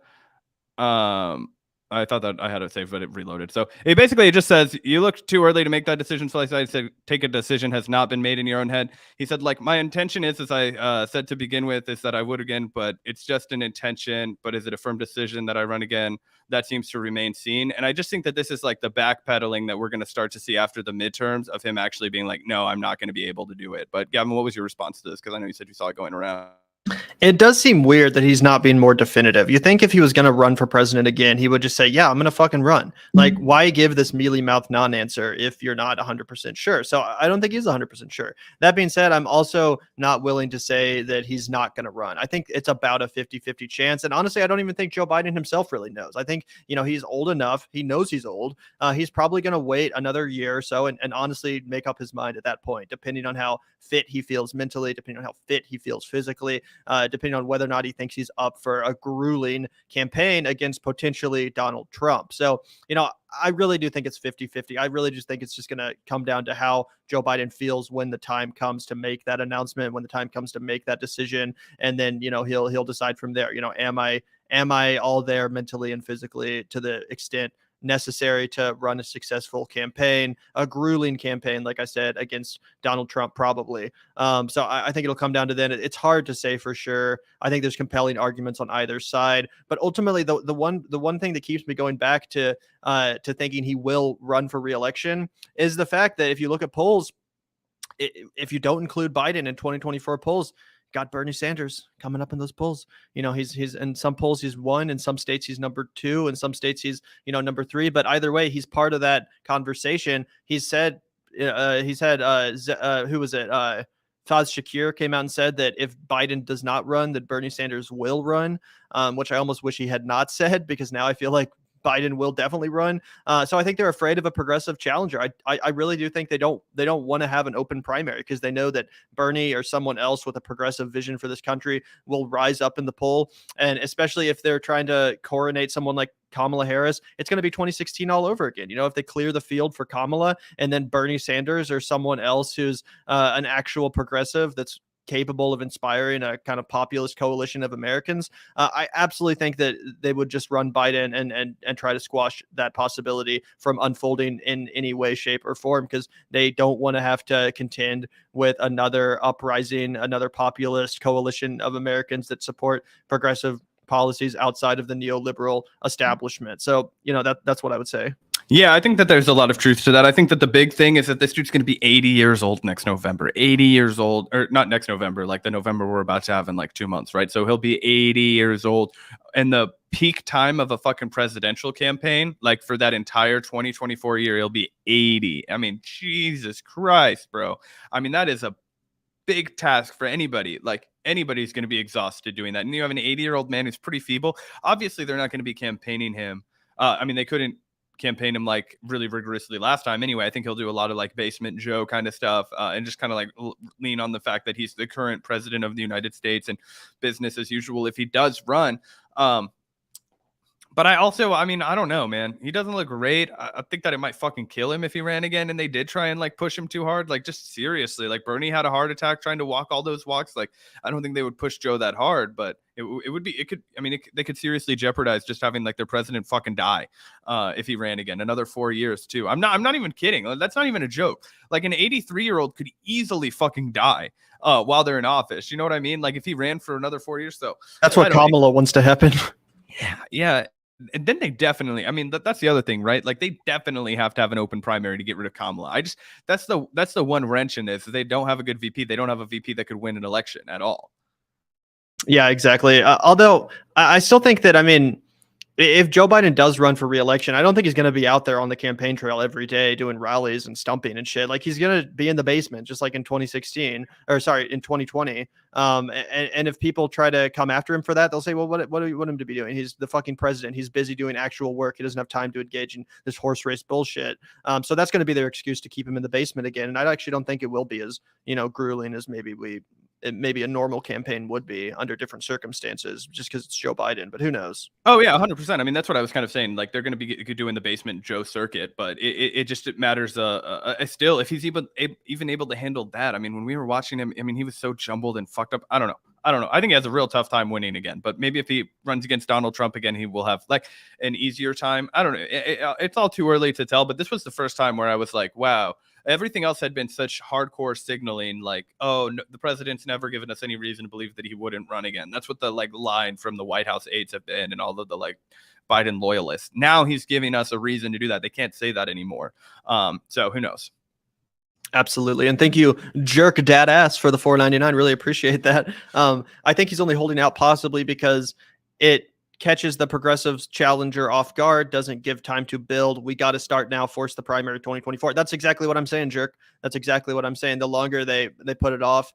I thought that I had it saved, but it reloaded. So it basically just says, you look too early to make that decision. So I said, take a decision has not been made in your own head. He said, like, my intention is, as I said to begin with, is that I would again, but it's just an intention. But is it a firm decision that I run again? That seems to remain seen. And I just think that this is like the backpedaling that we're going to start to see after the midterms of him actually being like, no, I'm not going to be able to do it. But Gavin, what was your response to this? Because I know you said you saw it going around. It does seem weird that he's not being more definitive. You think if he was going to run for president again, he would just say, yeah, I'm going to fucking run. Like, why give this mealy mouth non-answer if you're not 100% sure? So I don't think he's 100% sure. That being said, I'm also not willing to say that he's not going to run. I think it's about a 50-50 chance. And honestly, I don't even think Joe Biden himself really knows. I think, he's old enough. He knows he's old. He's probably going to wait another year or so and honestly make up his mind at that point, depending on how fit he feels mentally, depending on how fit he feels physically, depending on whether or not he thinks he's up for a grueling campaign against potentially Donald Trump. So, I really do think it's 50-50. I really just think it's just going to come down to how Joe Biden feels when the time comes to make that announcement, when the time comes to make that decision. And then, he'll decide from there, am I all there mentally and physically to the extent necessary to run a successful campaign, a grueling campaign, like I said, against Donald Trump, probably. So I think it'll come down to then. It's hard to say for sure. I think there's compelling arguments on either side, but ultimately the one thing that keeps me going back to thinking he will run for re-election is the fact that if you look at polls, if you don't include Biden in 2024 polls, got Bernie Sanders coming up in those polls. He's in some polls he's one, in some states he's number 2, in some states he's number 3. But either way, he's part of that conversation. Who was it? Faz Shakir came out and said that if Biden does not run, that Bernie Sanders will run, which I almost wish he had not said, because now I feel like Biden will definitely run. So I think they're afraid of a progressive challenger. I really do think they don't want to have an open primary because they know that Bernie or someone else with a progressive vision for this country will rise up in the poll. And especially if they're trying to coronate someone like Kamala Harris, it's going to be 2016 all over again. If they clear the field for Kamala and then Bernie Sanders or someone else who's an actual progressive that's capable of inspiring a kind of populist coalition of Americans, I absolutely think that they would just run Biden and try to squash that possibility from unfolding in any way, shape, or form, because they don't want to have to contend with another uprising, another populist coalition of Americans that support progressive policies outside of the neoliberal establishment. So, that's what I would say. Yeah, I think that there's a lot of truth to that. I think that the big thing is that this dude's going to be 80 years old next November. 80 years old, or not next November, like the November we're about to have in like 2 months, right? So he'll be 80 years old. And the peak time of a fucking presidential campaign, like for that entire 2024 year, he'll be 80. I mean, Jesus Christ, bro. I mean, that is a big task for anybody. Like, anybody's going to be exhausted doing that. And you have an 80-year-old man who's pretty feeble. Obviously, they're not going to be campaigning him. They couldn't campaign him like really rigorously last time anyway. I think he'll do a lot of like basement Joe kind of stuff, and just kind of like lean on the fact that he's the current president of the United States and business as usual if he does run. But I don't know, man. He doesn't look great. I think that it might fucking kill him if he ran again and they did try and like push him too hard. Like, just seriously, like Bernie had a heart attack trying to walk all those walks. Like, I don't think they would push Joe that hard, but they could seriously jeopardize just having like their president fucking die if he ran again another 4 years too. I'm not even kidding. That's not even a joke. Like, an 83-year-old could easily fucking die while they're in office. You know what I mean? Like, if he ran for another 4 years. So that's what Kamala wants to happen. Yeah. And then they definitely, that's the other thing, right? Like, they definitely have to have an open primary to get rid of Kamala. That's the one wrench in this. They don't have a good VP. They don't have a VP that could win an election at all. Yeah, exactly. Although I still think that, if Joe Biden does run for re-election, I don't think he's going to be out there on the campaign trail every day doing rallies and stumping and shit. Like, he's going to be in the basement, just like in 2020. And if people try to come after him for that, they'll say, well, what do you want him to be doing? He's the fucking president. He's busy doing actual work. He doesn't have time to engage in this horse race bullshit. So that's going to be their excuse to keep him in the basement again. And I actually don't think it will be as, grueling as maybe a normal campaign would be under different circumstances, just because it's Joe Biden, but who knows? Oh yeah, 100%. That's what I was kind of saying. Like, they're going to be doing the basement Joe circuit, but it matters. Still, if he's even able to handle that. When we were watching him, he was so jumbled and fucked up. I don't know. I don't know. I think he has a real tough time winning again, but maybe if he runs against Donald Trump again, he will have like an easier time. I don't know. It's all too early to tell, but this was the first time where I was like, wow, everything else had been such hardcore signaling like, oh, no, the president's never given us any reason to believe that he wouldn't run again. That's what the like line from the White House aides have been and all of the like Biden loyalists. Now he's giving us a reason to do that. They can't say that anymore. So who knows? Absolutely. And thank you, Jerk Dad Ass, for the $4.99. Really appreciate that. I think he's only holding out possibly because it catches the progressives challenger off guard, doesn't give time to build. We got to start now, force the primary 2024. That's exactly what I'm saying, Jerk. That's exactly what I'm saying. The longer they put it off,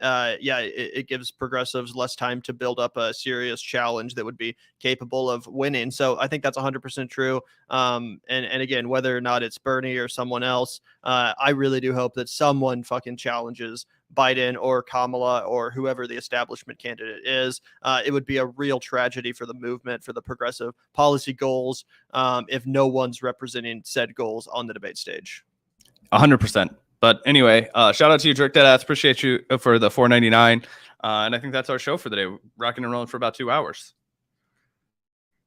it gives progressives less time to build up a serious challenge that would be capable of winning. So I think that's 100% true. And again, whether or not it's Bernie or someone else, I really do hope that someone fucking challenges Biden or Kamala or whoever the establishment candidate is. It would be a real tragedy for the movement, for the progressive policy goals, if no one's representing said goals on the debate stage. 100%. But anyway, shout out to you, Jerk Deadass. Appreciate you for the $4.99. And I think that's our show for the day. Rocking and rolling for about 2 hours.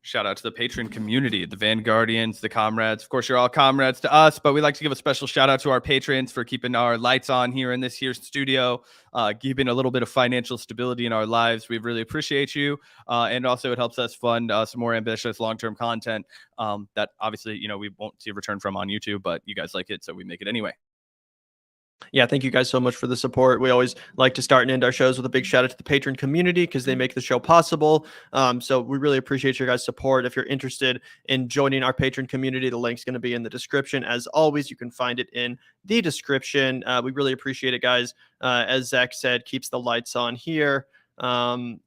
Shout out to the Patreon community, the Vanguardians, the comrades. Of course, you're all comrades to us, but we like to give a special shout out to our patrons for keeping our lights on here in this year's studio, keeping a little bit of financial stability in our lives. We really appreciate you. And also it helps us fund some more ambitious long-term content that obviously, we won't see a return from on YouTube, but you guys like it, so we make it anyway. Yeah, thank you guys so much for the support. We always like to start and end our shows with a big shout out to the patron community because they make the show possible. So we really appreciate your guys' support. If you're interested in joining our patron community, the link's going to be in the description. As always, you can find it in the description. We really appreciate it, guys. As Zach said, keeps the lights on here. And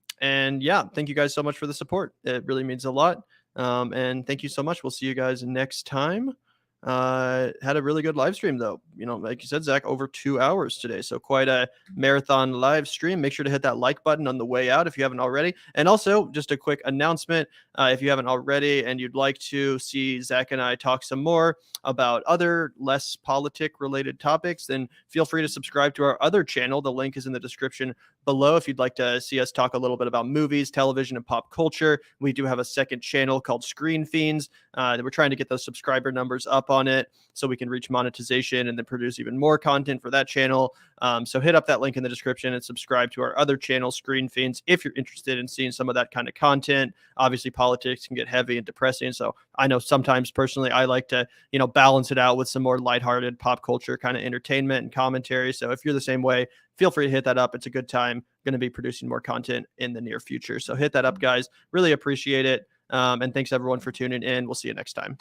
yeah, thank you guys so much for the support. It really means a lot. And thank you so much. We'll see you guys next time. Had a really good live stream though, like you said, Zach, over 2 hours today, so quite a marathon live stream. Make sure to hit that like button on the way out if you haven't already. And also just a quick announcement, if you haven't already and you'd like to see Zach and I talk some more about other less politic related topics, then feel free to subscribe to our other channel. The link is in the description below. If you'd like to see us talk a little bit about movies, television, and pop culture, we do have a second channel called Screen Fiends. We're trying to get those subscriber numbers up on it so we can reach monetization and then produce even more content for that channel. So hit up that link in the description and subscribe to our other channel, Screen Fiends, if you're interested in seeing some of that kind of content. Obviously, politics can get heavy and depressing. So I know sometimes personally I like to, balance it out with some more lighthearted pop culture kind of entertainment and commentary. So if you're the same way, feel free to hit that up. It's a good time. Going to be producing more content in the near future. So hit that up, guys. Really appreciate it. And thanks everyone for tuning in. We'll see you next time.